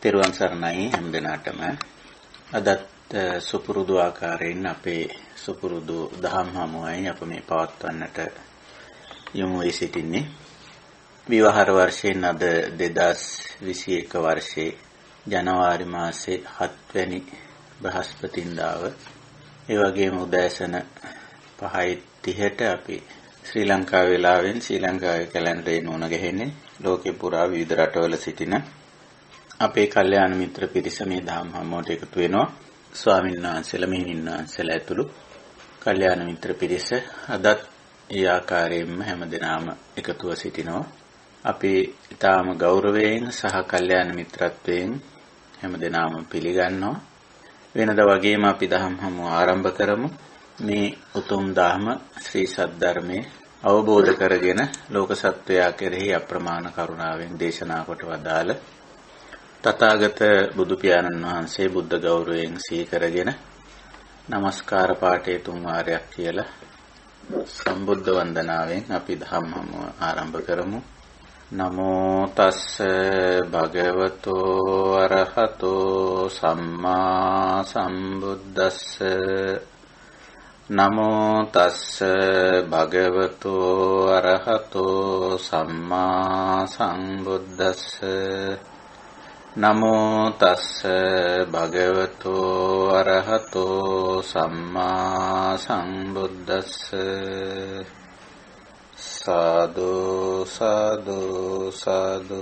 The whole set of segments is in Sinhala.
තෙරුවන් සරණයි හැම දිනාටම. අදත් සුපුරුදු ආකාරයෙන් අපේ සුපුරුදු දහම් හමුවයි අප මේ පවත්වන්නට යොමු වී සිටින්නේ. විවාහ වර්ෂයෙන් අද 2021 වර්ෂයේ ජනවාරි මාසේ 7 වෙනි බ්‍රහස්පතින්දාව. ඒ වගේම උදෑසන 5:30ට අපි ශ්‍රී ලංකාව වේලාවෙන් ශ්‍රී ලංකාවේ කැලෙන්ඩරේ නුණ ගැහෙන්නේ ලෝකේ පුරා විවිධ රටවල සිටින අපේ කල්යාණ මිත්‍ර පිරිස මේ දහම් හමුවට එකතු වෙනවා. ස්වාමීන් වහන්සේලා මෙහෙණින් වහන්සේලා ඇතුළු කල්යාණ මිත්‍ර පිරිස අදත් ඒ ආකාරයෙන්ම හැමදෙනාම එකතුව සිටිනවා. අපි ඊටාම ගෞරවයෙන් සහ කල්යාණ මිත්‍රත්වයෙන් හැමදෙනාම පිළිගන්නවා. වෙනද වගේම අපි දහම් හමුව ආරම්භ කරමු. මේ උතුම් ධර්ම ශ්‍රී සද්ධර්මයේ අවබෝධ කරගෙන ලෝක සත්වයා කෙරෙහි අප්‍රමාණ කරුණාවෙන් දේශනා කොට වදාළ තථාගත බුදු පියාණන් වහන්සේ බුද්ධ ගෞරවයෙන් සිහි කරගෙන নমස්කාර පාඨය තුන් වාරයක් කියලා සම්බුද්ධ වන්දනාවෙන් අපි ධම්ම හමුව ආරම්භ කරමු. නමෝ තස්ස භගවතෝ අරහතෝ සම්මා සම්බුද්දස්ස නමෝ තස්ස භගවතෝ අරහතෝ සම්මා සම්බුද්දස්ස නමෝ තස්ස භගවතෝ අරහතෝ සම්මා සම්බුද්දස්ස සාදු සාදු සාදු.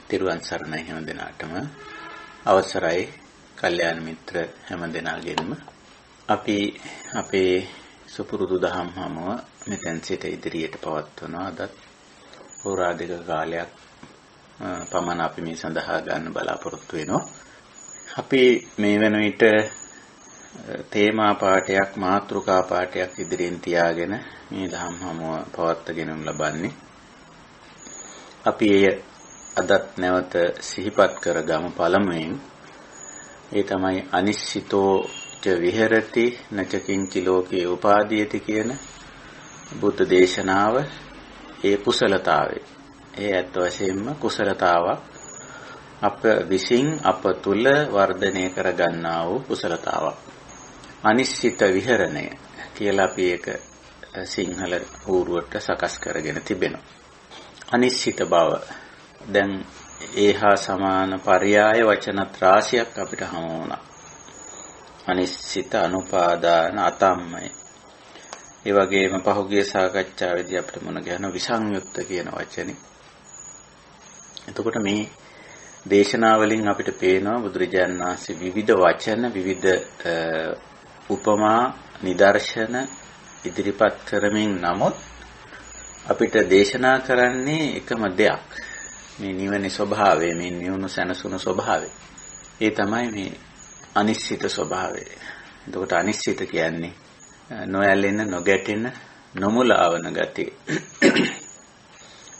තිරුවන් සරණයි හැම දිනාටම. අවසරයි කල්යාණ මිත්‍ර හැම දිනාගෙන්ම අපි අපේ සුපුරුදු දහම් හමුව මෙතෙන් සිට ඉදිරියට පවත්වනවා. අදත් පෞරාදික කාලයක් පමණ අපි මේ සඳහා ගන්න බලාපොරොත්තු වෙනවා. අපි මේ වෙන විට තේමා පාඨයක් මාතෘකා පාඨයක් ඉදිරියෙන් තියාගෙන මේ දහම් හමුව පවත්වාගෙන ලබන්නේ. අපි එය අදත් නැවත සිහිපත් කරගමු. පළමුවෙන් ඒ තමයි අනිශ්චිතෝ ච විහෙරති නච කිංචි ලෝකේ උපාදීයති කියන බුද්ධ දේශනාව. ඒ කුසලතාවේ ඒ ඇත්ත වශයෙන්ම කුසලතාවක් අප විසින් අප තුල වර්ධනය කර ගන්නා වූ කුසලතාවක්. අනිශ්චිත විහරණය කියලා අපි ඒක සිංහල ඌරුවට සකස් කරගෙන තිබෙනවා. අනිශ්චිත බව දැන් ඒහා සමාන පర్యాయ වචන රාශියක් අපිට හමු වුණා. අනිශ්චිත, අනුපාදාන, අතම්මය. ඒ වගේම පහුගිය සාකච්ඡාවේදී අපිට මොන ගැන විසංයුක්ත කියන වචනේ. එතකොට මේ දේශනාවලින් අපිට පේනවා බුදුරජාණන් වහන්සේ විවිධ වචන, විවිධ උපමා, නිදර්ශන ඉදිරිපත් කරමින් නමුත් අපිට දේශනා කරන්නේ එකම දෙයක්. මේ නිවනේ ස්වභාවය, මේ නිවුණු සැනසුණු ස්වභාවය. ඒ තමයි මේ අනිශ්චිත ස්වභාවය. එතකොට අනිශ්චිත කියන්නේ නොයැලෙන, නොගැටෙන, නොමුලාවන ගතිය.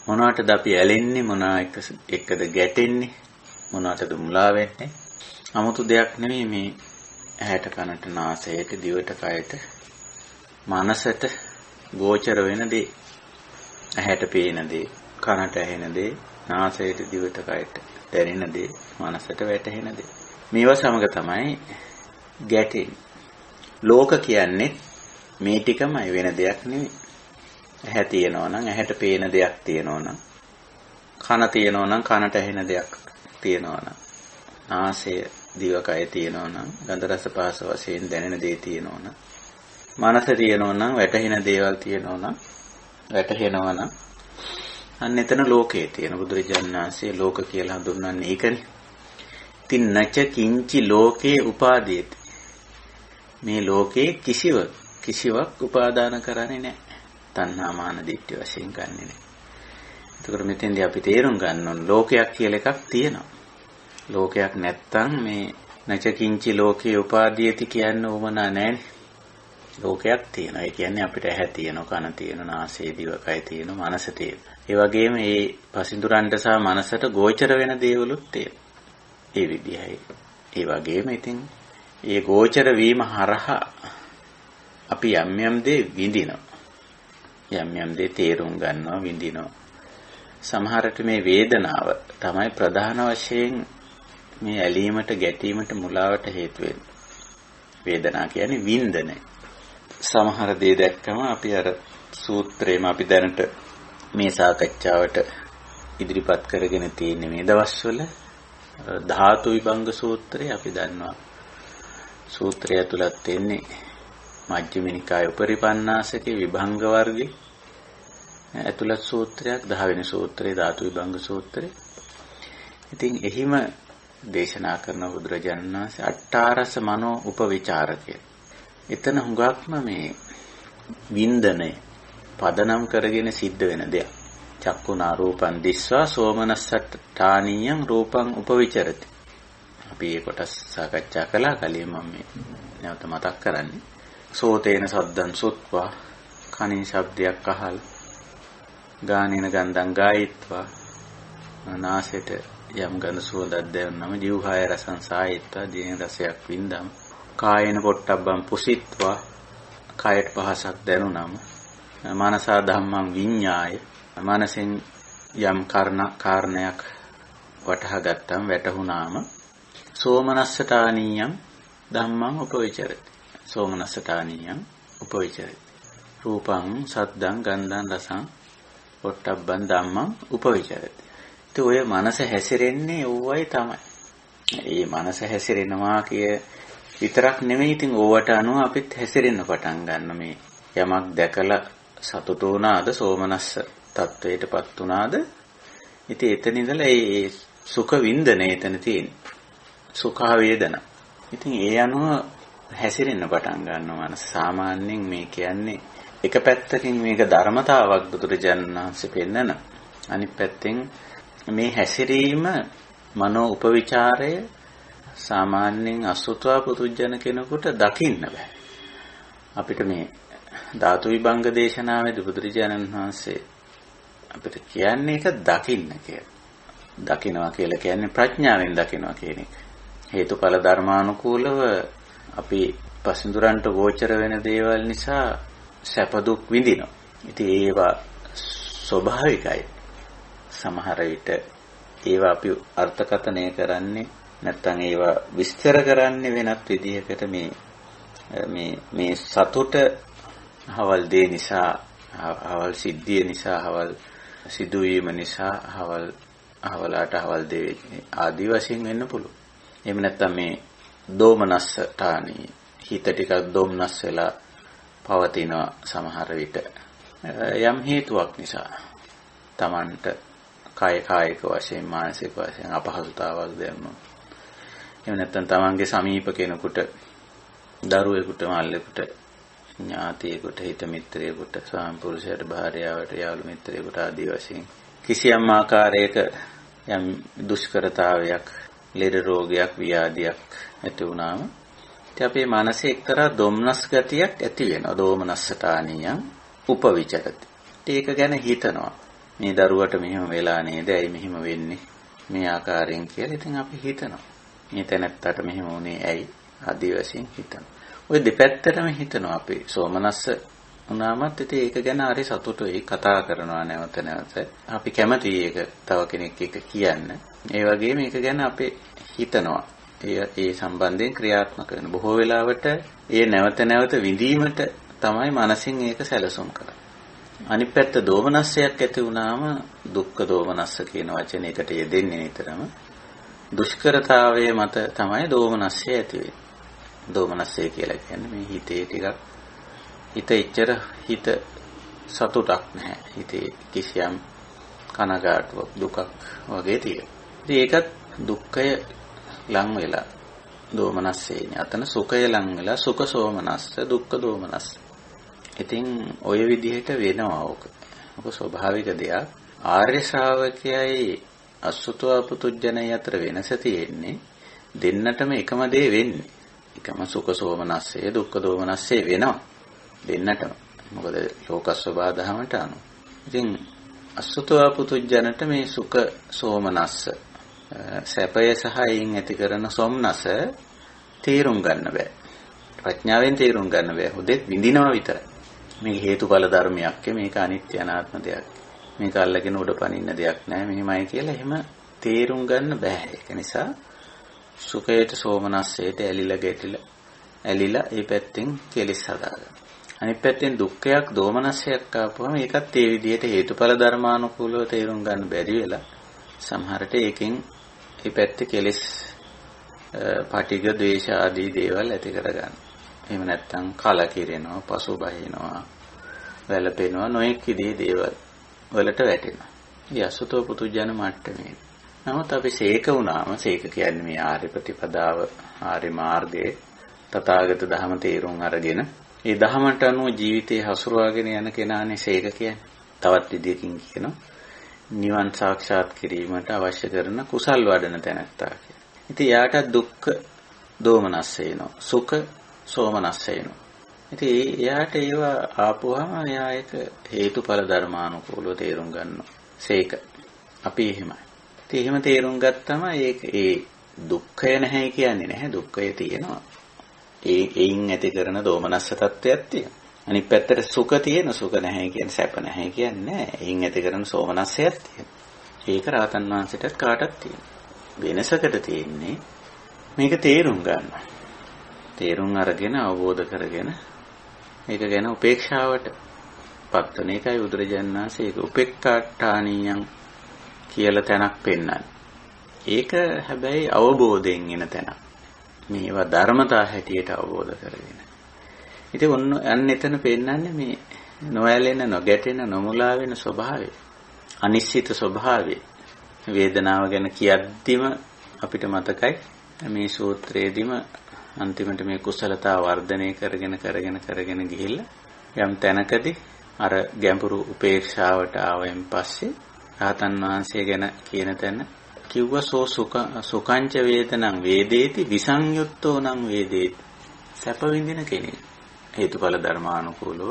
මොනවටද අපි ඇලෙන්නේ, මොනවා එක්කද ගැටෙන්නේ, මොනවටද මුලා වෙන්නේ? 아무තු දෙයක් නෙමෙයි මේ ඇහැට, කනට, නාසයට, දිවට, කයට, මනසට ගෝචර වෙන දේ. ඇහැට පේන දේ, කනට ඇහෙන දේ, නාසයට, දිවට, කයට දැනෙන දේ, මනසට වැටහෙන දේ. මේවා සමග තමයි ගැටෙන්නේ. ලෝක කියන්නේ මේ ටිකමයි, වෙන දෙයක් නෙවෙයි. ඇහැ තියෙනවා නම් ඇහැට පේන දෙයක් තියෙනවා නම්, කන තියෙනවා නම් කනට ඇහෙන දෙයක් තියෙනවා නම්, නාසය, දිවකය තියෙනවා නම් ගන්ධ රස පහස වශයෙන් දැනෙන දේ තියෙනවා නම්, මනස තියෙනවා නම් වැටහෙන දේවල් තියෙනවා නම්, වැටහෙනවා නම් අන්න එතන ලෝකේ තියෙන. බුදුරජාණන් වහන්සේ ලෝක කියලා හඳුන්වන්නේ ඒකනේ. ඉතින් නච කිංචි ලෝකේ උපාදීයති. මේ ලෝකේ කිසිවක් උපාදාන කරන්නේ නැහැ. තණ්හා මාන දිට්ඨි වශයෙන් ගන්නෙ නැහැ. එතකොට මෙතෙන්දී අපි තේරුම් ගන්න ඕන ලෝකයක් කියලා එකක් තියෙනවා. ලෝකයක් නැත්තම් මේ නච කිංචි ලෝකේ උපාදීයති කියන්න ඕමනා නැහැ. ලෝකයක් තියෙනවා. ඒ කියන්නේ අපිට ඇහැ තියෙනවා, කන තියෙනවා, නාසය, දිව, කය තියෙනවා, මනස තියෙනවා. ඒ වගේම මේ පසින්දුරන්ට සහ මනසට ගෝචර වෙන දේවලුත් තියෙනවා. ඒ විදිහයි. ඒ වගේම ඉතින් ඒ ගෝචර වීම හරහා අපි යම් යම් දේ විඳිනවා. යම් යම් දේ තේරුම් ගන්නවා, විඳිනවා. සමහරට මේ වේදනාව තමයි ප්‍රධාන වශයෙන් මේ ඇලීමට, ගැටීමට, මුලාවට හේතු වෙන්නේ. වේදනාව කියන්නේ වින්දනය. සමහර දේ දැක්කම අපි අර සූත්‍රේම අපි දැනට මේ සාකච්ඡාවට ඉදිරිපත් කරගෙන තියෙන මේ දවස්වල ධාතු විභංග සූත්‍රය අපි දන්නවා. සූත්‍රය ඇතුළත් තියෙන්නේ මජ්ක්‍ධිම නිකායේ උපරිපන්නාසකේ විභංග වර්ගයේ ඇතුළත් සූත්‍රයක් 10 වෙනි සූත්‍රය ධාතු විභංග සූත්‍රය. ඉතින් එහිම දේශනා කරන බුදුරජාණන් වහන්සේ අට්ඨාරස මනෝ උපවිචාරකය. එතන හුඟක්ම මේ වින්දනය පදනම් කරගෙන සිද්ධ වෙන දෙයක්. චක්කුණා රූපං දිස්වා සෝමනස්සට්ඨානියං රූපං උපවිචරති. අපි ඒ කොටස් සාකච්ඡා කළා කලින් මම මේ නැවත මතක් කරන්නේ. සෝතේන සද්දං සුත්වා කනින් ශබ්දයක් අහලා ගානින ගන්ධං ගායිත්වා නාසයට යම් ගඳ සුවඳක් දැනුනම ජීවහාය රසං සායිත්වා දින රසයක් වින්දම් කායේන පොට්ටබ්බං පුසිත්වා කායට පහසක් දැනුනම මනසා ධම්මං විඤ්ඤාය මනසෙන් යම් කාරණයක් වටහා ගත්තම වැටහුණාම සෝමනස්සඨානීයං ධම්මං උපවිචරති. සෝමනස්සඨානීයං උපවිචරති. රූපං සද්දං ගන්ධං රසං පොට්ටබ්බං ධම්මං උපවිචරති. ඒ ඔය මනස හැසිරෙන්නේ ඕවයි තමයි. මේ මනස හැසිරෙනවා කිය විතරක් නෙමෙයි ඉතින් ඕවට අනුව අපිත් හැසිරෙන්න පටන් ගන්න මේ යමක් දැකලා සතුටු වුණාද සෝමනස්ස තත්වයටපත් වුණාද ඉතින් එතන ඉඳලා ඒ සුඛ වින්දනය එතන තියෙන්නේ. සුඛ වේදනා. ඉතින් ඒ අනුව හැසිරෙන්න පටන් ගන්නවා මනස. සාමාන්‍යයෙන් මේ කියන්නේ එක පැත්තකින් මේක ධර්මතාවක් බුදුරජාණන් වහන්සේ පෙන්නන. අනිත් පැත්තෙන් මේ හැසිරීම මනෝ උපවිචාරය සාමාන්‍යයෙන් අසුතවා පුදුජන කෙනෙකුට දකින්න බෑ. අපිට මේ ධාතු විභංග දේශනාවේදී බුදුරජාණන් වහන්සේ අපිට කියන්නේ ඒක දකින්න කියලා. දකින්නවා කියලා කියන්නේ ප්‍රඥාවෙන් දකින්නවා කියන එක. හේතුඵල ධර්මානුකූලව අපි පසින්දුරන්ට ගෝචර වෙන දේවල් නිසා සැප දුක් විඳිනවා. ඉතින් ඒවා ස්වභාවිකයි. සමහර විට ඒවා අපි අර්ථකථනය කරන්නේ නැත්නම් ඒවා විස්තර කරන්නේ වෙනත් විදිහකට මේ සතුට හවල් දේ නිසා, හවල් සිද්ධිය නිසා, හවල් සිදුවීම නිසා, හවලාට හවල් දේ ආදි වශයෙන් වෙන්න පුළුවන්. එහෙම නැත්නම් මේ දෝමනස්සඨානී හිත ටිකක් දෝමනස් වෙලා පවතිනවා සමහර විට යම් හේතුවක් නිසා Tamanට කායික වශයෙන් මානසික වශයෙන් අපහසුතාවක් දැනෙනවා. එහෙම නැත්නම් Tamanගේ සමීප කෙනෙකුට දරුවෙකුට මල්ලෙකුට ඥාතියෙකුට හිත මිත්‍රයෙකුට ස්වාමි පුරුෂයාට භාර්යාවට යාළු මිත්‍රයෙකුට ආදී වශයෙන් කිසියම් ආකාරයක යම් දුෂ්කරතාවයක් ලෙඩ රෝගයක් ව්‍යාධියක් ඇති වුණාම අපේ මනසේ එක්තරා දොම්නස් ගතියක් ඇති වෙනවා. දෝමනස්සඨානියං උපවිචරති. ඒක ගැන හිතනවා. මේ දරුවට මෙහෙම වෙලා නේද? ඇයි මෙහෙම වෙන්නේ? මේ ආකාරයෙන් කියලා ඉතින් අපි හිතනවා. මේ තැනත්තට මෙහෙම වුණේ ඇයි? ආදී වශයෙන් හිතනවා. ඔය දෙපැත්තටම හිතනවා අපි. සෝමනස්ස වුණාමත් ඉතින් ඒක ගැන හරි සතුටුයි කතා කරනවා නැවත නැවත. අපි කැමතියි ඒක තව කෙනෙක් එක්ක කියන්න. ඒ වගේම මේක ගැන අපි හිතනවා. ඒ සම්බන්ධයෙන් ක්‍රියාත්මක වෙන බොහෝ වෙලාවට ඒ නැවත නැවත විඳීමට තමයි මනසින් ඒක සැලසුම් කරන්නේ. අනිත් පැත්ත දෝමනස්සයක් ඇති වුණාම දුක්ඛ දෝමනස්ස කියන වචනයකට යෙදෙන්නේ නිතරම. දුෂ්කරතාවයේ මත තමයි දෝමනස්සය ඇති වෙන්නේ. දෝමනස්සය කියලා කියන්නේ මේ හිතේ ටිකක් හිත සතුටක් නැහැ. හිතේ කිසියම් කනගාටුවක් දුකක් වගේ තියෙනවා. ඉතින් ඒකත් දුක්ඛය ලං වෙලා දෝමනස්සේනේ. අතන සුඛය ලං වෙලා සුඛ සෝමනස්ස දුක්ඛ දෝමනස්ස. ඉතින් ওই විදිහට වෙනවා ඕක. ඕක ස්වභාවික දෙයක්. ආර්ය ශ්‍රාවකයයි අසුතවා පුතුජනයි අතර වෙනස තියෙන්නේ දෙන්නටම එකම දේ වෙන්නේ. එකම සුඛ සෝමනස්සේ දුක්ඛ දෝමනස්සේ වෙනවා. දෙන්නටම. මොකද ලෝක ස්වභාව දහමට අනුව. ඉතින් අසුතවා පුතුජනට මේ සුඛ සෝමනස්ස සැපය සහ ඊයින් ඇති කරන සොම්නස තේරුම් ගන්න බෑ. ප්‍රඥාවෙන් තේරුම් ගන්න බෑ. හොදෙත් විඳිනවා විතරයි. මේක හේතුඵල ධර්මයක්. මේක අනිත්‍ය අනාත්ම දෙයක්. මේක අල්ලගෙන උඩ පනින්න දෙයක් නැහැ මෙහිමයි කියලා එහෙම තේරුම් ගන්න බෑ. ඒක නිසා සුඛයට සෝමනස්සයට ඇලිලා ඒ පැත්තෙන් කෙලිස් හදාගන්න. අනිත් පැත්තෙන් දුක්ඛයක් දෝමනස්සයක් ආපුවම ඒකත් ඒ විදිහට හේතුඵල ධර්මානුකූලව තේරුම් ගන්න බැරි වෙලා සමහරට ඒකෙන් මේ පැත්තේ කෙලෙස් පාටිග ද්වේෂ ආදී දේවල් ඇති කරගන්න. එහෙම නැත්නම් කලකිරෙනවා, පසුබහිනවා, වැළපෙනවා, නොඑක් විදිහේ දේවල් වලට වැටෙනවා. මේ අසුතෝ පුතුජන මට්ටමේ. නමුත් අපි සීක වුණාම සීක කියන්නේ මේ ආර්ය ප්‍රතිපදාව, ආර්ය මාර්ගයේ තථාගත ධහම තේරුම් අරගෙන ඒ ධහමට අනුව ජීවිතේ හසුරවාගෙන යන කෙනානේ සීක කියන්නේ. තවත් විදිහකින් කියනවා නිවන් සාක්ෂාත් කිරීමට අවශ්‍ය කරන කුසල් වඩන තැනැත්තා කියලා. ඉතින් යාට දුක්ඛ දෝමනස්ස එනවා. සුඛ සෝමනස්ස එනවා. ඉතින් යාට ඒවා ආපුවාම යා ඒක හේතුඵල ධර්මානුකූලව තේරුම් ගන්නවා. සීක. අපි එහෙමයි. ඉතින් එහෙම තේරුම් ගත්තම ඒ දුක්ඛය නැහැ කියන්නේ නැහැ. දුක්ඛය තියෙනවා. ඒයින් ඇති කරන දෝමනස්ස තත්ත්වයක් තියෙනවා. අනිත් පැත්තට සුඛ තියෙන සුඛ නැහැ කියන්නේ සැප නැහැ කියන්නේ එයින් ඇති කරන සෝමනස්සයක් තියෙනවා. ඒක රාතන් වහන්සේටත් කාටත් තියෙනවා. වෙනසකට තියෙන්නේ මේක තේරුම් ගන්න. තේරුම් අරගෙන අවබෝධ කරගෙන මේක ගැන උපේක්ෂාවට පත්වන එකයි බුදුරජාණන් වහන්සේ ඒක උපේක්ඛාඨානියං කියලා තැනක් පෙන්නන්නේ. ඒක හැබැයි අවබෝධයෙන් එන තැනක්. මේවා ධර්මතා හැටියට අවබෝධ කරගෙන. ඉතින් අන්න එතන පෙන්නන්නේ මේ නොඇලෙන, නොගැටෙන, නොමුලා වෙන ස්වභාවය. අනිශ්චිත ස්වභාවය. වේදනාව ගැන කියද්දිම අපිට මතකයි මේ සූත්‍රයේදීම අන්තිමට මේ කුසලතා වර්ධනය කරගෙන ගිහිල්ලා යම් තැනකදී අර ගැඹුරු උපේක්ෂාවට ආවෙන් පස්සේ රහතන් වහන්සේ ගැන කියන තැන කිව්වා සුඛංච වේදනං වේදේති විසංයුත්තෝ නම් වේදේති. සැප විඳින කෙනෙක් හේතුඵල ධර්මානුකූලව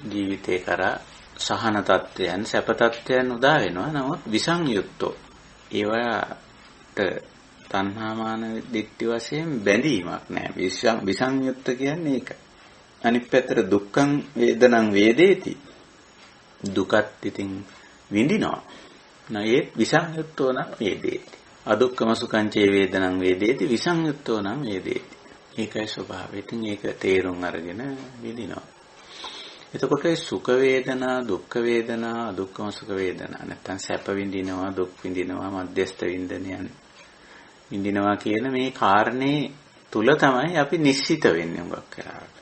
ජීවිතේ කරා සහන තත්ත්වයන් සැප තත්ත්වයන් උදා වෙනවා. නමුත් විසංයුත්තෝ ඒවට තණ්හාමාන දිට්ඨි වශයෙන් බැඳීමක් නැහැ. විසංයුත්ත කියන්නේ ඒක. අනිත් පැත්තට දුක්ඛං වේදනං වේදේති. දුකත් ඉතින් විඳිනවා. නයේ විසංයුත්තෝ නම් වේදේති. අදුක්ඛම සුඛංචේ වේදනං වේදේති විසංයුත්තෝ නම් වේදේති. ඒකයි ස්වභාවය. ඉතින් ඒක තේරුම් අරගෙන විඳිනවා. එතකොට සුඛ වේදනා, දුක්ඛ වේදනා, අදුක්ඛම සුඛ වේදනා නැත්නම් සැප විඳිනවා, දුක් විඳිනවා, මධ්‍යස්ථ විඳිනයන් විඳිනවා කියන මේ කාරණේ තුල තමයි අපි නිශ්චිත වෙන්නේ උඟක් කරාට.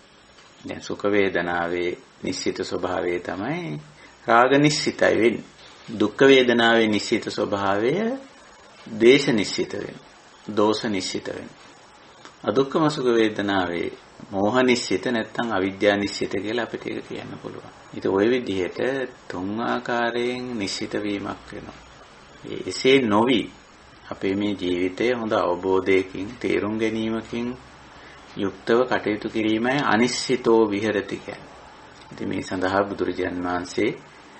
දැන් සුඛ වේදනාවේ නිශ්චිත ස්වභාවය තමයි රාග නිශ්චිතයි වෙන්නේ. දුක්ඛ වේදනාවේ නිශ්චිත ස්වභාවය දේශ නිශ්චිත වෙන්නේ. දෝෂ නිශ්චිත වෙන්නේ. අදුක්ඛම සුඛ වේදනාවේ මෝහ නිශ්චිත නැත්නම් අවිද්‍යා නිශ්චිත කියලා අපිට ඒක කියන්න පුළුවන්. ඉතින් ওই විදිහට තුන් ආකාරයෙන් නිශ්චිත වීමක් වෙනවා. එසේ නොවි අපේ මේ ජීවිතය හොඳ අවබෝධයකින් තේරුම් ගැනීමකින් යුක්තව කටයුතු කිරීමයි අනිශ්චිතෝ විහෙරති කියන්නේ. ඉතින් මේ සඳහා බුදුරජාන් වහන්සේ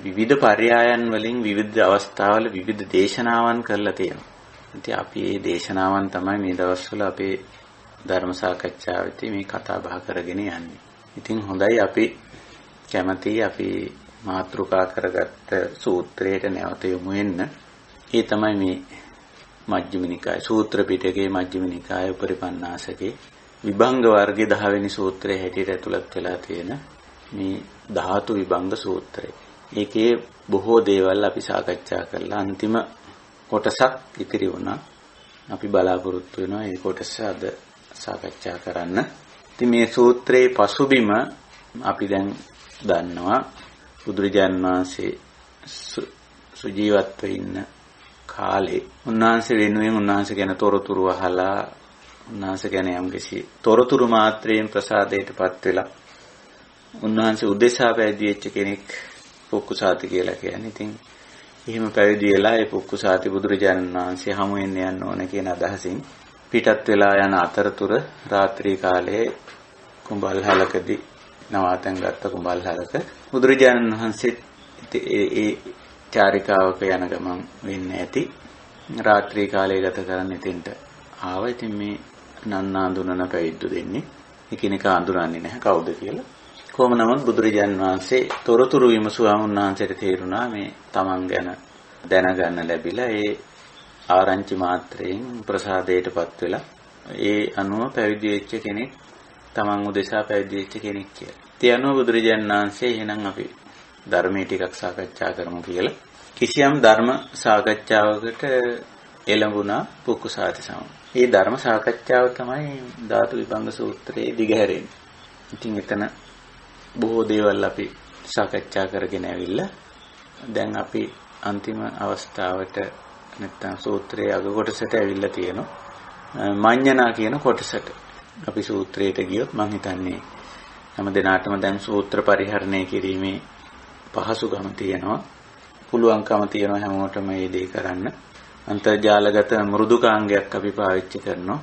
විවිධ පර්යායන් වලින් විවිධ අවස්ථාවල විවිධ දේශනාවන් කරලා තියෙනවා. ඉතින් අපි මේ දේශනාවන් තමයි මේ දවස්වල අපේ ධර්ම සාකච්ඡාවේදී මේ කතා බහ කරගෙන යන්නේ. ඉතින් හොඳයි අපි කැමැති අපි මාතෘකා කරගත්ත සූත්‍රයට නැවත යමු වෙන්න. ඒ තමයි මේ මජ්ක්‍ධිම නිකාය සූත්‍ර පිටකයේ මජ්ක්‍ධිම නිකාය උපරිපන්නාසකේ විභංග වර්ගයේ 10 වෙනි සූත්‍රයේ හැටියට ඇතුළත් වෙලා තියෙන මේ ධාතු විභංග සූත්‍රය. ඒකේ බොහෝ දේවල් අපි සාකච්ඡා කළා. අන්තිම කොටසක් ඉතිරි වුණා. අපි බලාපොරොත්තු වෙනවා මේ කොටස අද සාකච්ඡා කරන්න. ඉතින් මේ සූත්‍රයේ පසුබිම අපි දැන් දන්නවා බුදුරජාණන් වහන්සේ සුජීවත්ව ඉන්න කාලේ උන්වහන්සේ වෙනුවෙන් උන්වහන්සේ ගැන තොරතුරු අහලා උන්වහන්සේ ගැන යම්කිසි තොරතුරු මාත්‍රයෙන් ප්‍රසාදයටපත් වෙලා උන්වහන්සේ උදෙසා පැවිදි වෙච්ච කෙනෙක් පුක්කුසාති කියලා කියන්නේ. ඉතින් එහෙම පැවිදි වෙලා ඒ පුක්කුසාති බුදුරජාණන් වහන්සේ හමු වෙන්න යන්න ඕන කියන අදහසින් පිටත් වෙලා යන අතරතුර රාත්‍රී කාලයේ කුඹල්හලකදී නවාතැන් ගත්ත කුඹල්හලක බුදුරජාණන් වහන්සේ ඒ චාරිකාවක යන ගමන් වෙන්න ඇති රාත්‍රී කාලය ගත කරන්න එතෙන්ට ආවා. ඉතින් මේ නන්නා අඳුනන පැවිද්දු දෙන්නේ එකිනෙක අඳුරන්නේ නැහැ කවුද කියලා. කොහොම නමුත් බුදුරජාන් වහන්සේ තොරතුරු විමසුවාම උන්වහන්සේට තේරුණා මේ තමන් ගැන දැනගන්න ලැබිලා ඒ ආරංචි මාත්‍රයෙන් ප්‍රසාදයටපත් වෙලා ඒ අනුව පැවිදි වෙච්ච කෙනෙක් තමන් උදෙසා පැවිදි වෙච්ච කෙනෙක් කියලා. ඒ අනුව බුදුරජාන් වහන්සේ එහෙනම් අපි ධර්මයේ ටිකක් සාකච්ඡා කරමු කියලා කිසියම් ධර්ම සාකච්ඡාවකට එළඹුණා පුක්කුසාති සමග. මේ ධර්ම සාකච්ඡාව තමයි ධාතු විභංග සූත්‍රයේ දිගහැරෙන්නේ. ඉතින් එතන බොහෝ දේවල් අපි සාකච්ඡා කරගෙන ඇවිල්ලා දැන් අපි අන්තිම අවස්ථාවට නැත්තම් සූත්‍රයේ අග කොටසට ඇවිල්ලා තියෙනවා. මඤ්ඤණා කියන කොටසට. අපි සූත්‍රයට ගියොත් මම හිතන්නේ හැම දිනාටම දැන් සූත්‍ර පරිහරණය කිරීමේ පහසුකම තියෙනවා. පුළුවන්කම තියෙනවා හැමෝටම මේ දේ කරන්න. අන්තර්ජාලගත මෘදුකාංගයක් අපි පාවිච්චි කරනවා.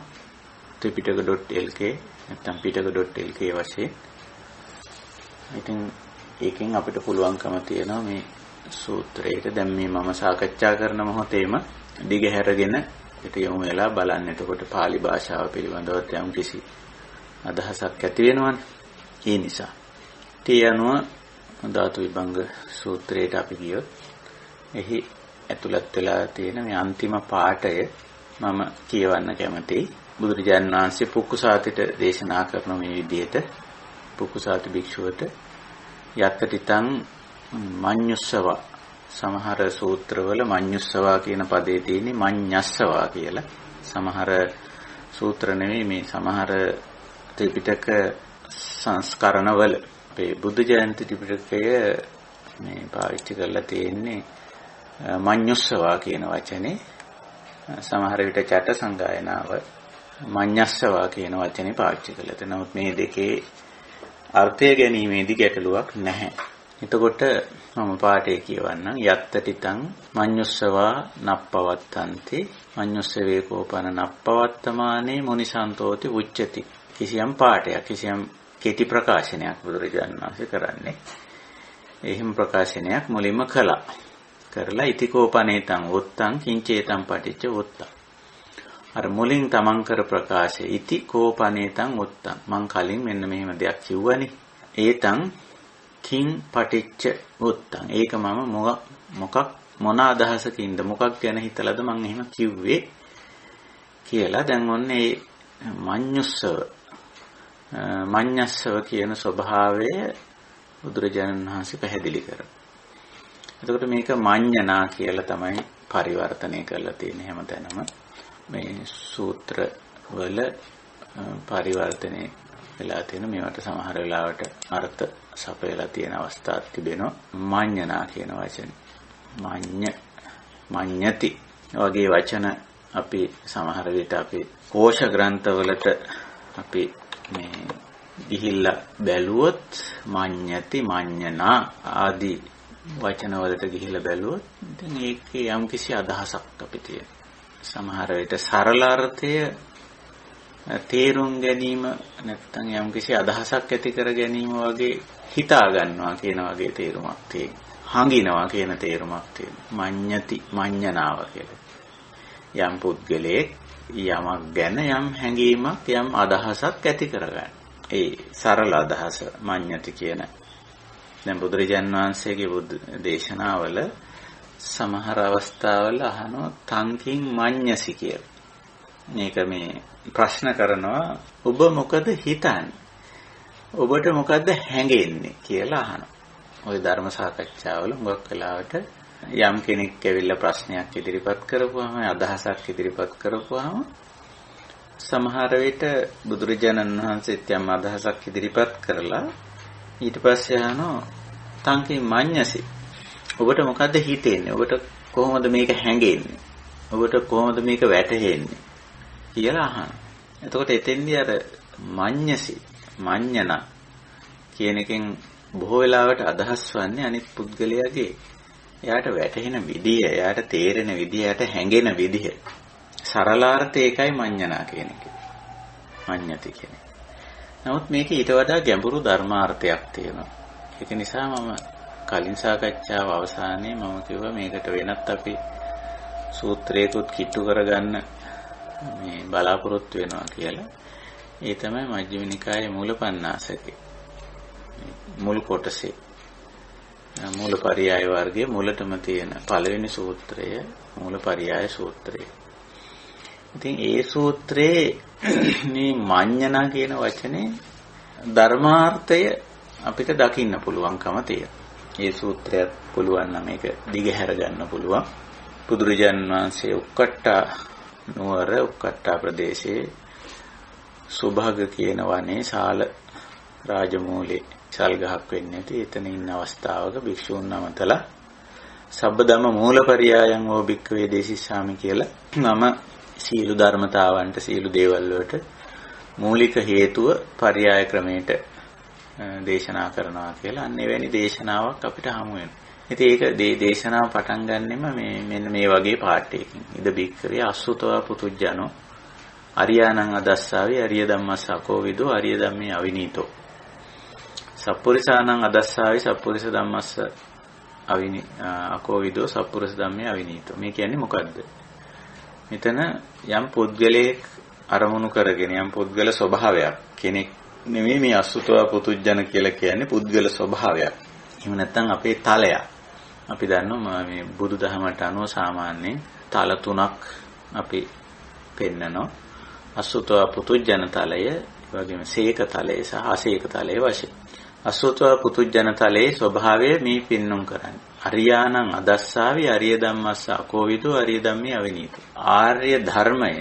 tripitaka.lk නැත්නම් pitaka.lk වශයෙන්. ඉතින් ඒකෙන් අපිට පුළුවන්කම තියෙනවා මේ සූත්‍රයට දැන් මේ මම සාකච්ඡා කරන මොහොතේම දිගහැරගෙන ඒක යොමු වෙලා බලන්න. එතකොට pāli භාෂාව පිළිබඳව යම් කිසි අදහසක් ඇති වෙනවනේ. ඒ නිසා ඒ අනුව ධාතු විභංග සූත්‍රයට අපි ගියොත් එහි ඇතුළත් වෙලා තියෙන මේ අන්තිම පාඩය මම කියවන්න කැමතියි. බුදුරජාණන් වහන්සේ පුක්කුසාතිට දේශනා කරන මේ විදිහට පුක්කුසාති භික්ෂුවට යත්තටිතං මඤ්ඤුස්සව සමහර සූත්‍රවල මඤ්ඤුස්සවා කියන පදේ තියෙන්නේ මඤ්ඤස්සවා කියලා. සමහර සූත්‍ර නෙවෙයි මේ සමහර ත්‍රිපිටක සංස්කරණවල අපේ බුද්ධ ජයන්ති ත්‍රිපිටකය මේ පාවිච්චි කරලා තියෙන්නේ මඤ්ඤුස්සවා කියන වචනේ. සමහර විට චට සංගායනාව මඤ්ඤස්සවා කියන වචනේ පාවිච්චි කරලා තියෙනවා. නමුත් මේ දෙකේ අර්ථය ගැනීමේදී ගැටලුවක් නැහැ. එතකොට මම පාඩේ කියවන්නම්. යත්තටිතං මඤ්ඤුස්සවා නප්පවත්තන්ති මඤ්ඤුස්සවේ කෝපන නප්පවත්තමානේ මුනිසන්තෝති උච්චති. කිසියම් පාඩයක් කිසියම් කෙටි ප්‍රකාශනයක් බුදුරජාණන් වහන්සේ කරන්නේ. එහෙම ප්‍රකාශනයක් මුලින්ම කළා. කරලා ඉතිකෝපනේතං වොත්තං කිංචේතං පටිච්ච වොත්තං. අර මුලින් තමන් කර ප්‍රකාශය ඉතිකෝපනේතං වොත්තං. මං කලින් මෙන්න මෙහෙම දෙයක් කිව්වනේ. ඒතං කිං පටිච්ච වොත්තං. ඒක මම මොන අදහසකින්ද මොකක් ගැන හිතලාද මං එහෙම කිව්වේ කියලා. දැන් ඔන්නේ මඤ්ඤස්සව කියන ස්වභාවය බුදුරජාණන් වහන්සේ පැහැදිලි කරා. එතකොට මේක මඤ්ඤණා කියලා තමයි පරිවර්තනය කරලා තියෙන්නේ හැමතැනම. මේ සූත්‍ර වල පරිවර්තනය වෙලා තියෙන මේවට සමහර වෙලාවට අර්ථ සපයලා තියෙන අවස්ථාත් තිබෙනවා. මඤ්ඤණා කියන වචනේ. මඤ්ඤති වගේ වචන අපි සමහර විට අපි කෝෂ ග්‍රන්ථවලට අපි මේ ගිහිල්ලා බැලුවොත් මඤ්ඤති මඤ්ඤණා ආදී වචන වලට ගිහිල්ලා බැලුවොත් ඉතින් ඒකේ යම්කිසි අදහසක් අපි තියෙනවා. සමහර විට සරල අර්ථය තේරුම් ගැනීම නැත්නම් යම්කිසි අදහසක් ඇති කර ගැනීම වගේ හිතා ගන්නවා කියන වගේ තේරුමක් තියෙනවා. හංගිනවා කියන තේරුමක් තියෙනවා. මඤ්ඤති මඤ්ඤණාව කියලා. යම් පුද්ගලයෙක් යමක් ගැන යම් හැඟීමක් යම් අදහසක් ඇති කරගන්න. ඒ සරල අදහස මඤ්ඤති කියන. දැන් බුදුරජාන් වහන්සේගේ බුද්ධ දේශනාවල සමහර අවස්ථාවල අහනවා තංකින් මඤ්ඤසි කියලා. මේක මේ ප්‍රශ්න කරනවා ඔබ මොකද හිතන්නේ? ඔබට මොකද්ද හැඟෙන්නේ කියලා අහනවා. ওই ධර්ම සාකච්ඡාවල මුගක් වෙලාවට යම් කෙනෙක් ඇවිල්ලා ප්‍රශ්නයක් ඉදිරිපත් කරපුවාම අදහසක් ඉදිරිපත් කරපුවාම සමහර විට බුදුරජාණන් වහන්සේත් යම් අදහසක් ඉදිරිපත් කරලා ඊට පස්සේ අහනවා තංකින් මඤ්ඤසි ඔබට මොකද්ද හිතෙන්නේ? ඔබට කොහොමද මේක හැඟෙන්නේ? ඔබට කොහොමද මේක වැටහෙන්නේ කියලා අහනවා. එතකොට එතෙන්දී අර මඤ්ඤසි මඤ්ඤණ කියන එකෙන් බොහෝ වෙලාවට අදහස් වන්නේ අනිත් පුද්ගලයාගේ එයාට වැටහෙන විදිය, එයාට තේරෙන විදිය, එයාට හැඟෙන විදිය. සරලාර්ථය ඒකයි මඤ්ඤණා කියන එක. මඤ්ඤති කියන්නේ. නමුත් මේක ඊට වඩා ගැඹුරු ධර්මාර්ථයක් තියෙනවා. ඒක නිසා මම කලින් සාකච්ඡාව අවසානයේ මම කිව්වා මේකට වෙනත් අපි සූත්‍රයකුත් කිට්ටු කරගන්න මේ බලාපොරොත්තු වෙනවා කියලා. ඒ තමයි මජ්ක්‍ධිම නිකායේ මූලපණ්ණාසකේ. මුල් කොටසේ මූලපරියාය වර්ගයේ මුලටම තියෙන පළවෙනි සූත්‍රය මූලපරියාය සූත්‍රය. ඉතින් ඒ සූත්‍රයේ මේ මඤ්ඤණා කියන වචනේ ධර්මාර්ථය අපිට දකින්න පුළුවන්කම තියෙනවා. ඒ සූත්‍රයත් පුළුවන් නම් මේක දිගහැර ගන්න පුළුවන්. බුදුරජාණන් වහන්සේ උක්කට්ටා නුවර උක්කට්ටා ප්‍රදේශයේ සුභාග කියන වනේ ශාල රාජමූලේ සල් ගහක් වෙන්නේ නැති එතන ඉන්න අවස්ථාවක භික්ෂූන් නමතලා සබ්බදම මූලපරියායන් වූ භික්ඛවේ දේශිස්සාමි කියලා නම සීල ධර්මතාවන්ට සීල දේවල් වලට මූලික හේතුව පරියාය ක්‍රමයට දේශනා කරනවා කියලා අන්න එවැනි දේශනාවක් අපිට හමු වෙනවා. ඉතින් ඒක දේශනාව පටන් ගන්නෙම මෙන්න මේ වගේ පාඩයකින්. ඉද භික්ඛවේ අසුතවා පුතුජනෝ අරියානං අදස්සාවි අරිය ධම්මස්සකෝ විදෝ අරිය ධම්මේ අවිනීතෝ සප්පුරිසානං අදස්සාවි සප්පුරිස ධම්මස්ස අකෝ විදෝ සප්පුරිස ධම්මේ අවිනීතෝ. මේ කියන්නේ මොකද්ද? මෙතන යම් පුද්ගලයෙක් අරමුණු කරගෙන යම් පුද්ගල ස්වභාවයක් කෙනෙක් නෙමෙයි මේ අසුතවා පුතුජන කියලා කියන්නේ පුද්ගල ස්වභාවයක්. එහෙම නැත්නම් අපේ තලයක්. අපි දන්නවා මේ බුදුදහමට අනුව සාමාන්‍යයෙන් තල තුනක් අපි පෙන්නනවා. අසුතවා පුතුජන තලය, ඒ වගේම සීක තලය සහ අසීක තලය වශයෙන්. අසුතවා පුතුජන තලයේ ස්වභාවය මේ පින්නුම් කරන්නේ. අරියානං අදස්සාවි අරිය ධම්මස්ස අකෝවිදෝ අරිය ධම්මේ අවිනීතෝ. ආර්ය ධර්මය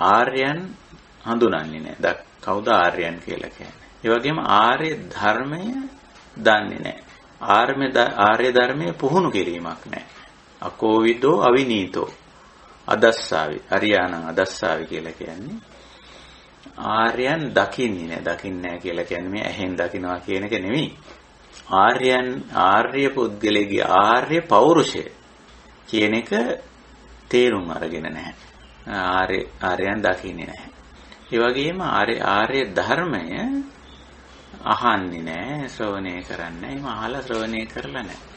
ආර්යයන් හඳුනන්නේ නැහැ. කවුද ආර්යයන් කියලා කියන්නේ? ඒ වගේම ආර්ය ධර්මය දන්නේ නැහැ. ආර්ය ධර්මයේ පුහුණු කිරීමක් නැහැ. අකෝවිදෝ අවිනීතෝ අදස්සාවි අරියානං අදස්සාවි කියලා කියන්නේ ආර්යයන් දකින්නේ නැහැ. දකින්නේ නැහැ කියලා කියන්නේ මේ ඇහෙන් දකින්නවා කියන එක නෙවෙයි. ආර්ය පුද්ගලයේ ආර්ය පෞරුෂය කියන එක තේරුම් අරගෙන නැහැ. ආර්යයන් දකින්නේ නැහැ. ඒ වගේම ආර්ය ධර්මය අහන්නේ නැහැ, ශ්‍රවණය කරන්නේ නැහැ. එහෙම අහලා ශ්‍රවණය කරලා නැහැ.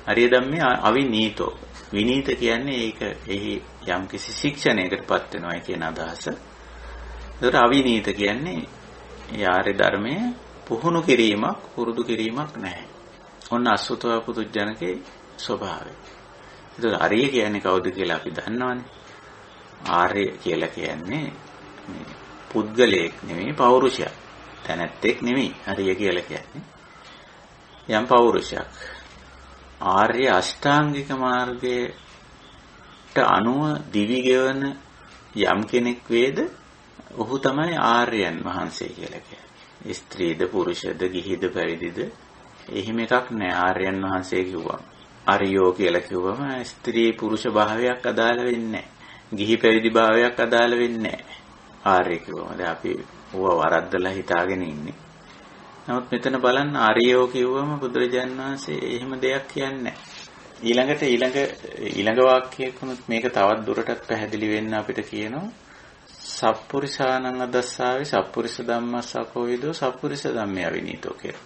අරිය ධම්මේ අවිනීතෝ. විනීත කියන්නේ ඒක එහි යම්කිසි ශික්ෂණයකටපත් වෙනවා කියන අදහස. ඒකට අවිනීත කියන්නේ ඒ ආර්ය ධර්මයේ පුහුණු කිරීමක්, පුරුදු කිරීමක් නැහැ. ඔන්න අසුතවා පුදුජනකේ ස්වභාවය. ඒක ආර්ය කියන්නේ කවුද කියලා අපි දන්නවනේ. ආර්ය කියලා කියන්නේ මේ පුද්ගලයෙක් නෙමෙයි පෞරුෂයක්. තැනැත්තෙක් නෙමෙයි ආර්ය කියලා කියන්නේ. යම් පෞරුෂයක්. ආර්ය අෂ්ටාංගික මාර්ගයට අනුව දිවි ගෙවන යම් කෙනෙක් වේද ඔහු තමයි ආර්යයන් වහන්සේ කියලා කියන්නේ. ස්ත්‍රීද පුරුෂද ගිහිද පැවිදිද එහෙම එකක් නෑ. ආර්යයන් වහන්සේ කිව්වම ආර්යෝ කියලා කිව්වම ස්ත්‍රී පුරුෂ භාවයක් අදාළ වෙන්නේ නෑ. ගිහි පැවිදි භාවයක් අදාළ වෙන්නේ නෑ. ආර්ය කිව්වම දැන් අපි ඕව වරද්දලා හිතාගෙන ඉන්නේ. නමුත් මෙතන බලන්න ආර්යෝ කිව්වම බුදුරජාණන් වහන්සේ එහෙම දෙයක් කියන්නේ නෑ. ඊළඟ වාක්‍යයකුත් මේක තවත් දුරටත් පැහැදිලි වෙන්න අපිට කියනවා සප්පුරිසානං අදස්සාවේ සප්පුරිස ධම්මස්සකෝ විදෝ සප්පුරිස ධම්මේ අවිනීතෝ කියලා.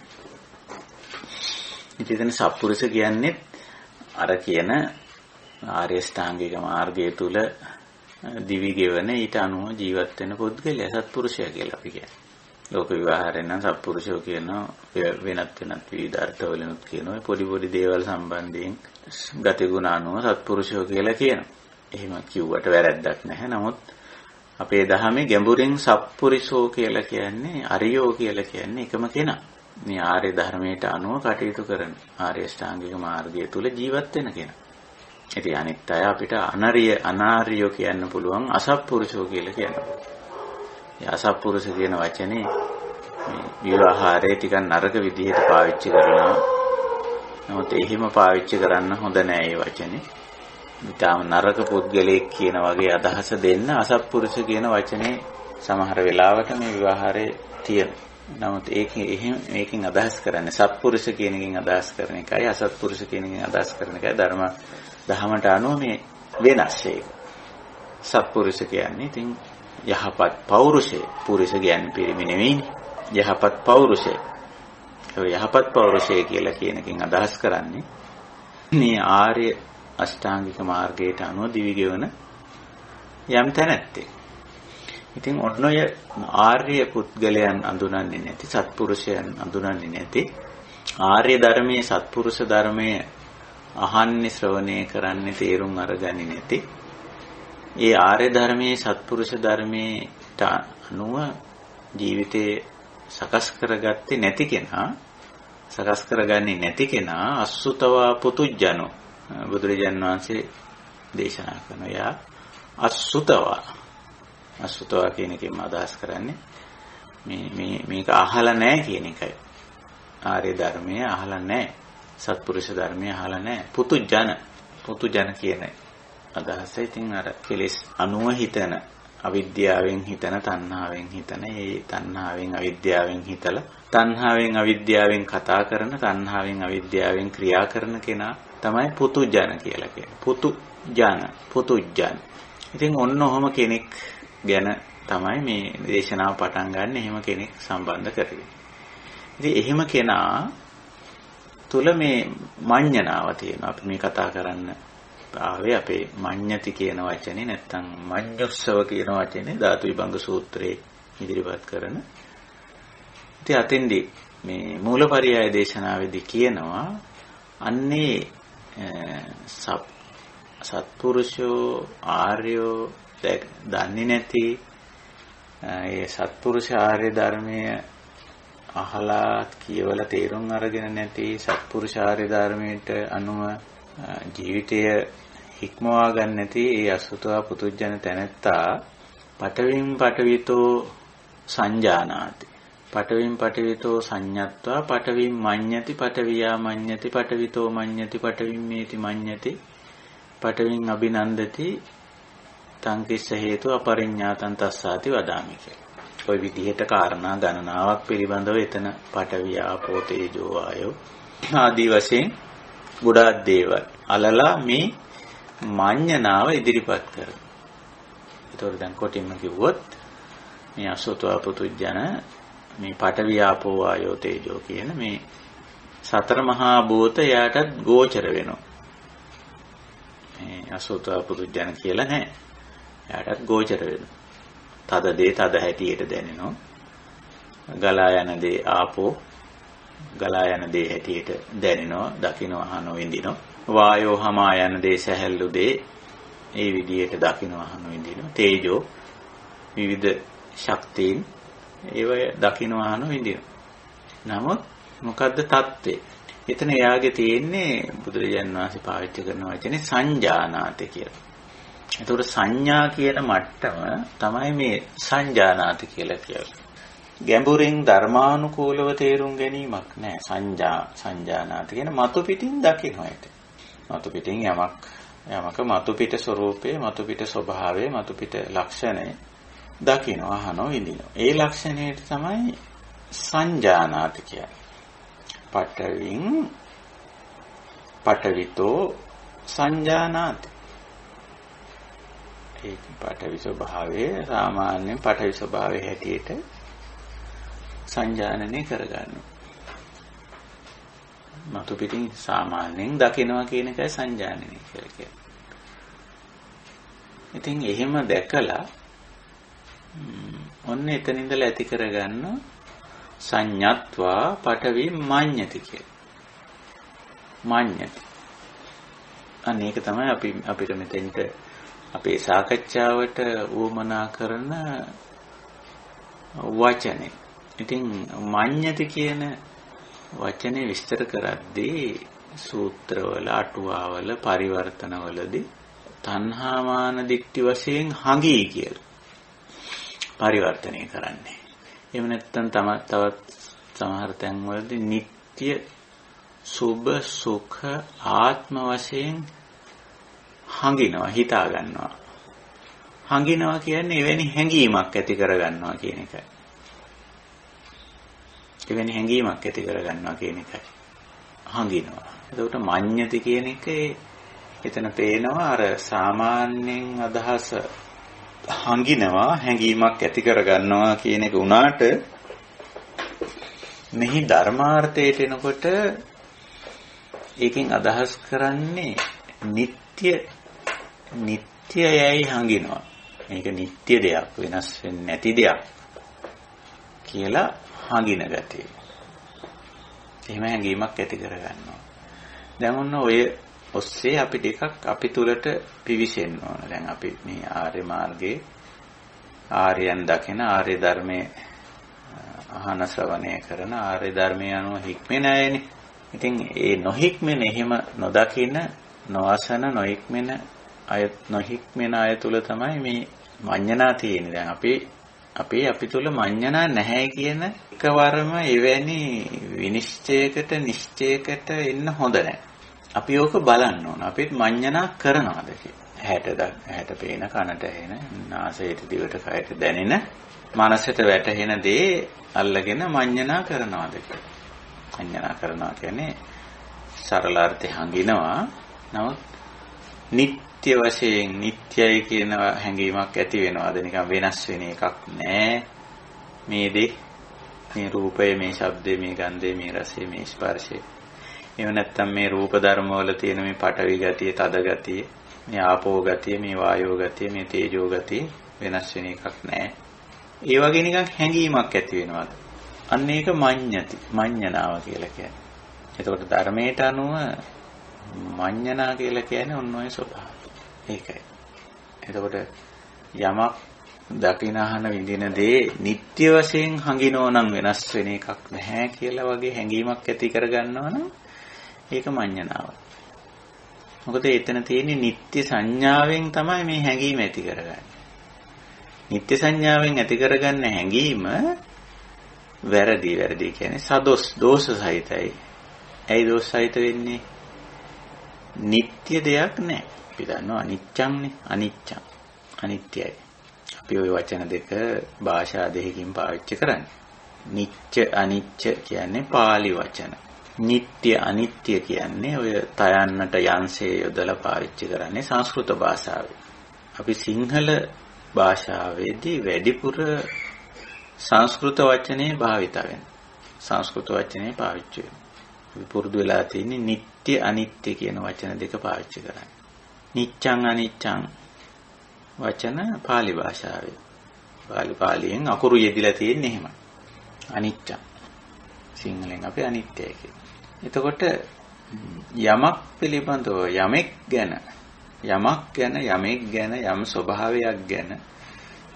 ඉතින් සප්පුරිස කියන්නේ අර කියන ආර්ය ශ්‍රාංගික මාර්ගය තුල දිවි ගෙවන ඊට අනුව ජීවත් වෙන පුද්ගලයා සත්පුරුෂයා කියලා අපි කියන්නේ. ලෝක විවහාරයෙන් නම් සත්පුරුෂයෝ කියනවා වෙනත් විවිධ අර්ථවලිනුත් කියනවා. පොඩි දේවල් සම්බන්ධයෙන් ගතිගුණ අනුව සත්පුරුෂයෝ කියලා කියනවා. එහෙම කිව්වට වැරැද්දක් නැහැ. නමුත් අපේ දහමේ ගැඹුරින් සප්පුරිසෝ කියලා කියන්නේ අරියෝ කියලා කියන්නේ එකම කෙනා. මේ ආර්ය ධර්මයට අනුව කටයුතු කරන ආර්ය ශ්‍රාංගික මාර්ගය තුල ජීවත් වෙන කෙනා. ඉතින් අනිත් අය අපිට අනාර්යෝ කියන්න පුළුවන් අසප්පුරුෂෝ කියලා කියනවා. ඒ අසප්පුරුෂ කියන වචනේ මේ විවාහාරයේ ටිකක් නරක විදිහට පාවිච්චි කරනවා. නමුත් එහෙම පාවිච්චි කරන්න හොඳ නෑ මේ වචනේ. ඊටම නරක පුද්ගලයෙක් කියන වගේ අදහස දෙන්න අසත්පුරුෂ කියන වචනේ සමහර වෙලාවට මේ විවාහාරයේ තියෙනවා. නමුත් මේකෙන් අදහස් කරන්නේ සත්පුරුෂ කියන එකෙන් අදහස් කරන එකයි අසත්පුරුෂ කියන එකෙන් අදහස් කරන එකයි දහමට අනුව මේ වෙනස් ඒක. සත්පුරුෂ කියන්නේ ඉතින් යහපත් පෞරුෂය. පුරුෂ කියන්නේ පිරිමි නෙවෙයිනේ. යහපත් පෞරුෂය. ඒ යහපත් පෞරුෂය කියලා කියන එකෙන් අදහස් කරන්නේ මේ ආර්ය අෂ්ටාංගික මාර්ගයට අනුව දිවි ගෙවන යම් තැනැත්තෙක්. ඉතින් ඔන්න ඔය ආර්ය පුද්ගලයන් අඳුනන්නේ නැති, සත්පුරුෂයන් අඳුනන්නේ නැති, ආර්ය ධර්මයේ සත්පුරුෂ ධර්මයේ අහන්නේ ශ්‍රවණය කරන්නේ තේරුම් අරගන්නේ නැති, ඒ ආර්ය ධර්මයේ සත්පුරුෂ ධර්මයට අනුව ජීවිතේ සකස් කරගත්තේ නැති කෙනා, සකස් කරගන්නේ නැති කෙනා අසුතවා පුතුජනෝ බුදුරජාණන් වහන්සේ දේශනා කරන යා අසුතවා කියන එකෙන් අදහස් කරන්නේ මේක අහලා නැහැ කියන එකයි. ආර්ය ධර්මයේ අහලා නැහැ, සත්පුරුෂ ධර්මයේ අහලා නැහැ. පුතුජන කියන අදහස. ඉතින් අර කෙලෙස් අනුව හිතන, අවිද්‍යාවෙන් හිතන, තණ්හාවෙන් හිතන, ඒ තණ්හාවෙන් අවිද්‍යාවෙන් හිතලා, තණ්හාවෙන් අවිද්‍යාවෙන් කතා කරන, තණ්හාවෙන් අවිද්‍යාවෙන් ක්‍රියා කරන කෙනා තමයි පුතුජන කියලා කියන්නේ. පුතුජන. ඉතින් ඔන්න ඔහම කෙනෙක් ගැන තමයි මේ දේශනාව පටන් ගන්න. එහෙම කෙනෙක් සම්බන්ධ කරගෙන. ඉතින් එහෙම කෙනා තුල මේ මඤ්ඤණාව තියෙනවා. අපි මේ කතා කරන්න ආවේ අපේ මඤ්ඤති කියන වචනේ, නැත්තම් මඤ්ඤොස්සව කියන වචනේ ධාතු විභංග සූත්‍රයේ ඉදිරිපත් කරන. ඉතින් අතෙන්දී මේ මූලපරියාය දේශනාවේදී කියනවා අන්නේ සත්පුරුෂෝ ආර්යෝ දන්නේ නැති, ඒ සත්පුරුෂ ආර්ය ධර්මය අහලා කියවලා තේරුම් අරගෙන නැති, සත්පුරුෂ ආර්ය ධර්මයට අනුව ජීවිතය හික්මවා ගන්න නැති ඒ අසුතවා පුතුජන තැනැත්තා පඨවින් පඨවිතෝ සංජානාති, පඨවින් පඨවිතෝ සංඤත්වා, පඨවින් මඤ්ඤති, පඨවියා මඤ්ඤති, පඨවිතෝ මඤ්ඤති, පඨවින් මේති මඤ්ඤති, පඨවින් අභිනන්දති, තං කිස්ස හේතු අපරිඤ්ඤාතං තස්සාති වදාමි කියලා. ඔය විදිහට කාරණා ගණනාවක් පිළිබඳව එතන පඨවි ආපෝ තේජෝ වායෝ ආදී වශයෙන් ගොඩාක් දේවල් අලලා මේ මඤ්ඤණාව ඉදිරිපත් කරනවා. ඒතකොට දැන් කොටින්ම කිව්වොත් මේ අසෝතවා පුතුජන මේ පඨවි ආපෝ වායෝ තේජෝ කියන මේ සතර මහා භූත යාටත් ගෝචර වෙනවා. මේ අසෝතවා පුතුජන කියලා නැහැ. යාටත් ගෝචර වෙනවා. තද දේ තද හැටියට දැනෙනවා. ගලා යන දේ ආපෝ ගලා යන දේ හැටියට දැනෙනවා, දකිනවා, අහනවා, විඳිනවා. වායෝ හමා යන දේ සැහැල්ලු දේ ඒ විදිහට දකිනවා, අහනවා, විඳිනවා. තේජෝ විවිධ ශක්තියින් ඒව දකිනවා, අහනවා, විඳිනවා. නමුත් මොකද්ද தත්ත්වය? එතන එයාගේ තියෙන්නේ බුදුරජාණන් වහන්සේ පාවිච්චි කරන වචනේ සංජානාති කියලා. ඒතකොට සංඥා කියන මට්ටම තමයි මේ සංජානාති කියලා කියන්නේ. ගැඹුරින් ධර්මානුකූලව තේරුම් ගැනීමක් නෑ. සංජානාති කියන මතු පිටින් දකින්න ඇත. මතු පිටින් යමක මතු පිට ස්වરૂපේ, මතු පිට ස්වභාවය, මතු පිට ලක්ෂණය දකින්න, අහනවා, විඳිනවා. ඒ ලක්ෂණයට තමයි සංජානාති කියන්නේ. පඨවිතෝ සංජානාති. ඒක පඨවි ස්වභාවයේ සාමාන්‍යයෙන් පඨවි ස්වභාවයේ හැටියට සංජානනය කරගන්නවා. මතු පිටින් සාමාන්‍යයෙන් දකිනවා කියන එකයි සංජානනය කියලා කියන්නේ. ඉතින් එහෙම දැකලා ඔන්න එතන ඉඳලා ඇති කරගන්න සංඤත්වා පඨවි මඤ්ඤති කියලා. මඤ්ඤති. අනේක තමයි අපිට මෙතෙන්ට අපේ සාකච්ඡාවට උවමනා කරන වචනේ. ඉතින් මඤ්ඤති කියන වචනේ විස්තර කරද්දී සූත්‍රවල, අටුවාවල, පරිවර්තනවලදී තණ්හාමාන දික්ටි වශයෙන් හඟී කියලා පරිවර්තනය කරන්නේ. එහෙම නැත්නම් තවත් සමහර තැන්වලදී නিত্য සුභ සුඛ ආත්ම වශයෙන් හඟිනවා, හිතා ගන්නවා. හඟිනවා කියන්නේ එවැනි හැඟීමක් ඇති කර ගන්නවා කියන එකයි. එවැනි හැඟීමක් ඇති කර ගන්නවා කියන එකයි. හඟිනවා. එතකොට මඤ්ඤති කියන එකේ එතන පේනවා අර සාමාන්‍යයෙන් අදහස හඟිනවා, හැඟීමක් ඇති කර ගන්නවා කියන එක උනාට මෙහි ධර්මාර්ථයට එනකොට ඒකෙන් අදහස් කරන්නේ නিত্যයයි හඟිනවා. මේක නිට්ටය දෙයක්, වෙනස් වෙන්නේ නැති දෙයක් කියලා හඟින ගතිය. එහෙම හැඟීමක් ඇති කරගන්නවා. දැන් ඔන්න ඔය ඔස්සේ අපි ටිකක් අපි තුලට පිවිසෙන්න ඕන. දැන් අපි මේ ආර්ය මාර්ගයේ ආර්යයන් දකින ආර්ය ධර්මයේ අහන ශ්‍රවණය කරන ආර්ය ධර්මයේ අනුව හික්මෙන අයනේ. ඉතින් ඒ නොහික්මෙන එහෙම නොදකින නොඅසන නොහික්මෙන අය තුල තමයි මේ මඤ්ඤණා තියෙන්නේ. දැන් අපි තුල මඤ්ඤණා නැහැ කියන එකවරම එවැනි විනිශ්චයකට නිශ්චයකට එන්න හොඳ නැහැ. අපි ඕක බලන්න ඕන. අපිත් මඤ්ඤණා කරනවාද කියලා. ඇහැට පේන, කනට ඇහෙන, නාසයට, දිවට, කයට දැනෙන, මනසට වැටහෙන දේ අල්ලගෙන මඤ්ඤණා කරනවාද කියලා. මඤ්ඤණා කරනවා කියන්නේ සරල අර්ථය හංගිනවා. නමුත් නිට්ටය වශයෙන් නිට්ටයයි කියන හැඟීමක් ඇති වෙනවාද? නිකන් වෙනස් වෙන එකක් නෑ. මේ දේ, මේ රූපය, මේ ශබ්දය, මේ ගන්ධය, මේ රසය, මේ ස්පර්ශය. එහෙම නැත්නම් මේ රූප ධර්ම වල තියෙන මේ පඨවි ගතිය, තද ගතිය, මේ ආපෝ ගතිය, මේ වායෝ ගතිය, මේ තේජෝ ගතිය වෙනස් වෙන එකක් නෑ. ඒ වගේ නිකන් හැඟීමක් ඇති වෙනවාද? අන්න ඒක මඤ්ඤණාව කියලා කියන්නේ. එතකොට ධර්මයට අනුව මඤ්ඤණා කියලා කියන්නේ ඔන්න ඔය ස්වභාවය. ඒකයි. එතකොට යමක් දකිනහන විඳින දේ නිට්ටය වශයෙන් හඟිනෝ නම් වෙනස් වෙන එකක් නැහැ කියලා වගේ හැඟීමක් ඇති කරගන්නවා නම් ඒක මඤ්ඤණාව. මොකද එතන තියෙන්නේ නිට්ටය සංඥාවෙන් තමයි මේ හැඟීම ඇති කරගන්නේ. නිට්ටය සංඥාවෙන් ඇති කරගන්න හැඟීම වැරදි කියන්නේ දෝෂ සහිතයි. ඇයි දෝෂ සහිත වෙන්නේ? නිට්ටය දෙයක් නැහැ. අපි දන්නවා අනිච්චංනේ. අනිත්‍යයි. අපි ওই වචන දෙක භාෂා දෙකකින් පාවිච්චි කරන්නේ. නිච්ච අනිච්ච කියන්නේ පාලි වචන. නිට්ටය අනිත්‍ය කියන්නේ ඔය තයන්නට යන්සේ යොදලා පාවිච්චි කරන්නේ සංස්කෘත භාෂාවේ. අපි සිංහල භාෂාවේදී වැඩිපුර සංස්කෘත වචනේ භාවිත වෙනවා. සංස්කෘත වචනේ පාවිච්චි වෙනවා. අපි පුරුදු වෙලා තියෙන්නේ නිට්ටය අනිත්‍ය කියන වචන දෙක පාවිච්චි කරන්නේ. නිච්ඡං අනිච්ඡං වචන පාලි භාෂාවේ. පාලියෙන් අකුරු යෙදිලා තියෙන්නේ එහෙමයි. අනිච්චං. සිංහලෙන් අපි අනිත්‍යයි කියනවා. එතකොට යමක් පිළිබඳව යමෙක් ගැන යම් ස්වභාවයක් ගැන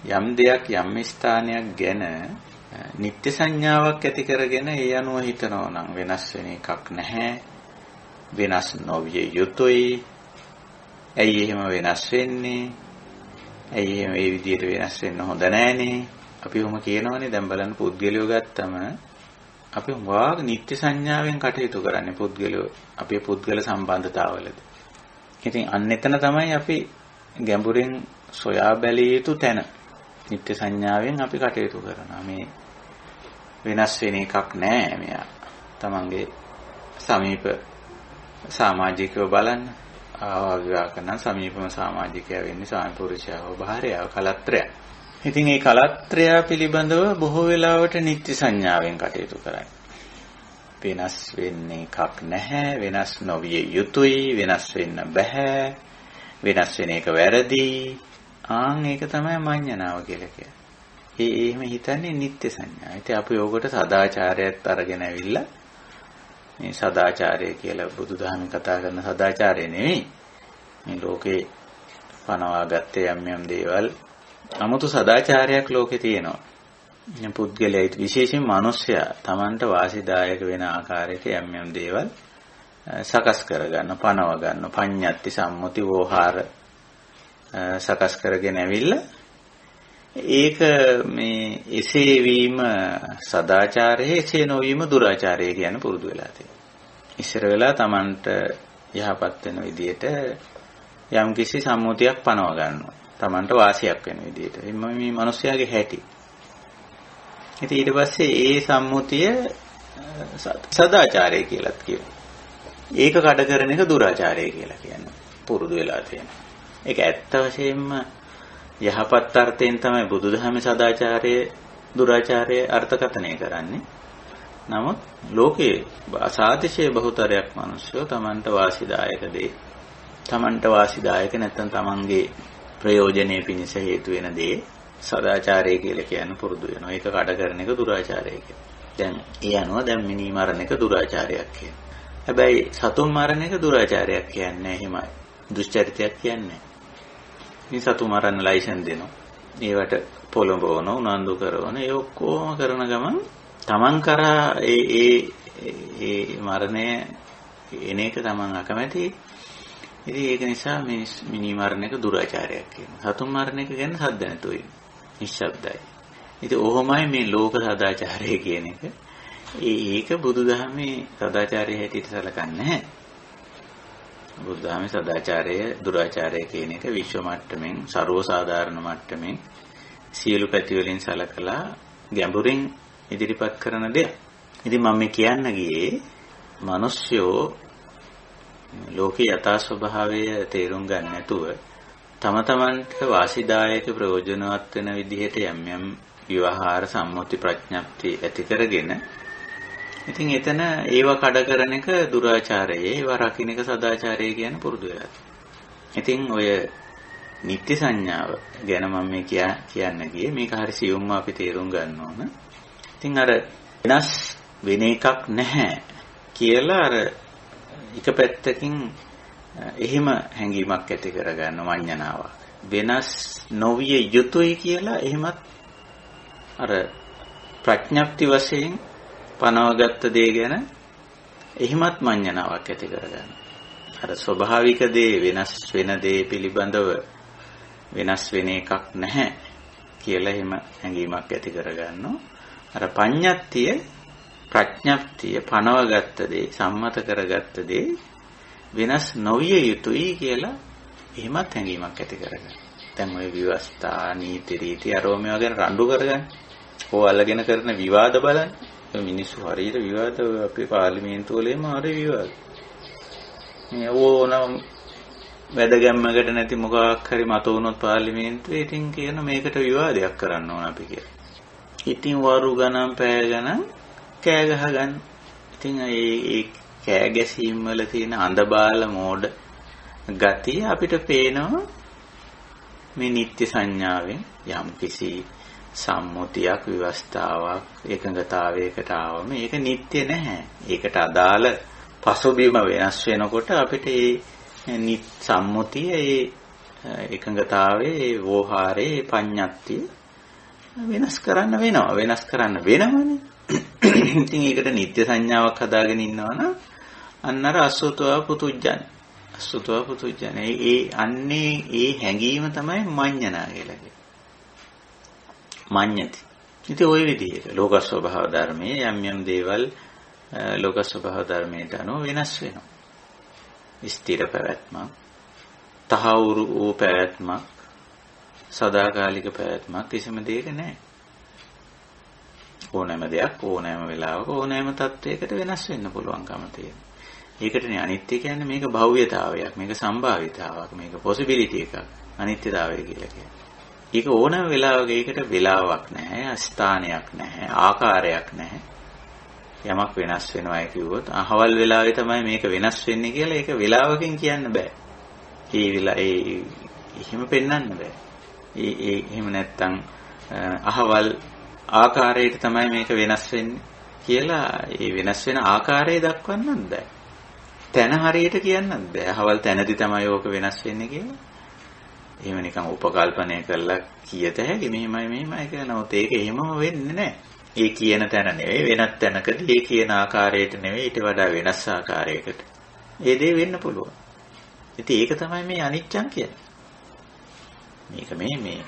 යම් දෙයක් යම් ස්ථානයක් ගැන නිත්‍ය සංඥාවක් ඇති කරගෙන ඒ අනුව හිතනවා නම් වෙනස් වෙන එකක් නැහැ. වෙනස් නොවිය යුතුයි. ඇයි එහෙම වෙනස් වෙන්නේ? ඇයි එහෙම මේ විදිහට වෙනස් වෙන්න හොඳ නැහනේ. අපි උම කියනවනේ දැන් බලන්න පුද්ගලියෝ ගත්තම අපි වාග් නිත්‍ය සංඥාවෙන් කටයුතු කරන්නේ පුද්ගලියෝ අපේ පුද්ගල සම්බන්ධතාවවලදී. ඉතින් අන්න එතන තමයි අපි ගැඹුරින් සොයා බැලිය යුතු තැන. නිත්‍ය සංඥාවෙන් අපි කටයුතු කරනවා. මේ වෙනස් වෙන එකක් නෑ. මෙයා තමන්ගේ සමීප සමාජිකව බලන්න. ආවා කරන සමීපම සමාජිකයා වෙන්නේ ස්වාමි පුරුෂයාව භාර්යාව කලත්‍රය. ඉතින් මේ කලත්‍රය පිළිබඳව බොහෝ වෙලාවට නිත්‍ය සංඥාවෙන් කටයුතු කරන්නේ. වෙනස් වෙන්නේ එකක් නැහැ. වෙනස් නොවිය යුතුයි. වෙනස් වෙන්න බෑ. වෙනස් වෙන එක වැරදි. ඒක තමයි මඤ්ඤණාව කියලා කියන්නේ. එහෙම හිතන්නේ නිත්‍ය සංඥා. ඉතින් අපි ඕකට සදාචාරයත් අරගෙන ඇවිල්ලා මේ සදාචාරය කියලා බුදුදහමේ කතා කරන සදාචාරය නෙවෙයි. මේ ලෝකේ පනවා ගත්තේ යම් දේවල් 아무තු සදාචාරයක් ලෝකේ තියෙනවා. පුද්ගලයා විශේෂයෙන් මිනිස්සයා Tamanට වාසිදායක වෙන ආකාරයක යම් දේවල් සකස් කරගන්න, පනව ගන්න, පඤ්ඤාති සම්මුති වෝහාර සකස් කරගෙන ඇවිල්ලා ඒක මේ එසේ වීම සදාචාරයේ එසේ නොවීම දුරාචාරය කියන පුරුදු වෙලා තියෙනවා. ඉස්සර වෙලා Tamanට යහපත් වෙන විදියට යම්කිසි සම්මුතියක් පනව ගන්නවා. Tamanට වාසියක් වෙන විදියට. මේ මිනිස්යාගේ හැටි. ඉතින් ඊට පස්සේ ඒ සම්මුතිය සදාචාරය කියලාත් කියනවා. ඒක කඩ කරන එක දුරාචාරය කියලා කියනවා. පුරුදු වෙලා තියෙනවා. ඒක ඇත්ත වශයෙන්ම යහපත් අර්ථයෙන් තමයි බුදුදහමේ සදාචාරයේ දුරාචාරයේ අර්ථකථනය කරන්නේ. නමුත් ලෝකයේ අසාතිශය බහුතරයක් මිනිස්සු තමන්ට වාසිදායක දේ තමන්ට වාසිදායක නැත්නම් තමන්ගේ ප්‍රයෝජනෙ පිණිස හේතු වෙන දේ සදාචාරය කියලා කියන පුරුදු වෙනවා. ඒක කඩ කරන එක දුරාචාරය කියලා. දැන් ඒ අනුව දැන් මිනී මරණ එක දුරාචාරයක් කියනවා. හැබැයි සතුන් මරණ එක දුරාචාරයක් කියන්නේ එහෙමයි. දුෂ්චරිතයක් කියන්නේ. මේ සතුන් මරන්න ලයිසන් දෙනවා. ඒවට පොළඹවන උනන්දු කරන ඒ ඔක්කොම කරන ගමන් තමන් කරා ඒ මරණය එන එක තමන් අකමැති. ඉතින් ඒක නිසා මේ මිනී මරණ එක දුරාචාරයක් කියනවා. සතුන් මරණ එක ගැන සද්ද නැතුව ඉන්න. නිශ්ශබ්දයි. ඉතින් ඔහොමයි මේ ලෝක සදාචාරය කියන එක. ඒක බුදුදහමේ සදාචාරය හැටියට සැලකන්නේ නැහැ. බුදුදහමේ සදාචාරය දුරාචාරය කියන එක විශ්ව මට්ටමින් ਸਰව සාධාරණ මට්ටමින් සියලු පැති වලින් සැලකලා ගැඹුරින් ඉදිරිපත් කරන දෙයක්. ඉතින් මම මේ කියන්න ගියේ මිනිස්සුયો ලෝකේ යථා ස්වභාවය තේරුම් ගන්න නැතුව තම තමන්ට වාසිදායක ප්‍රයෝජනවත් වෙන විදිහට යම් යම් විවහාර සම්මුති ප්‍රඥප්ති ඇති කරගෙන ඉතින් එතන ඒව කඩ කරන එක දුරාචාරය, ඒව රකින්න එක සදාචාරය කියන පුරුදු වෙලා. ඉතින් ඔය නිත්‍ය සංඥාව ගැන මම මේ කියන්න ගියේ මේක හරි සියුම්ව අපි තේරුම් ගන්න ඕන. ඉතින් අර වෙනස් වෙන එකක් නැහැ කියලා අර එක පැත්තකින් එහෙම හැඟීමක් ඇති කරගන්න මඤ්ඤණාවක්. වෙනස් නොවිය යුතුයි කියලා එහෙමත් අර ප්‍රඥප්ති වශයෙන් පනවගත්ත දේ ගැන එහෙමත් මඤ්ඤණාවක් ඇති කරගන්න. අර ස්වභාවික දේ වෙනස් වෙන දේ පිළිබඳව වෙනස් වෙන එකක් නැහැ කියලා එහෙම හැඟීමක් ඇති කරගන්නවා. අර පඤ්ඤත්තිය ප්‍රඥප්තිය පනවගත්ත දේ සම්මත කරගත්ත දේ වෙනස් නොවිය යුතුයි කියලා එහෙමත් හැඟීමක් ඇති කරගන්න. දැන් ওই විවස්ථා නීති රීති අරෝම වගේ රණ්ඩු කරගන්න. ඕවල්ගෙන කරන විවාද බලන්න. මිනිස්සු හරියට විවාද අපේ පාර්ලිමේන්තුව වලේම හරි විවාද. මේ ඕනම වැදගැම්මකට නැති මොකක් හරි මත වුණොත් පාර්ලිමේන්තුවේ ඉතින් කියන මේකට විවාදයක් කරන්න ඕන අපි කියලා. ඉතින් වරු ගණන් පැය ගණන් කෑ ගහගන්න. ඉතින් ඒ කෑ ගැසීම් වල තියෙන අඳබාල මෝඩ ගතිය අපිට පේනවා මේ නිත්‍ය සංඥාවෙන් යම් කිසි සම්මුතියක් විවස්ථාවක් එකඟතාවයකට ආවම ඒක නිත්‍ය නැහැ. ඒකට අදාළ පසුබිම වෙනස් වෙනකොට අපිට ඒ සම්මුතිය ඒ එකඟතාවයේ ඒ වෝහාරේ පඤ්ඤත්තිය වෙනස් කරන්න වෙනවා. වෙනස් කරන්න වෙනවනේ. ඉතින් ඒකට නිත්‍ය සංඥාවක් හදාගෙන ඉන්නවනම් අන්න අර අසුතවා පුතුජ්ජන. අසුතවා පුතුජ්ජන. ඒ අන්නේ ඒ හැඟීම තමයි මඤ්ඤණා කියලා කියන්නේ. මඤ්ඤති. ඉතින් ওই විදිහට ලෝක ස්වභාව ධර්මයේ යම් යම් දේවල් ලෝක ස්වභාව ධර්මයට අනුව වෙනස් වෙනවා. ස්ථිර පැවැත්මක්, තහවුරු වූ පැවැත්මක්, සදාකාලික පැවැත්මක් කිසිම දෙයක නැහැ. ඕනෑම දෙයක් ඕනෑම වෙලාවක ඕනෑම තත්වයකට වෙනස් වෙන්න පුළුවන්කම තියෙනවා. ඒකටනේ අනිත්‍ය කියන්නේ මේක භෞතිකතාවයක්, මේක සම්භාවිතාවක්, මේක පොසිබිලිටි එකක්. අනිත්‍යතාවය කියලා කියන්නේ. ඒක ඕනෑම වෙලාවක ඒකට වෙලාවක් නැහැ, ස්ථානයක් නැහැ, ආකාරයක් නැහැ. යමක් වෙනස් වෙනවා කිව්වොත් අහවල් වෙලාවේ තමයි මේක වෙනස් වෙන්නේ කියලා ඒක වෙලාවකින් කියන්න බෑ. එහෙම පෙන්වන්න බෑ. එහෙම නැත්තම් අහවල් ආකාරයට තමයි මේක වෙනස් වෙන්නේ කියලා ඒ වෙනස් වෙන ආකාරය දක්වන්නත් බෑ. තැන හරියට කියන්නත් බෑ. අහවල් තැනදී තමයි ඕක වෙනස් වෙන්නේ කියලා. එහෙම නිකන් උපකල්පනය කරලා කියත හැකි මෙහෙමයි කියලා. නමුත් ඒක එහෙමම වෙන්නේ නැහැ. ඒ කියන තැන නෙවෙයි වෙනත් තැනකදී ඒ කියන ආකාරයට නෙවෙයි ඊට වඩා වෙනස් ආකාරයකට ඒ දේ වෙන්න පුළුවන්. ඉතින් ඒක තමයි මේ අනිච්චං කියන්නේ. මේක මේ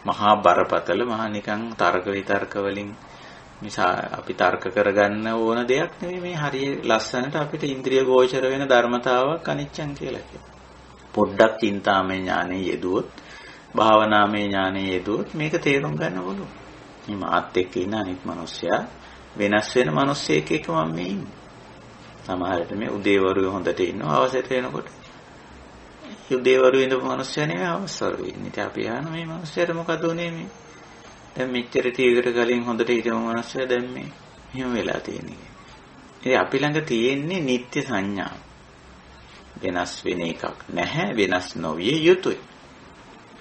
මහා බරපතල මහා නිකන් තර්ක විතර්ක වලින් අපි තර්ක කරගන්න ඕන දෙයක් නෙවෙයි මේ හරිය ලස්සනට අපිට ඉන්ද්‍රිය ගෝචර වෙන ධර්මතාවක් අනිච්චං කියලා කියනවා. පොඩ්ඩක් චින්තාමය ඥානෙ යෙදුවොත් භාවනාමය ඥානෙ යෙදුවොත් මේක තේරුම් ගන්න පුළුවන්. මේ මාත් එක්ක ඉන්න අනිත් මිනිස්සයා වෙනස් වෙන මිනිස්සෙක් එක්ක මම මේ ඉන්නේ. සමහරවිට මේ උදේවරු හොඳට ඉන්නවා අවසරට එනකොට. උදේවරු ඉඳපු මිනිස්සයා නෙවෙයි අවසරව ඉන්නේ. ඉතින් අපි අහන මේ මිනිස්සයාට මොකද උනේ මේ? දැන් මෙච්චර ටීවීකට කලින් හොඳට හිටපු මිනිස්සයා දැන් මේ එහෙම වෙලා තියෙන්නේ. ඉතින් අපි ළඟ තියෙන්නේ නිත්‍ය සංඥා. වෙනස් වෙන එකක් නැහැ, වෙනස් නොවිය යුතුයි.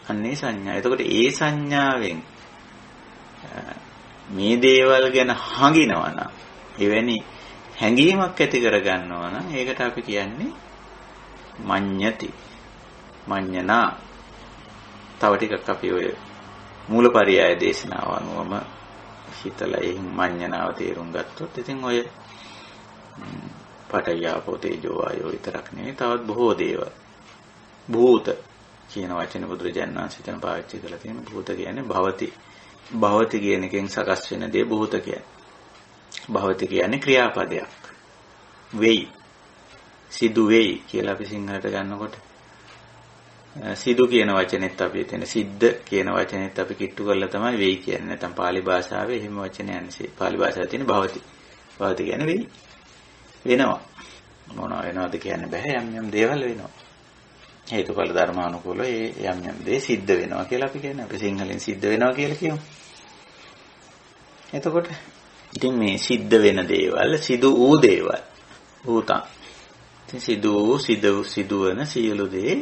අන්නේ සංඥා. එතකොට ඒ සංඥාවෙන් මේ දේවල් ගැන හඟිනවා නම් එවැනි හැඟීමක් ඇති කරගන්නවා නම් ඒකට අපි කියන්නේ මඤ්ඤති. මඤ්ඤනා. තව ටිකක් අපි ඔය මූලපරියාය දේශනාව අනුවම හිතලා එයින් මඤ්ඤනාව තේරුම් ගත්තොත් ඉතින් ඔය පඨයපෝ තේජෝ වායෝ විතරක් නෙවෙයි තවත් බොහෝ දේවල්. භූත කියන වචනේ බුදුරජාණන් වහන්සේ තන පාවිච්චි කරලා තියෙන භූත කියන්නේ භවති. භවති කියන එකෙන් සකස් වෙන දේ භූත කියන්නේ. භවති කියන්නේ ක්‍රියාපදයක්. වෙයි. සිදු වෙයි කියලා අපි සිංහලට ගන්නකොට සිදු කියන වචනේත් අපි එතන සිද්ධ කියන වචනේත් අපි කිට්ටු කරලා තමයි වෙයි කියන්නේ. නැත්නම් pāli භාෂාවේ එහෙම වචන යන්නේ. pāli භාෂාවේ තියෙන භවති. භවති කියන්නේ වෙයි. වෙනවා. මොනවා වෙනවද කියන්න බෑ. යම් යම් දේවල් වෙනවා. හේතුඵල ධර්මානුකූලව ඒ යම් යම් දේ සිද්ධ වෙනවා කියලා අපි කියන්නේ. අපි සිංහලෙන් සිද්ධ වෙනවා කියලා කියමු. එතකොට ඉතින් මේ සිද්ධ වෙන දේවල් සිදු වූ දේවල් භූතං. ඉතින් සිදුවන සියලු දේ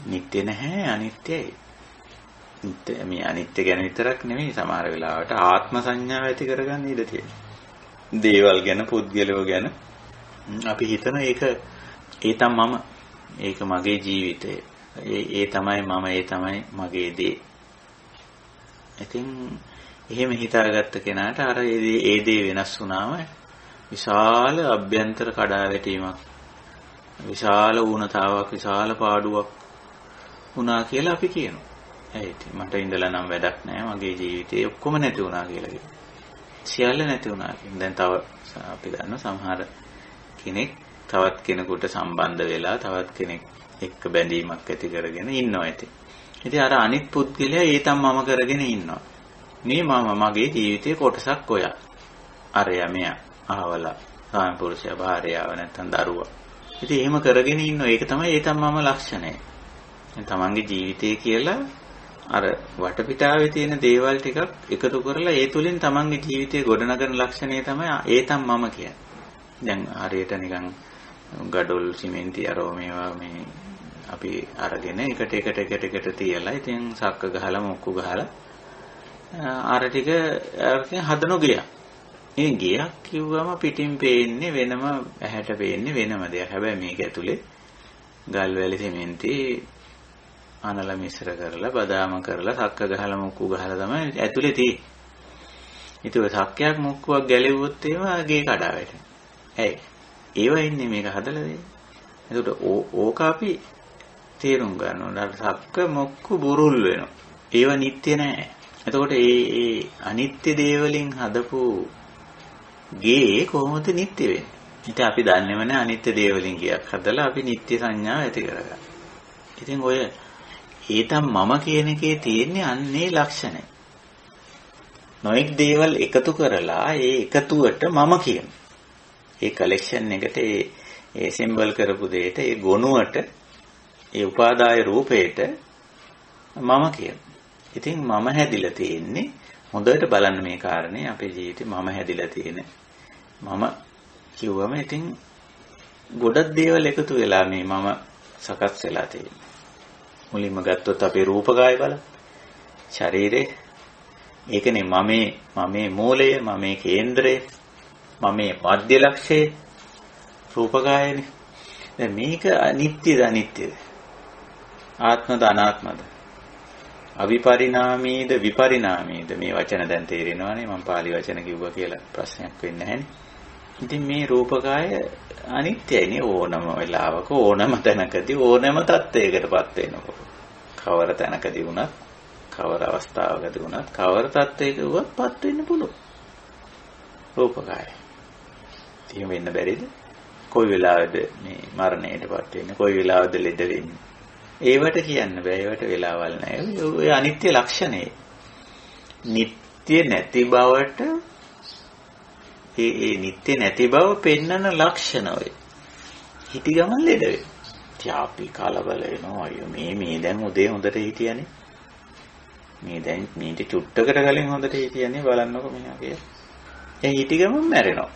නිට්ටය නැහැ අනිත්‍යයි. නිට්ටය මේ අනිත්‍ය ගැන විතරක් නෙමෙයි සමහර වෙලාවට ආත්ම සංඥාව ඇති කරගන්න ඉඩ තියෙනවා. දේවල් ගැන පුද්ගලයෝ ගැන අපි හිතන ඒක මම ඒක මගේ ජීවිතය. ඒ තමයි මම ඒ තමයි මගේ දේ. ඉතින් එහෙම හිතාගත්ත කෙනාට අර ඒ දේ වෙනස් වුණාම විශාල අභ්‍යන්තර කඩාවැටීමක් විශාල වුණතාවක් විශාල පාඩුවක් වුණා කියලා අපි කියනවා. ඒත් මට ඉඳලා නම් වැඩක් නැහැ මගේ ජීවිතේ ඔක්කොම නැති වුණා කියලා කියනවා. සියල්ල නැති වුණා. දැන් තව අපි දන්නවා සමහර කෙනෙක් තවත් කෙනෙකුට සම්බන්ධ වෙලා තවත් කෙනෙක් එක්ක බැඳීමක් ඇති කරගෙන ඉන්නවා ඇති. ඉතින් අර අනිත් පුද්ගලයා ඒ තම මම කරගෙන ඉන්නවා. මේ මම මගේ ජීවිතේ කොටසක් ඔයා. අරයා මෙයා අහවලා ස්වාමි පුරුෂයා භාර්යාව නැත්නම් දරුවා. ඉතින් එහෙම කරගෙන ඉන්නවා. ඒක තමයි ඒ තම මම ලක්ෂණය. තමන්ගේ ජීවිතය කියලා අර වටපිටාවේ තියෙන දේවල් ටිකක් එකතු කරලා ඒ තුලින් තමන්ගේ ජීවිතය ගොඩනගන ලක්ෂණය තමයි ඒ තම මම කියන්නේ. දැන් හරියට නිකන් ගඩොල් සිමෙන්ති අරෝ මේවා මේ අපි අරගෙන එකට තියලා ඉතින් සක්ක ගහලා මොක්කු ගහලා අර ටික හදන ගියා. මේ ගියක් කිව්වම පිටින් පේන්නේ වෙනම ඇහැට පේන්නේ වෙනම දෙයක්. හැබැයි මේක ඇතුලේ ගල් වැලි සිමෙන්ති අනල මිශ්‍ර කරලා බදාම කරලා සක්ක ගහලා මොක්කු ගහලා තමයි ඇතුලේ තියෙන්නේ. ඉතින් සක්කයක් මොක්කුවක් ගැලෙව්වොත් එහෙම ගේ කඩා වැටෙනවා. ඇයි? ඒව ඉන්නේ මේක හදලා දෙන්නේ. එතකොට ඕක අපි තේරුම් ගන්න ඕන. සක්ක මොක්කු බුරුල් වෙනවා. ඒව නිට්ටය නෑ. එතකොට ඒ අනිත්‍ය දේවලින් හදපු ගේ කොහොමද නිට්ටය වෙන්නේ? ඉතින් අපි දන්නේම නෑ අනිත්‍ය දේවලින් ගියක් හදලා අපි නිට්ටය සංඥාව ඇති කරගන්න. ඉතින් ඔය ඒතම් මම කියන එකේ තියෙන්නේ අන්නේ ලක්ෂණය. නොඑක් දේවල් එකතු කරලා ඒ එකතුවට මම කියන. ඒ කලෙක්ෂන් එකට ඒ සිම්බල් කරපු දෙයට ඒ ගොනුවට ඒ උපාදාය රූපයට මම කියන. ඉතින් මම හැදිලා තියෙන්නේ හොඳට බලන්න මේ කාරණේ අපේ ජීවිතේ මම හැදිලා තියෙන. මම කිව්වම ඉතින් ගොඩක් දේවල් එකතු වෙලා මේ මම සකස් වෙලා තියෙන්නේ. මුලින්ම ගත්තොත් අපේ රූපකාය බලන්න. ශරීරේ ඒකනේ මමේ මූලය, මමේ කේන්ද්‍රය, මමේ මධ්‍ය ලක්ෂය රූපකායනේ. දැන් මේක අනිත්‍යද අනිත්‍යද? ආත්මද අනාත්මද? අවිපරිණාමීද විපරිණාමීද? මේ වචන දැන් තේරෙනවනේ මම පාලි වචන කිව්වා කියලා ප්‍රශ්නයක් වෙන්නේ නැහැනේ. ඉතින් මේ රූපකාය අනිත්‍යයිනේ ඕනම වෙලාවක ඕනම තැනකදී ඕනම තත්ත්වයකටපත් වෙනකොට. කවර තැනකදී වුණත් කවර අවස්ථාවකදී වුණත් කවර තත්ත්වයක වුණත් පත් වෙන්න පුළුවන්. රූපකාය. එහෙම වෙන්න බැරිද? කොයි වෙලාවද මේ මරණයටපත් වෙන්නේ? කොයි වෙලාවද ලෙඩ වෙන්නේ? ඒවට කියන්න බෑ. ඒවට වෙලාවල් නැහැ. ඔය අනිත්‍ය ලක්ෂණේ. නිට්ටය නැති බවට ඒ නිට්ටය නැති බව පෙන්වන ලක්ෂණ ඔය. හිටි ගමන් ලෙඩ වෙනවා. අපි කලබල වෙනවා. අයියෝ මේ දැන් උදේ හොඳට හිටියනේ. මේ දැන් මීට චුට්ටකට කලින් හොඳට හිටියනේ බලන්නකො මෙයාගේ. ඒ හිටි ගමන් මැරෙනවා.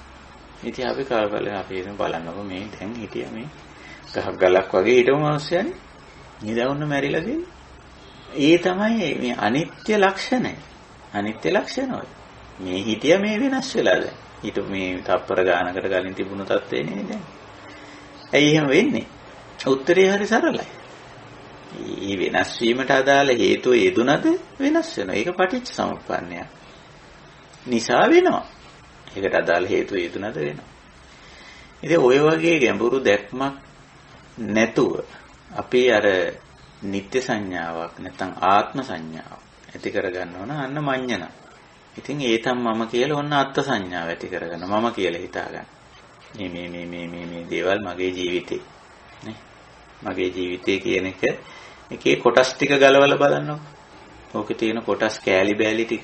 ඉතින් අපි කලබල අපි බලන්නකො මේ දැන් හිටියා මේ ගහක් ගලක් වගේ හිටව මිනිස්සයනේ. නිදවුන්න මැරිලා තියෙන්නේ. ඒ තමයි මේ අනිත්‍ය ලක්ෂණය. අනිත්‍ය ලක්ෂණ ඔය. මේ හිතිය මේ වෙනස් වෙලා දැන්. ඊට මේ තප්පර ගානකට කලින් තිබුණු තත්ත්වේ නේ දැන්. ඇයි එහෙම වෙන්නේ? උත්තරේ හරි සරලයි. මේ වෙනස් වීමට අදාළ හේතුව යෙදුනද වෙනස් වෙනවා. ඒක පටිච්ච සමුප්පන්නය. නිසා වෙනවා. ඒකට අදාළ හේතුව යෙදුනද වෙනවා. ඉතින් ඔය වගේ ගැඹුරු දැක්මක් නැතුව අපි අර නිත්‍ය සංඥාවක් නැත්නම් ආත්ම සංඥාවක් ඇති කරගන්න ඕන අන්න මඤ්ඤණ. ඉතින් ඒ තම මම කියලා ඔන්න අත්ත් සංඥාව ඇති කරගන්න. මම කියලා හිතා ගන්න. මේ දේවල් මගේ ජීවිතේ නේ. මගේ ජීවිතේ කියන එක එකේ කොටස් ටික ගලවලා බලන්නකො. ඕකේ තියෙන කොටස් කෑලි බෑලි ටික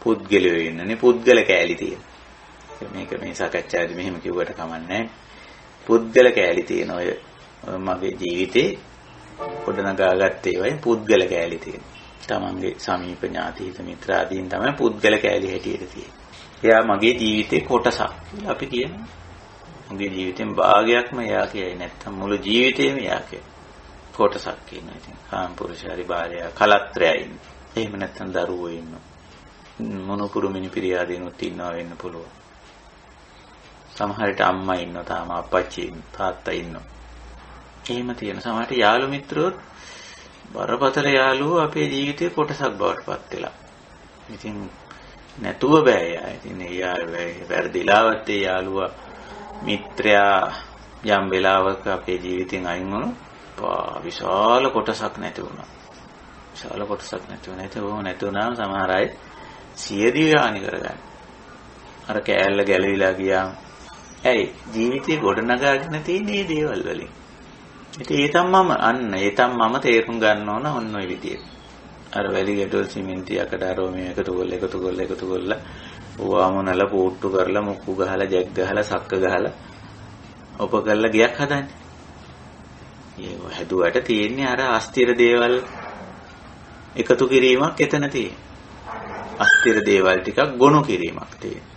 පුද්ගලයෝ ඉන්නනේ පුද්ගල කෑලි තියෙන. මේක මේ සාකච්ඡාවේදී මෙහෙම කිව්වට කමක් නැහැ. පුද්ගල කෑලි තියෙන ඔය මගේ ජීවිතේ ගොඩනගාගත්තේ ඒවයි පුද්ගල කෑලි තියෙන. තමන්ගේ සමීප ඥාති හිත මිත්‍ර ආදීන් තමයි පුද්ගල කෑලි හැටියට තියෙන්නේ. එයා මගේ ජීවිතේ කොටසක් කියලා අපි කියනවා. මගේ ජීවිතෙන් භාගයක්ම එයා කියයි නැත්තම් මුළු ජීවිතේම එයා කියයි. කොටසක් කියනවා. ඉතින් කාම පුරුෂාරි භාර්යා කලත්‍රයයි ඉන්නේ. එහෙම නැත්තම් දරුවෝ ඉන්නවා. මොනපුරු මිනිපිරියාදීනුත් ඉන්නවා වෙන්න පුළුවන්. සමහර විට අම්මා ඉන්නවා තාම අප්පච්චි තාත්තා ඉන්නවා. එහෙම තියෙන සමහරට යාළු මිත්‍රයෝත් බරපතල යාළුවෝ අපේ ජීවිතේ කොටසක් බවට පත් වෙලා. ඉතින් නැතුව බෑ යා. ඉතින් එයා වැරදිලාවත් ඒ යාළුවා මිත්‍රයා යම් වෙලාවක අපේ ජීවිතෙන් අයින් වුණොත් විශාල කොටසක් නැති වුණා. විශාල කොටසක් නැති වුණා. ඒක ඕන නැති වුණාම සමහර අය සියදිවි හානි කරගන්න. අර කෑල්ල ගැලවිලා ගියාම ඇයි ජීවිතේ ගොඩනගාගෙන තියෙන මේ දේවල් වලින්. ඉතින් ඒ තම මම තේරුම් ගන්න ඕන ඔන්න ඔය විදියට. අර වැලි ගැටවල සිමෙන්ති යකඩ ආරෝමී එකතු කරලා ඕවාමනල පෝට්ටු කරලා මුක්කු ගහලා ජැක් ගහලා සක්ක ගහලා ඔප කරලා ගියක් හදන්නේ. ඒක හැදුවට තියෙන්නේ අර අස්තිර දේවල් එකතු කිරීමක් එතන තියෙන්නේ. අස්තිර දේවල් ටිකක් ගොනු කිරීමක් තියෙන්නේ.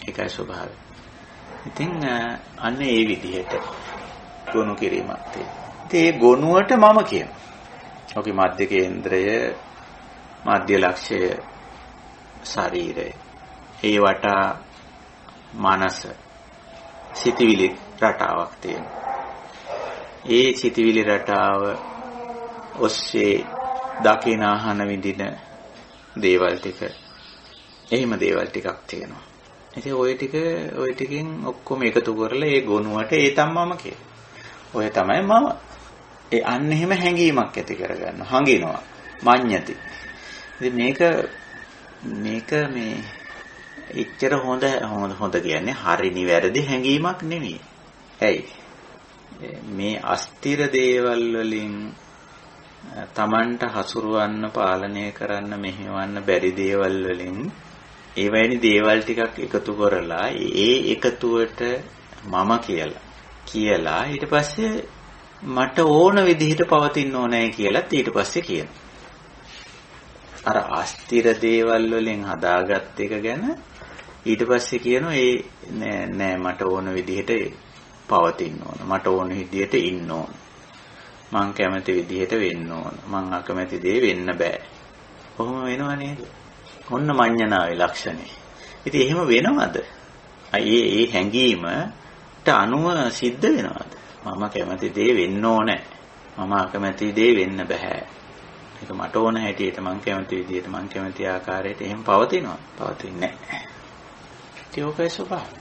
ඒකයි ස්වභාවය. ඉතින් අන්න ඒ විදිහට ගොනු කිරීමක් තියෙනවා. ඉතින් ඒ ගොනුවට මම කියනවා. ඔකේ මධ්‍ය කේන්ද්‍රය, මධ්‍ය ලක්ෂය, ශරීරය. ඒ වටා මනස, සිතවිලි රටාවක් තියෙනවා. ඒ සිතවිලි රටාව ඔස්සේ දකින අහන විඳින දේවල් ටික, එහෙම දේවල් ටිකක් තියෙනවා. ඉතින් ওই ටිකෙන් ඔක්කොම එකතු කරලා ඒ ගොනුවට ඒ තමම කියනවා. ඔය තමයි මම. ඒ අන්න එහෙම හැඟීමක් ඇති කරගන්න. හංගිනවා. මඤ්ඤති. ඉතින් මේක මේ එච්චර හොඳ කියන්නේ හරි නිවැරදි හැඟීමක් නෙමෙයි. ඇයි? මේ අස්තිර දේවල් වලින් Tamanට හසුරවන්න, පාලනය කරන්න, මෙහෙවන්න බැරි දේවල් වලින් ඒ වැනි දේවල් ටිකක් එකතු කරලා ඒ එකතුවට මම කියලා ඊට පස්සේ මට ඕන විදිහට පවතින්න ඕනේ කියලා ඊට පස්සේ කියනවා. අර අස්තිර දේවල් වලින් හදාගත් එක ගැන ඊට පස්සේ කියනවා නෑ මට ඕන විදිහට පවතින්න ඕන. මට ඕන විදිහට ඉන්න ඕන. මං කැමති විදිහට වෙන්න ඕන. මං අකමැති දේ වෙන්න බෑ. කොහොම වෙනව නේද? ඔන්න මඤ්ඤණාවේ ලක්ෂණය. ඉතින් එහෙම වෙනවද? ඒ හැඟීමට අනුව සිද්ධ වෙනවද? මම කැමති දේ වෙන්න ඕනේ. මම අකමැති දේ වෙන්න බෑ. ඒක මට ඕන හැටියට මං කැමති විදිහට මං කැමති ආකාරයට එහෙම පවතිනවා. පවතින්නේ නැහැ. ඒකයි ස්වභාවය.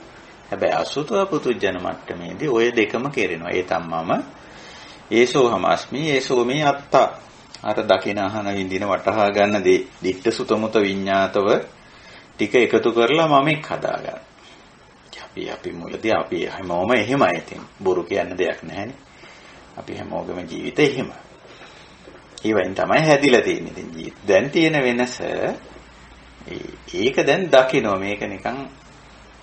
හැබැයි අසුතව පුතුජන මට්ටමේදී ඔය දෙකම කෙරෙනවා. ඒ තමම ඒසෝ හමස්මි ඒසෝ මේ අත්තා. අර දකින අහන විඳින වටහා ගන්න දේ දිට්ඨ සුතමුත විඤ්ඤාතව ටික එකතු කරලා මම එක් හදාගන්න. අපි මුලදී අපි හැමෝම එහෙමයි. ඉතින් බොරු කියන්න දෙයක් නැහැනේ. අපි හැමෝගම ජීවිතේ එහෙම. ඒ වයින් තමයි හැදිලා තියෙන්නේ. ඉතින් දැන් තියෙන වෙනස ඒක දැන් දකින්න මේක නිකන්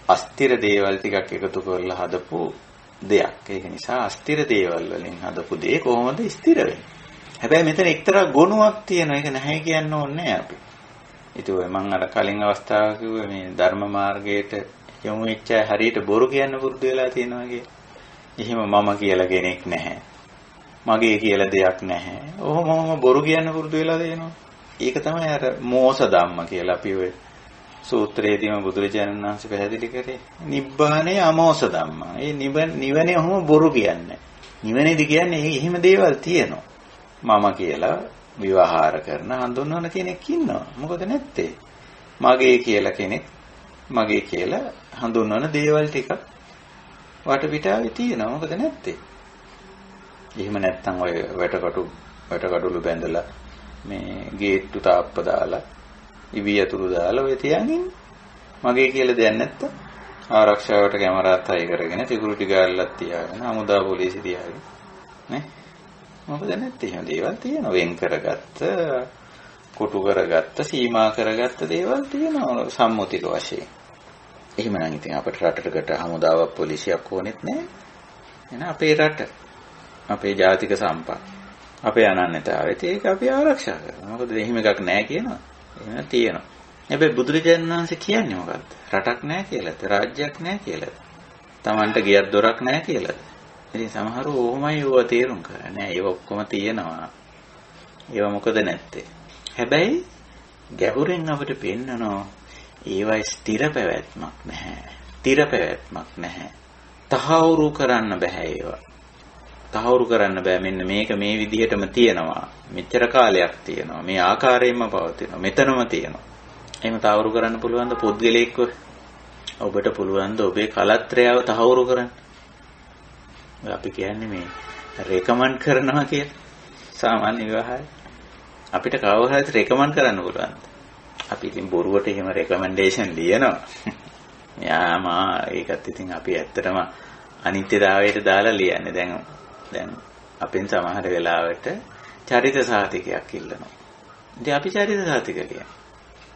අස්තිර දේවල් ටිකක් එකතු කරලා හදපු දෙයක්. ඒක නිසා අස්තිර දේවල් වලින් හදපු දේ කොහොමද ස්ථිර වෙන්නේ? හැබැයි මෙතන එක්තරා ගුණයක් තියෙනවා. ඒක නැහැ කියන්න ඕනේ අපි. ඒක මම අර කලින් අවස්ථාවක කිව්වේ මේ ධර්ම මාර්ගයට යොමු වෙච්ච හරියට බොරු කියන්න පුරුදු වෙලා තියෙනවා කිය. එහෙම මම කියලා කෙනෙක් නැහැ. මගේ කියලා දෙයක් නැහැ. ඔහොම බොරු කියන්න පුරුදු වෙලා දෙනවා. ඒක තමයි අර මෝස ධම්ම කියලා අපි ඔය සූත්‍රයේදීම බුදුරජාණන් වහන්සේ පැහැදිලි කරේ. නිබ්බානේ අමෝස ධම්ම. ඒ නිවනේ ඔහොම බොරු කියන්නේ. නිවනේදී කියන්නේ එහෙම දේවල් තියෙනවා. මම කියලා විවහාර කරන හඳුන්වන කෙනෙක් ඉන්නවා. මොකද නැත්තේ? මගේ කියලා කෙනෙක් මගේ කියලා හඳුන්වන දේවල් ටික වටපිටාවේ තියෙනවා. මොකද නැත්තේ? එහෙම නැත්තම් ඔය වැටකටුළු බැඳලා මේ ගේට්ටු තාප්ප දාලා ඉවි යතුරු දාලා ඔය තියන්නේ මගේ කියලා දෙයක් නැත්තම් ආරක්ෂාවට කැමරාත් හයි කරගෙන සිකියුරිටි ගාල්ලක් තියාගෙන හමුදා පොලිසිය තියාගෙන නේ මොකද නැත්තේ එහෙම දේවල් තියෙනවා වෙන් කරගත්ත කොටු කරගත්ත සීමා කරගත්ත දේවල් තියෙනවා සම්මුතික වශයෙන් එහෙමනම් ඉතින් අපේ රටකට හමුදාවක් පොලිසියක් ඕනෙත් නැහැ එහෙනම් අපේ රට අපේ ජාතික සම්පත් අපේ අනන්‍යතාවයත් ඒක අපි ආරක්ෂා කරනවා මොකද එහෙම එකක් නැහැ කියනවා එහෙම තියෙනවා හැබැයි බුදුරජාණන් වහන්සේ කියන්නේ මොකක්ද රටක් නැහැ කියලාද රාජ්‍යයක් නැහැ කියලාද Tamanට ගියක් දොරක් නැහැ කියලාද ඉතින් සමහරව ඕමයි ඒව තේරුම් කරන්නේ නෑ ඒව ඔක්කොම තියෙනවා ඒව මොකද නැත්තේ හැබැයි ගැඹුරින් අපිට පෙන්නනවා ඒවයි ස්ථිර පැවැත්මක් නැහැ ස්ථිර පැවැත්මක් නැහැ තහවුරු කරන්න බෑ ඒවා තහවුරු කරන්න බෑ මෙන්න මේක මේ විදිහටම තියෙනවා මෙච්චර කාලයක් තියෙනවා මේ ආකාරයෙන්ම පවතිනවා මෙතනම තියෙනවා එහෙම තහවුරු කරන්න පුළුවන් ද පුද්ගලයෙක්ව ඔබට පුළුවන් ද ඔබේ කලත්‍රයව තහවුරු කරන්න අපි කියන්නේ මේ රෙකමන්ඩ් කරනවා කියලා සාමාන්‍ය විවාහය අපිට කවුරු හරි රෙකමන්ඩ් කරන්න පුළුවන් අපි ඉතින් බොරුවට එහෙම රෙකමෙන්ඩේෂන් ලියනවා යාමා ඒකත් ඉතින් අපි ඇත්තටම අනිත්‍යතාවයට දාලා ලියන්නේ දැන් අපෙන් සමහර වෙලාවට චරිත සාතිකයක් ඉල්ලනවා ඉතින් අපි චරිත සාතික ලියන්නේ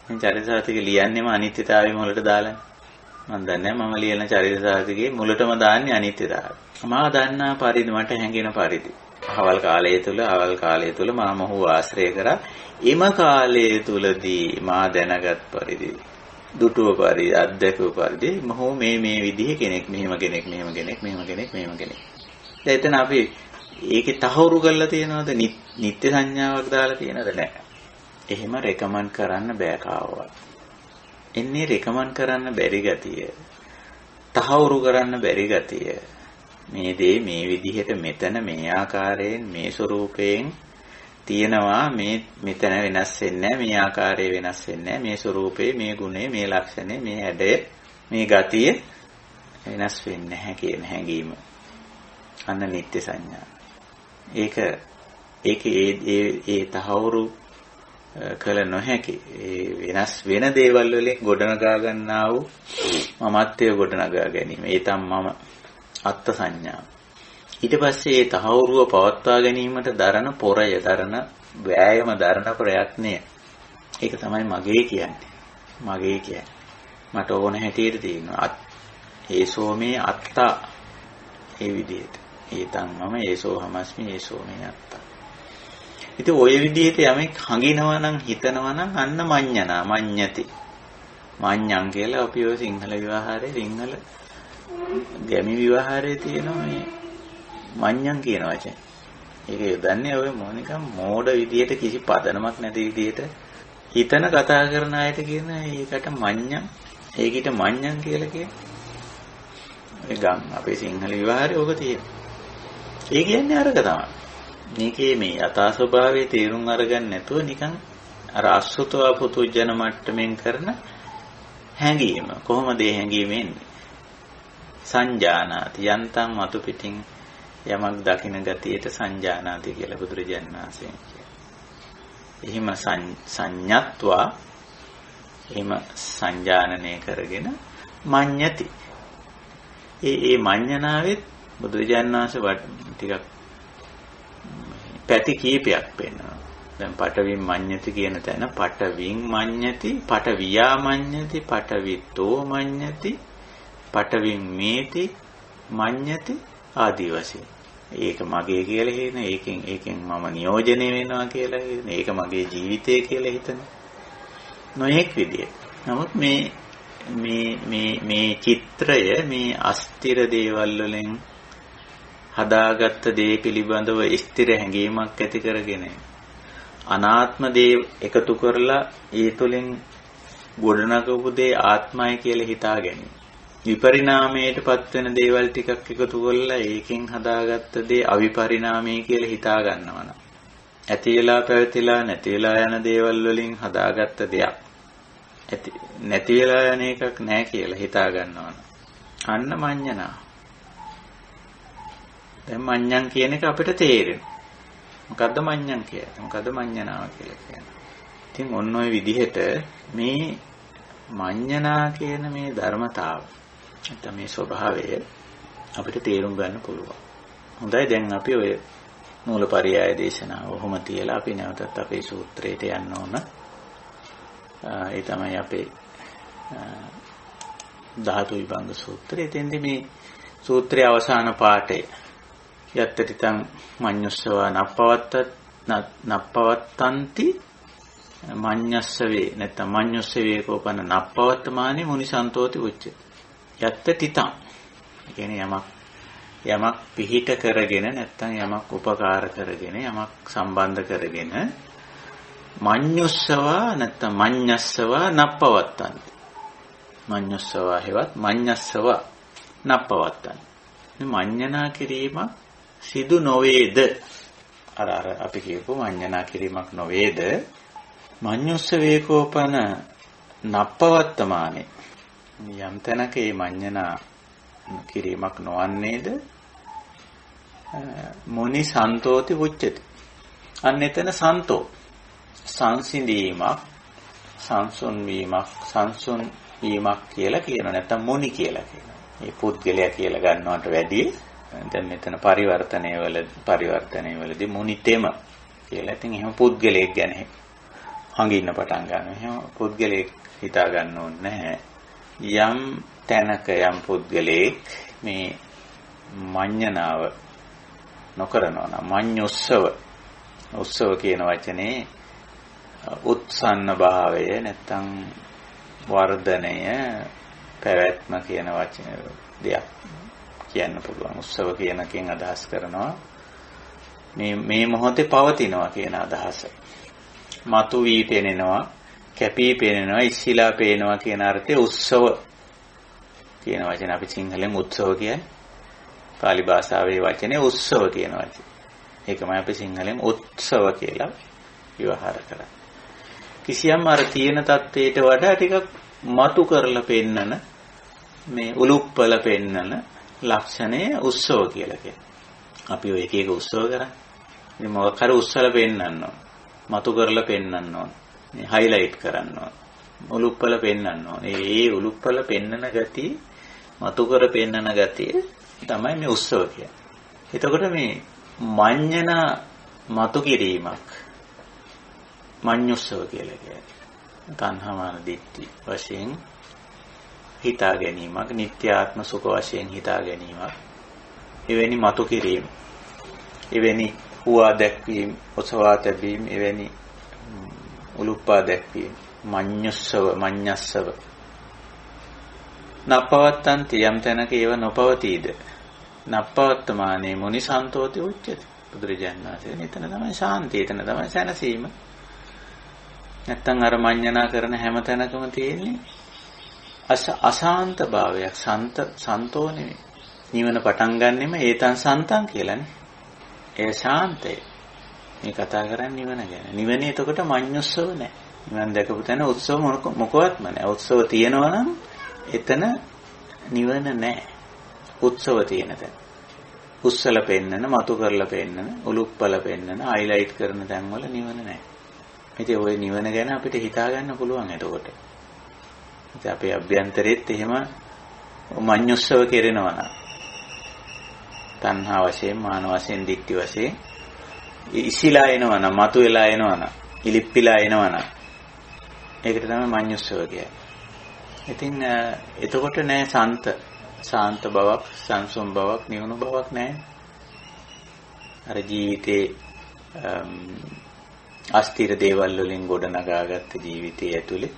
මේ චරිත සාතික ලියන්නේම අනිත්‍යතාවය මුලට දාලානේ මම දන්නේ මම ලියන චරිත සාතිකේ මුලටම දාන්නේ අනිත්‍යතාවය මා දන්නා පරිදි මට හැඟෙන පරිදි අවල් කාලය තුල මම ඔහු ආශ්‍රය කරා එම කාලය තුලදී මා දැනගත් පරිදි දුටුව පරිදි අත්දැකපු පරිදි මොහු මේ විදිහේ කෙනෙක් මෙහෙම කෙනෙක් දැන් එතන අපි ඒකේ තහවුරු කරලා තියනවද නිත්‍ය සංඥාවක් දාලා තියනවද නැහැ එහෙම රෙකමන්ඩ් කරන්න බෑ කාවවත් එන්නේ රෙකමන්ඩ් කරන්න බැරි ගතිය තහවුරු කරන්න බැරි ගතිය මේ දේ මේ විදිහට මෙතන මේ ආකාරයෙන් මේ ස්වරූපයෙන් තියෙනවා මේ මෙතන වෙනස් වෙන්නේ මේ ආකාරය වෙනස් වෙන්නේ මේ ස්වරූපේ මේ ගුණේ මේ ලක්ෂණේ මේ හැඩය මේ ගතිය වෙනස් වෙන්නේ නැහැ කියන හැඟීම අන්න නිත්‍ය සංඥා ඒක ඒ තහවුරු කළ නොහැකි ඒ වෙනස් වෙන දේවල් වලින් ගොඩනගා ගන්නා වූ මමත්වය ගොඩනගා ගැනීම ඒ තමයි මම අත්ත් සංඥා ඊට පස්සේ ඒ තහවුරුව පවත්වා ගැනීමට දරන පොරය දරන වෑයම දරන ප්‍රයත්නය ඒක තමයි මගේ කියන්නේ මට ඕන හැටියට තියෙනවා ඒසෝමේ අත්තා ඒ විදිහට ඒතන් මම ඒසෝ හමස්මි ඒසෝමේ අත්තා ඉතින් ওই විදිහට යමෙක් හඟිනවා නම් හිතනවා නම් අන්න මඤ්ඤණා මඤ්ඤති මඤ්ඤං කියලා අපි ඔය සිංහල විවාහාරේ සිංහල ගැමි විවාහාරයේ තියෙන මේ මඤ්ඤං කියන වචනේ. ඒක යොදන්නේ ඔය මොනිකම් මෝඩ විදියට කිසි පදනමක් නැති විදියට හිතන කතා කරන අයට කියන ඒකට මඤ්ඤං ඒකිට මඤ්ඤං කියලා කියන්නේ. ඒ ගම් අපේ සිංහල විවාහාරේ ඔබ තියෙනවා. ඒ කියන්නේ අරක තමයි. මේකේ මේ යථා ස්වභාවයේ තේරුම් අරගන්න නැතුව නිකන් අර අසුතව පුතුජන මට්ටමින් කරන හැඟීම කොහොමද ඒ හැඟීම එන්නේ? සංජානාති යන්තම් මතු පිටින් යමක් දකින ගතියට සංජානාති කියලා බුදුරජාණන් වහන්සේ කියනවා. එහෙම සංඤත්වා එහෙම සංජානනය කරගෙන මඤ්ඤති. ඒ මඤ්ඤණාවෙත් බුදුරජාණන් වහන්සේ ටිකක් පැති කීපයක් පෙන්නනවා. දැන් පඨවින් මඤ්ඤති කියන තැන පඨවින් මඤ්ඤති, පඨවියා මඤ්ඤති, පඨවිතෝ මඤ්ඤති, පඨවින් මේති මඤ්ඤති ආදී වශයෙන්. ඒක මගේ කියලා හිතන, ඒකෙන් මම නියෝජනය වෙනවා කියලා හිතන, ඒක මගේ ජීවිතය කියලා හිතන. නොඑක් විදිය. නමුත් මේ චිත්‍රය මේ අස්තිර දේවල් වලින් හදාගත්ත දේ පිළිබඳව ස්ථිර හැඟීමක් ඇති කරගෙන අනාත්ම දේ එකතු කරලා ඒ තුලින් ගොඩනගපු දේ ආත්මයි කියලා හිතා ගැනීම. විපරිණාමයටපත් වෙන දේවල් ටිකක් එකතු කරලා ඒකෙන් හදාගත්ත දේ අවිපරිණාමී කියලා හිතා ගන්නවා නම් ඇති වෙලා පැවතිලා නැති වෙලා යන දේවල් වලින් හදාගත්ත දෙයක් ඇති නැති වෙලා යන එකක් නෑ කියලා හිතා ගන්නවා නම් අන්න මඤ්ඤණා. දැන් මඤ්ඤං කියන එක අපිට තේරෙනවා. මොකද්ද මඤ්ඤං කියන්නේ? මොකද්ද මඤ්ඤණාව කියලා කියන්නේ? ඉතින් ඔන්න ඔය විදිහට මේ මඤ්ඤණා කියන මේ ධර්මතාව නැත්නම් මේ ස්වභාවය අපිට තේරුම් ගන්න පුළුවන්. හොඳයි දැන් අපි ඔය මූලපරියාය දේශනාව ඔහොම තියලා අපි නැවතත් අපේ සූත්‍රයට යන්න ඕන. ඒ තමයි අපේ ධාතු විභංග සූත්‍රය. එතෙන්දී මේ සූත්‍රයේ අවසාන පාඩේ යත්තටිතං මඤ්ඤස්සවා නප්පවත්තන්ති මඤ්ඤස්සවේ නැත්නම් මඤ්ඤස්සවේ කෝපන නප්පවත්තමානි මුනිසන්තෝති උච්චති. යත්තටිතං කියන්නේ යමක් පිහිට කරගෙන නැත්නම් යමක් උපකාර කරගෙන යමක් සම්බන්ධ කරගෙන මඤ්ඤස්සවා නැත්නම් මඤ්ඤස්සවා නප්පවත්තන්ති. මඤ්ඤස්සවා හේවත් මඤ්ඤස්සවා නප්පවත්තන්ති. මේ මඤ්ඤණා කිරීම සිදු නොවේද? අර අපි කියපු මඤ්ඤණා කිරීමක් නොවේද? මඤ්ඤුස්ස වේකෝපන නප්පවත්තමානේ යම් තැනක මේ මඤ්ඤණා කිරීමක් නොවන්නේද? මොනි සන්තෝති උච්චති. අන්න එතන සන්තෝ සංසිඳීමක් සංසුන් වීමක් කියලා කියනවා. නැත්නම් මොනි කියලා කියනවා. මේ පුද්ගලයා කියලා ගන්නවට වැඩිය දැන් මෙතන පරිවර්තනයේවලදී මුනිතෙම කියලා. ඉතින් එහෙම පුද්ගලයෙක් ගැන හංගින්න පටන් ගන්නවා. එහෙම පුද්ගලයෙක් හිතා ගන්න ඕනේ නැහැ. යම් තැනක යම් පුද්ගලයෙක් මේ මඤ්ඤණාව නොකරනවා නම් උත්සව කියන වචනේ උත්සන්න භාවය නැත්නම් වර්ධනය පැවැත්ම කියන වචන දෙයක් කියන්න පුළුවන්. උත්සව කියනකින් අදහස් කරනවා මේ මොහොතේ පවතිනවා කියන අදහස. මතු වී පෙනෙනවා, කැපී පෙනෙනවා, ඉස්සිලා පේනවා කියන අර්ථයේ උත්සව කියන වචන අපි සිංහලෙන් උත්සව කියන්නේ. පාලි භාෂාවේ වචනේ උත්සව කියන වචනේ. ඒකමයි අපි සිංහලෙන් උත්සව කියලා විවහාර කරන්නේ. කිසියම් අර තියෙන தത്വයට වඩා ටිකක් මතු කරලා පෙන්නන මේ උලුප්පල පෙන්නන ලක්ෂණය උත්සව කියලා කියනවා. අපි ඔය එක උත්සව කරන්නේ. මේ මොකක් හරි උත්සල පෙන්නන්න ඕන. මතු කරලා පෙන්නන්න ඕන. මේ හයිලයිට් කරන්න ඕන. උලුප්පල පෙන්නන්න ඕන. ඒ උලුප්පල පෙන්නන ගතිය, මතු කර පෙන්නන ගතිය තමයි මේ උත්සව කියන්නේ. එතකොට මේ මඤ්ඤණා මතු කිරීමක් මඤ්ඤුස්සව කියලා කියන්නේ. තණ්හාමාන දිට්ඨි වශයෙන් හිතා ගැනීමක්, නිත්‍ය ආත්ම සුඛ වශයෙන් හිතා ගැනීමක්. එවැනි මතු කිරීම, එවැනි හුවා දැක්වීම, ඔසවා තැබීම, එවැනි උලුප්පා දැක්වීම මඤ්ඤස්සව නප්පවත්තන්ති යම් තැනක ඒව නොපවතීද? නප්පවත්තමානේ මුනි සන්තෝති උච්චති. බුදුරජාණන් වහන්සේ එතන තමයි ශාන්තිය, එතන තමයි සැනසීම. නැත්තම් අර මඤ්ඤණා කරන හැම තැනකම තියෙන්නේ අශාන්ත භාවයක්. සන්තෝ නෙවෙයි. නිවන පටන් ගන්නෙම ඒතන් සන්තං කියලානේ. ඒ ශාන්තය. මේ කතා කරන්නේ නිවන ගැන. නිවනේ එතකොට මඤ්ඤුස්සව නැහැ. නිවන් දැකපු තැන උත්සව මොකවත්ම නැහැ. උත්සව තියෙනවා නම් එතන නිවන නැහැ. උත්සව තියෙන තැන. උස්සල පෙන්නන, මතු කරලා පෙන්නන, උලුප්පල පෙන්නන, හයිලයිට් කරන තැන් වල නිවන නැහැ. ඉතින් ওই නිවන ගැන අපිට හිතා ගන්න පුළුවන් එතකොට. ඉතින් අපේ අභ්‍යන්තරෙත් එහෙම මඤ්ඤුස්සව කෙරෙනවා නම් තණ්හා වශයෙන්, මාන වශයෙන්, දික්ටි වශයෙන් ඉසිලා එනවා නම්, මතු වෙලා එනවා නම්, ඉලිප්පිලා එනවා නම් ඒකට තමයි මඤ්ඤුස්සව කියන්නේ. ඉතින් එතකොට නෑ ශාන්ත බවක්, සංසුම් බවක්, නිවුණු බවක් නෑ. අර ජීවිතේ අස්තිර දේවල් වලින් ගොඩනගාගත්ත ජීවිතය ඇතුලේ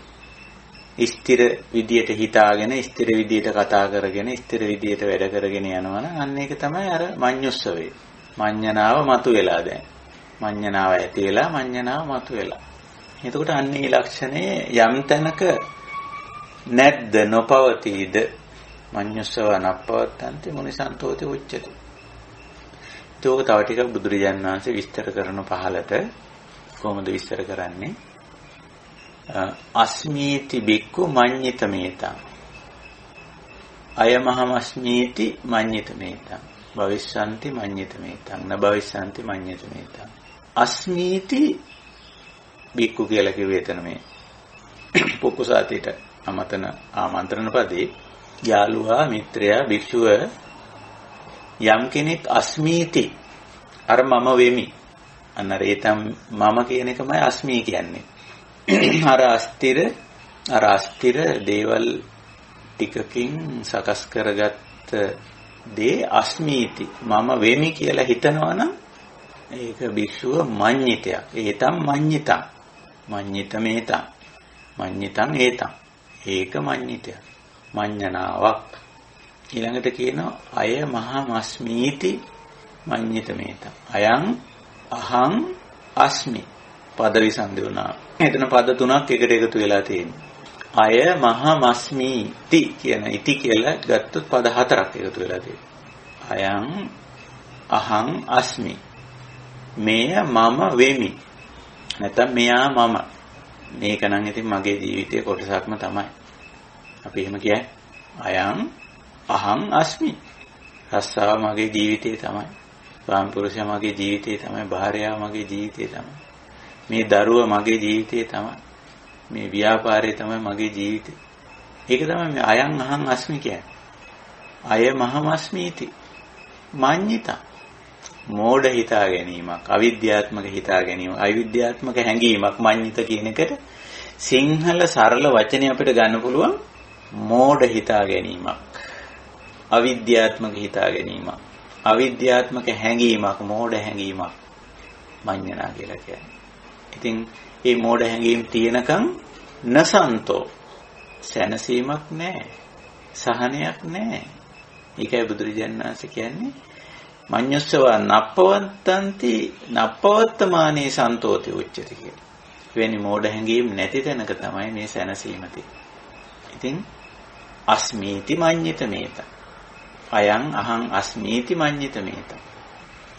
ස්ථිර විදියට හිතාගෙන ස්ථිර විදියට කතා කරගෙන ස්ථිර විදියට වැඩ කරගෙන යනවා නම් අන්න ඒක තමයි අර මඤ්ඤුස්සවේ. මඤ්ඤණාව මතුවෙලා දැන්. මඤ්ඤණාව ඇති වෙලා මඤ්ඤණාව මතුවෙලා. එතකොට අන්න ඒ ලක්ෂණේ යම් තැනක නැද්ද නොපවතීද මඤ්ඤුස්සව නප්පවත්තන්ති මුනිසන්තෝති උච්චති. ඒක තව ටිකක් බුදුරජාණන් වහන්සේ විස්තර කරන පහලට කොහොමද විස්තර කරන්නේ? අස්මීති බික්ඛු මඤ්ඤිත මේතං අයමහමස්මීති මඤ්ඤිත මේතං භවිස්සanti මඤ්ඤිත මේතං න භවිස්සanti මඤ්ඤිත මේතං. අස්මීති බික්ඛු කියලා කිව්වේ එතන මේ පුකුසාතිට අමතන ආමන්ත්‍රණ පදේ යාළුවා මිත්‍රයා භික්ෂුව යම් කෙනෙක් අස්මීති අර මම වෙමි අන්න රේතම් මම කියන එකමයි අස්මී කියන්නේ. අර අස්තිර දේවල් ටිකකින් සකස් කරගත්ත දේ අස්මීති මම වෙමි කියලා හිතනවනම් ඒක භික්ෂුව මඤ්ඤිතයක්. ඒතම් මඤ්ඤිතං මඤ්ඤිත මේතං මඤ්ඤිතං ඒතං ඒක මඤ්ඤිතයක්. මඤ්ඤණාවක්. ඊළඟට කියනවා අය මහමස්මීති මඤ්ඤිත මේතං අයං අහං අස්මි පද විසන්ධි වුණා. එතන පද තුනක් එකට එකතු වෙලා තියෙනවා. අය මහමස්මීති කියන ඉති කියලා ගත්තොත් පද හතරක් එකතු වෙලා තියෙනවා. අයං අහං අස්මි මෙය මම වෙමි. නැත්නම් මෙයා මම. මේක නම් ඉතින් මගේ ජීවිතයේ කොටසක්ම තමයි. අපි එහෙම කියන්නේ. අයං අහං අස්මි. රස්සාව මගේ ජීවිතේ තමයි. ස්වාමිපුරුෂයා මගේ ජීවිතේ තමයි. භාර්යාව මගේ ජීවිතේ තමයි. මේ දරුවා මගේ ජීවිතේ තමයි. මේ ව්‍යාපාරය තමයි මගේ ජීවිතේ. ඒක තමයි මේ අයං අහං අස්මි කියන්නේ. අය මහමස්මීති මඤ්ඤිතා මෝඩ හිතා ගැනීමක්, අවිද්‍යාත්මක හිතා ගැනීමක්, අවිද්‍යාත්මක හැඟීමක් මඤ්ඤිත කියන එකට සිංහල සරල වචනේ අපිට ගන්න පුළුවන් මෝඩ හිතා ගැනීමක්, අවිද්‍යාත්මක හිතා ගැනීමක්, අවිද්‍යාත්මක හැඟීමක්, මෝඩ හැඟීමක් මඤ්ඤණා කියලා කියන්නේ. ඉතින් මේ මෝඩ හැඟීම් තියෙනකන් නසන්තෝ සැනසීමක් නැහැ, සහනයක් නැහැ. ඒකයි බුදුරජාණන් වහන්සේ කියන්නේ මඤ්ඤස්සව නප්පවත්තන්ති නප්පවත්තමානේ සන්තෝති උච්චති කියලා. වෙනි මෝඩ හැඟීම් නැති තැනක තමයි මේ සැනසීම තියෙන්නේ. ඉතින් අස්මීති මඤ්ඤිත මේත. අයං අහං අස්මීති මඤ්ඤිත මේත.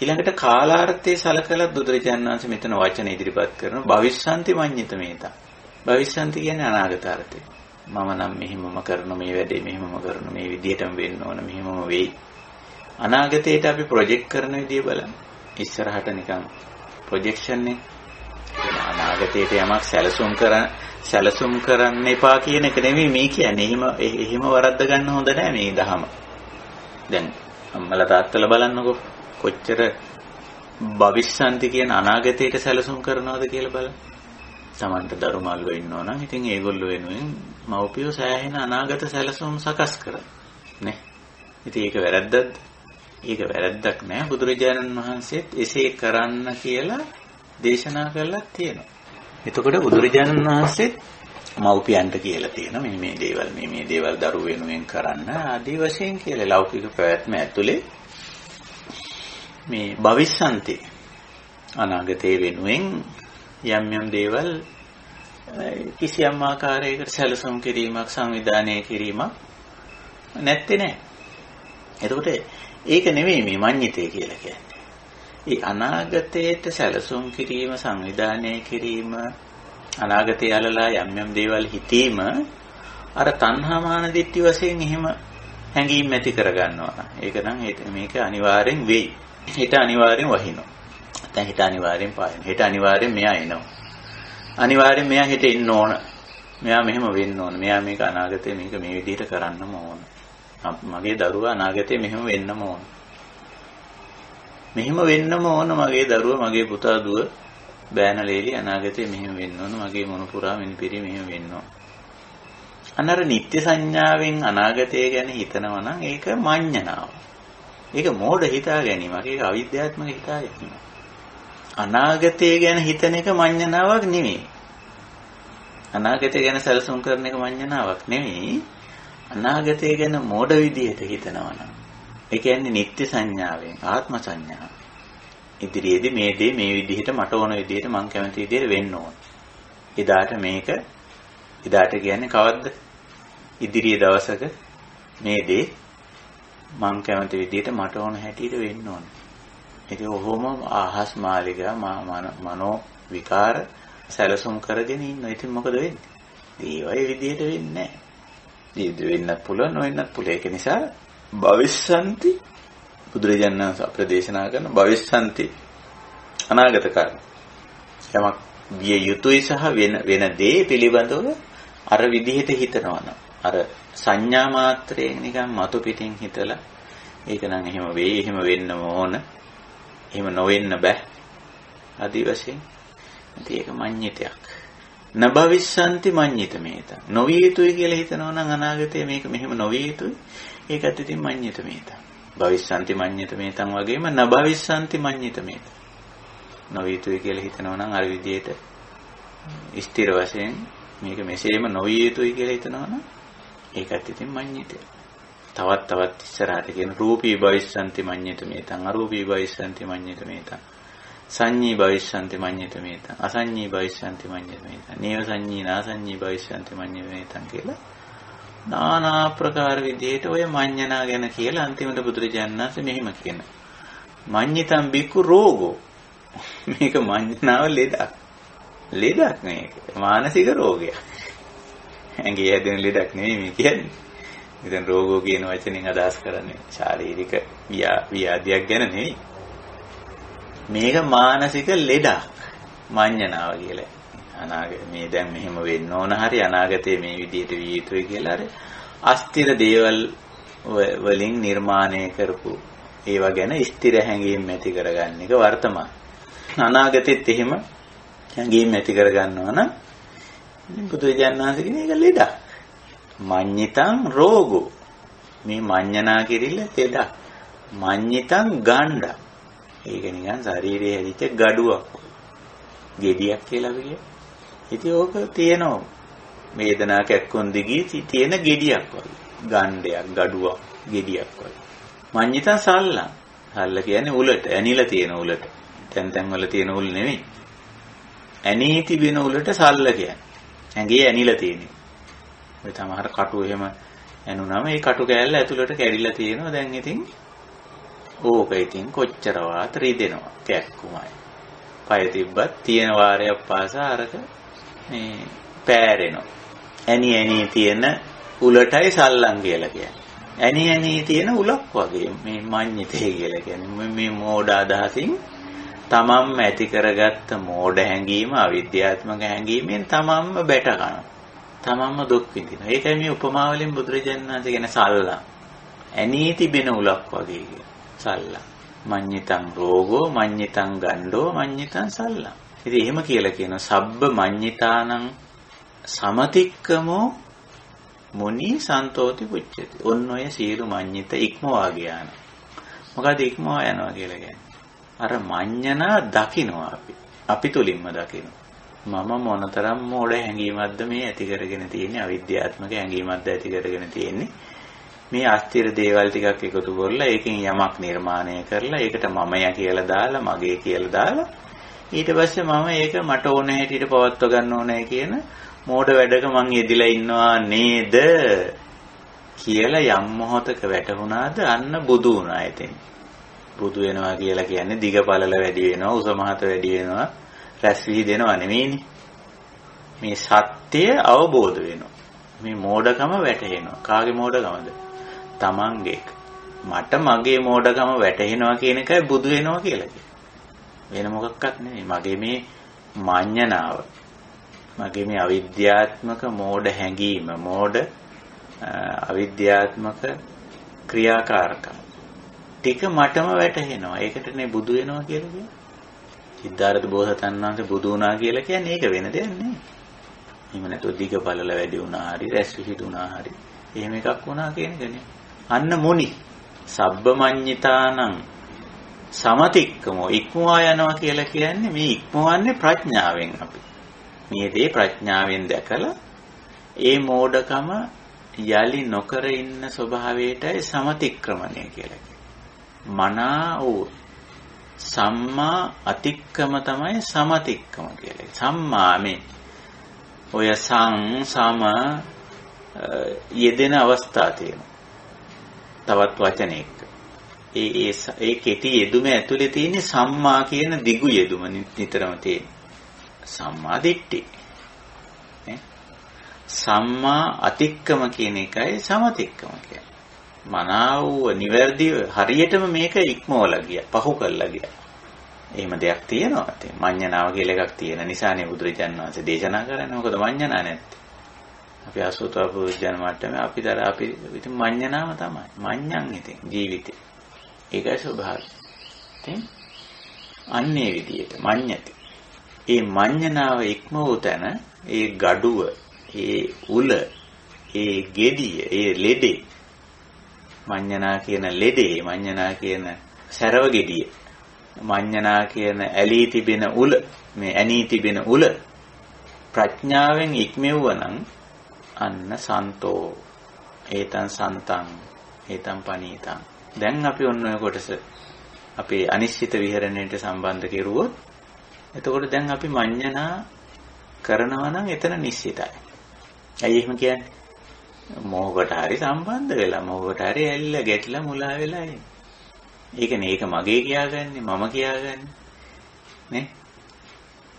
ඊළඟට කාලාර්ථයේ සලකලා බුදුරජාණන් වහන්සේ මෙතන වචන ඉදිරිපත් කරන භවිස්සanti මඤ්ඤිත මේත. භවිස්සanti කියන්නේ අනාගත අර්ථය. මම නම් මෙහිමම කරන මේ වැඩේ මෙහිමම කරන මේ විදිහටම වෙන්න ඕන මෙහිමම වෙයි. අනාගතයට අපි ප්‍රොජෙක්ට් කරන විදිය බලන්න. ඉස්සරහට නිකන් ප්‍රොජෙක්ෂන් එක. අනාගතයට යමක් සැලසුම් කරන්න එපා කියන එක නෙමෙයි මේ කියන්නේ. එහෙම වරද්ද ගන්න හොඳ නෑ මේ දහම. දැන් අම්මලා තාත්තලා බලන්නකෝ කොච්චර භවිෂ්‍යන්ති කියන අනාගතයට සැලසුම් කරනවද කියලා බලන්න. Tamanට දරුමල්ව ඉන්නෝ නම් ඉතින් ඒගොල්ලෝ වෙනුවෙන් මව්පියෝ සෑහෙන අනාගත සැලසුම් සකස් කරා. නේ? ඉතින් ඒක වැරද්දක්ද? ඒක වැරද්දක් නෑ. බුදුරජාණන් වහන්සේත් එසේ කරන්න කියලා දේශනා කළා තියෙනවා. එතකොට බුදුරජාණන් වහන්සේත් මව්පියන්ට කියලා තියෙනවා මේ දේවල් දරුවෝ වෙනුවෙන් කරන්න ආදී වශයෙන් කියලා ලෞකික ප්‍රයත්න ඇතුලේ මේ භවිෂ්‍යන්ති අනාගතයේ වෙනුවෙන් යම් දේවල් කිසියම් ආකාරයකට සැලසුම් කිරීමක් සංවිධානය කිරීමක් නැත්තේ නෑ. එතකොට ඒක නෙවෙයි මේ මඤ්ඤිතේ කියලා කියන්නේ. ඒ අනාගතයට සැලසුම් කිරීම සංවිධානය කිරීම අනාගතය යලලා යම් දේවල් හිතීම අර තණ්හා මාන දිට්ඨි වශයෙන් එහෙම හැඟීම් ඇති කරගන්නවා. ඒක නම් මේක අනිවාර්යෙන් වෙයි. හිත අනිවාර්යෙන් වහිනවා. නැත්නම් හිත අනිවාර්යෙන් පායනවා. හිත අනිවාර්යෙන් මෙයා එනවා. අනිවාර්යෙන් මෙයා හිත එන්න ඕන. මෙයා මෙහෙම වෙන්න ඕන. මෙයා මේක අනාගතේ මේක මේ විදිහට කරන්නම ඕන. මගේ දරුවා අනාගතේ මෙහෙම වෙන්නම ඕන. මෙහෙම වෙන්නම ඕන මගේ දරුවා මගේ පුතා දුව බෑනලේලි අනාගතේ මෙහෙම වෙන්න ඕන. මගේ මොනුපුරා මිනිපිරි මෙහෙම වෙන්න ඕන. අනර නිත්‍ය සංඥාවෙන් අනාගතය ගැන හිතනවා නම් ඒක මඤ්ඤණාව. ඒක මෝඩ හිතා ගැනීමක්. ඒක අවිද්‍යාත්මක හිතා ගැනීමක්. අනාගතය ගැන හිතන එක මඤ්ඤණාවක් නෙමෙයි. අනාගතය ගැන සැලසුම් කරන එක මඤ්ඤණාවක් නෙවෙයි. අනාගතය ගැන මෝඩ විදිහට හිතනවා නම් ඒ කියන්නේ නිත්‍ය සංඥාවෙන් ආත්ම සංඥාව. ඉදිරියේදී මේ දේ මේ විදිහට මට ඕන විදිහට මං කැමති විදිහට වෙන්න ඕන. එදාට කියන්නේ කවද්ද? ඉදිරියේ දවසක මේ දේ මං කැමති විදිහට මට ඕන හැටියට වෙන්න ඕන. ඒක ඔහොම ආහස් මාලිගා මනෝ විකාර සැලසුම් කරගෙන ඉන්නවා. ඉතින් මොකද වෙන්නේ? ඒ විදිහට වෙන්නේ නැහැ. වෙන්නත් පුළුවන් නොවෙන්නත් පුළුවන්. ඒක නිසා භවිස්සන්ති බුදුරජාණන් වහන්සේ ප්‍රදේශනා කරන භවිස්සන්ති අනාගත කර්ම. යමක් විය යුතුයි සහ වෙන දේ පිළිබඳව අර විදිහට හිතනවනම් අර සංඥා මාත්‍රයෙන් නිකන් මතු පිටින් හිතලා ඒක නම් එහෙම වෙයි එහෙම වෙන්න ඕන එහෙම නොවෙන්න බෑ ආදි වශයෙන් ඒක මඤ්ඤිතයක්. නබවිස්සන්ති මඤ්ඤිතමේත. නොවිය යුතුයි කියලා හිතනවා නම් අනාගතයේ මේක මෙහෙම නොවිය යුතුයි. ඒකත් ඉතින් මඤ්ඤිතමේත. භවිස්සන්ති මඤ්ඤිතමේතන් වගේම නබවිස්සන්ති මඤ්ඤිතමේත. නොවිය යුතුයි කියලා හිතනවා නම් අර විදිහට ස්ථිර වශයෙන් මේක මෙසේම නොවිය යුතුයි කියලා හිතනවා නම් ඒකත් ඉතින් මඤ්ඤිතය. තවත් ඉස්සරහට කියන රූපී භවිස්සන්ති මඤ්ඤිතමේතං අරූපී භවිස්සන්ති මඤ්ඤිතමේතං සංඤී භවිස්සන්ති මඤ්ඤිතමේතං අසංඤී භවිස්සන්ති මඤ්ඤිතමේතං නේව සංඤී නාසංඤී භවිස්සන්ති මඤ්ඤිතමේතං කියලා নানা ආකාර විදිහට ඔය මඤ්ඤණා ගැන කියලා අන්තිමට බුදුරජාණන් වහන්සේ මෙහිම කියන මඤ්ඤිතං බිකු රෝගෝ මේක මඤ්ඤණාව ලෙඩක් මේක මානසික රෝගයක්. ඇඟේ හැදෙන ලෙඩක් නෙවෙයි මේ කියන්නේ. ඉතින් රෝගෝ කියන වචنين අදහස් කරන්නේ ශාරීරික ව්‍යාධියක් ගැන නෙවෙයි. මේක මානසික ලෙඩක් මඤ්ඤණාව කියලා. අනාගත මේ දැන් මෙහෙම වෙන්න ඕන හරි අනාගතයේ මේ විදිහට විය යුතුයි කියලා අර අස්තිර දේවල් වලින් නිර්මාණය කරපු ඒවා ගැන ස්ථිර හැඟීම් ඇති කරගන්න එක වර්තමාන. අනාගතෙත් එහෙම හැඟීම් ඇති කරගන්නවා නම් බුදුරජාණන් වහන්සේ කියන එක ලෙඩක්. මඤ්ඤිතං රෝගෝ. මේ මඤ්ඤණා කිරිල්ල ලෙඩක්. මඤ්ඤිතං ගණ්ඩ. ඒක නිකන් ශරීරයේ හැදිච්ච gaduවක්. gediyak කියලා අපි කියනවා. ඉතින් ඕක තියෙනවා. වේදනා කැක්කුම් දිගී තියෙන gediyak වගේ. ගණ්ඩයක්, gaduවක්, gediyak වගේ. මඤ්ඤිතං සල්ලං. සල්ල කියන්නේ උලට, ඇනිලා තියෙන උලට. තැන් වල තියෙන උල් නෙවෙයි. ඇනී තිබෙන උලට සල්ල කියන්නේ. ඇඟේ ඇනිලා තියෙන්නේ. ඔය තමහර කටු එහෙම ඇනුනම ඒ කටු කෑල්ල ඇතුළට කැරිලා තියෙනවා. දැන් ඉතින් ඕක ඉතින් කොච්චරවත් රිදෙනවා. කැක්කුමයි. පය තිබ්බත් තියෙන වාරයක් පාසා අරක මේ පෑරෙනවා. ඇනි තියෙන උලටයි සල්ලම් කියලා කියන්නේ. ඇනි තියෙන උලක් වගේ මේ මඤ්ඤිතේ කියලා කියන්නේ. මේ මෝඩ අදහසින් තමන්ම ඇති කරගත්ත මෝඩ හැඟීම අවිද්‍යාත්මක හැඟීමෙන් තමන්ම බැට ගන්නවා. තමන්ම දුක් විඳිනවා. ඒකයි මේ උපමා වලින් බුදුරජාණන් වහන්සේ කියන සල්ලම්. ඇනී තිබෙන උලක් වගේ කියන සල්ලම්. මඤ්ඤිතං රෝගෝ මඤ්ඤිතං ගණ්ඩෝ මඤ්ඤිතං සල්ලම්. ඉතින් එහෙම කියලා කියනවා සබ්බ මඤ්ඤිතානං සමතික්කමෝ මුනි සන්තෝති පුච්චති. ඔන්න ඔය සියලු මඤ්ඤිත ඉක්මවා ගියාන. මොකද ඉක්මවා යනවා කියලා කියන්නේ? අර මඤ්ඤණා දකින්නවා අපි තුලින්ම දකින්නවා. මම මොනතරම් මෝඩ හැඟීමක්ද මේ ඇති කරගෙන තියෙන්නේ අවිද්‍යාත්මක හැඟීමක්ද ඇති කරගෙන තියෙන්නේ මේ අස්තිර දේවල් ටිකක් එකතු කරලා ඒකෙන් යමක් නිර්මාණය කරලා ඒකට මමයා කියලා දාලා මගේ කියලා දාලා ඊට පස්සේ මම ඒක මට ඕන හැටියට පවත්ව ගන්න ඕනේ කියන මෝඩ වැඩක මං යෙදිලා ඉන්නවා නේද කියලා යම් මොහොතක වැටහුණාද අන්න බුදු වුණා එතෙන්. බුදු වෙනවා කියලා කියන්නේ දිග පළල වැඩි වෙනවා උස මහත වැඩි වෙනවා රැස් විහිදෙනවා නෙමෙයිනේ. මේ සත්‍ය අවබෝධ වෙනවා. මේ මෝඩකම වැටහෙනවා. කාගේ මෝඩකමද? තමන්ගේ. මට මගේ මෝඩකම වැටහෙනවා කියන එකයි බුදු වෙනවා කියලා කියන්නේ. වෙන මොකක්වත් නෙමෙයි. මගේ මේ මඤ්ඤණාව. මගේ මේ අවිද්‍යාත්මක මෝඩ හැඟීම, මෝඩ අවිද්‍යාත්මක ක්‍රියාකාරකම් ටික මටම වැටහෙනවා. ඒකටනේ බුදු වෙනවා කියලා කියන්නේ. සිද්ධාර්ථ බෝසතාණන් වහන්සේ බුදු වුණා කියලා කියන්නේ ඒක වෙන දෙයක් නෙමෙයි. එහෙම නැතුව දිග පළල වැඩි වුණා හරි රැස් විහිදුණා හරි එහෙම එකක් වුණා කියන එක නෙමෙයි. අන්න මුනි සබ්බ මඤ්ඤිතානං සමතික්කමෝ ඉක්මවා යනවා කියලා කියන්නේ මේ ඉක්මවන්නේ ප්‍රඥාවෙන් අපි. මේ දේ ප්‍රඥාවෙන් දැකලා ඒ මෝඩකම යලි නොකර ඉන්න ස්වභාවයටයි සමතික්‍රමණය කියලා කියන්නේ. මනා වූ සම්මා අතික්කම තමයි සමතික්කම කියලා. සම්මා මේ ඔය සම යෙදෙන අවස්ථා තියෙනවා. තවත් වචනයක. ඒ කෙටි යෙදුම ඇතුලේ තියෙන සම්මා කියන දිගු යෙදුම නිතරම තියෙන. සම්මා දිට්ඨි. සම්මා අතික්කම කියන එකයි සමතික්කම කියන්නේ. මනාව නිවැරදිව හරියටම මේක ඉක්මවලා ගියා, පහු කරලා ගියා. එහෙම දෙයක් තියෙනවා. ඉතින් මඤ්ඤණාව කියලා එකක් තියෙන නිසානේ බුදුරජාණන් වහන්සේ දේශනා කරන්නේ. මොකද මඤ්ඤණා නැත්තේ. අපි අසුතව පුරුජන මට්ටමේ අපි ඉතින් මඤ්ඤණාව තමයි. මඤ්ඤං ඉතින් ජීවිතේ. ඒකයි ස්වභාවය. ඉතින් අන්නේ විදියට මඤ්ඤති. ඒ මඤ්ඤණාව ඉක්මවූ තැන ඒ gaduව, ඒ උල, ඒ gediya, ඒ ලෙඩේ මඤ්ඤණා කියන ලෙඩේ, මඤ්ඤණා කියන සැරව gediya, මඤ්ඤණා කියන ඇලී තිබෙන උල, මේ ඇනී තිබෙන උල ප්‍රඥාවෙන් ඉක්මෙවුවනම් අන්න සන්තෝ ඒතං සන්තං ඒතං පනීතං. දැන් අපි ඔන්න ඔය කොටස අපේ අනිශ්චිත විහරණයට සම්බන්ධ කෙරුවොත් එතකොට දැන් අපි මඤ්ඤණා කරනවා නම් එතන නිශ්චිතයි. ඇයි එහෙම කියන්නේ? මොහොකට හරි සම්බන්ධ වෙලා මොහොකට හරි ඇල්ල ගැටිලා මුලා වෙලා ඉන්නේ. ඒකනේ ඒක මගේ කියාගන්නේ, මම කියාගන්නේ. නේ?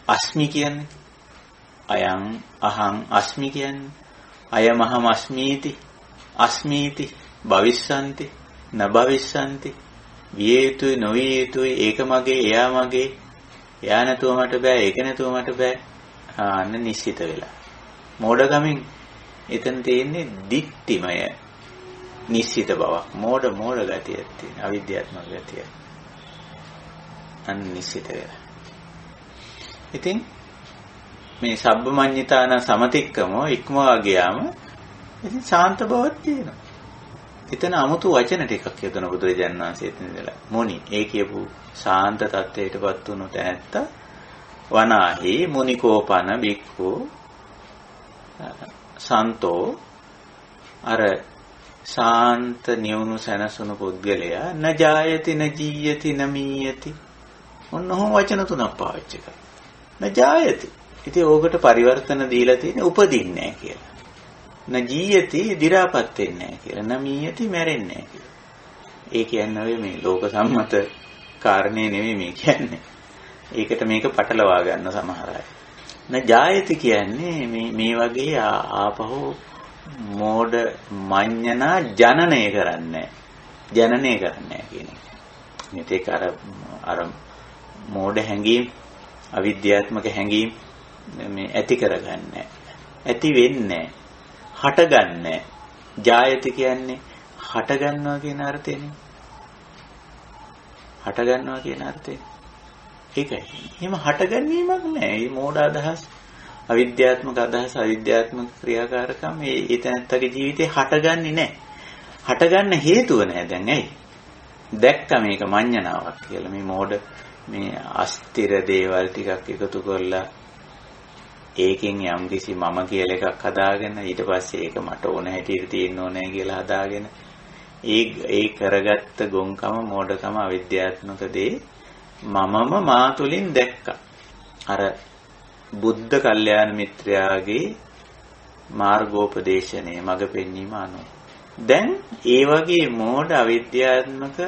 අස්මි කියන්නේ අයං අහං අස්මි කියන්නේ අයමහම අස්මීති අස්මීති භවිස්සanti න භවිස්සanti විය යුතුයි නොවිය යුතුයි ඒක මගේ එයා මගේ එයා නැතුව මට බෑ ඒක නැතුව මට බෑ. අන්න නිශ්චිත වෙලා මෝඩකමින් එතන තියෙන්නේ දික්තිමය නිශ්චිත බවක්. මෝඩ ගතියක් තියෙන අවිද්‍යාත්මක ගතිය. අන්න නිශ්චිත වෙලා. ඉතින් මේ සබ්බමඤ්ඤිතාන සමතික්කමෝ ඉක්මවා ගියාම ඉතින් ශාන්ත බවක් තියෙනවා. එතන 아무තු වචන ටිකක් යොදන බුදුරජාණන් වහන්සේ එතනදලා මොනි ඒ කියපු ශාන්ත තත්ත්වයටපත් වුණු තැනත්ත වනාහි මුනිකෝපන බික්ඛු සන්තෝ අර ශාන්ත නියුණු සැනසුණු පුද්ගලයා න ජායති න ජීයති න මීයති. ඔන්නෝම වචන තුනක් පාවිච්චි කරා. න ජායති. ඉතින් ඕකට පරිවර්තන දීලා තියෙන්නේ උපදින්නේ නැහැ කියලා. න ජීයති දි รา පත් වෙන්නේ නැහැ කියලා. න මීයති මැරෙන්නේ නැහැ කියලා. ඒ කියන්නේ මේ ලෝක සම්මත කාරණේ නෙවෙයි මේ කියන්නේ. ඒකට මේක පටලවා ගන්න සමහර අය. න ජායති කියන්නේ මේ වගේ ආපහු මෝඩ මඤ්ඤණා ජනනය කරන්නේ. ජනනය කරන්නේ කියන එක. මේක අර මෝඩ හැඟීම්, අවිද්‍යාත්මක හැඟීම් මේ ඇති කරගන්නේ. ඇති වෙන්නේ. හටගන්නේ. ජායති කියන්නේ හට ගන්නවා කියන අර්ථයනේ. හට ගන්නවා කියන අර්ථය. ඒකයි. එහෙම හටගැනීමක් නෑ. මේ මෝඩ අදහස්, අවිද්‍යාත්මක අදහස්, අවිද්‍යාත්මක ක්‍රියාකාරකම් මේ ඊතනත්තගේ ජීවිතේ හටගන්නේ නෑ. හටගන්න හේතුව නෑ දැන් ඇයි? දැක්ක මේක මඤ්ඤණාවක් කියලා. මේ මෝඩ මේ අස්තිර දේවල් ටිකක් එකතු කරලා ඒකෙන් යම්කිසි මම කියලා එකක් හදාගෙන ඊට පස්සේ ඒක මට ඕන හැටියට තියෙන්න ඕනේ කියලා හදාගෙන ඒ කරගත්ත ගොංකම මෝඩකම අවිද්‍යාත්මක දේ මමම මා තුලින් දැක්කා. අර බුද්ධ කල්යාණ මිත්‍රයාගේ මාර්ගෝපදේශනේ මඟ පෙන්වීම අනුව. දැන් ඒ වගේ මෝඩ අවිද්‍යාත්මක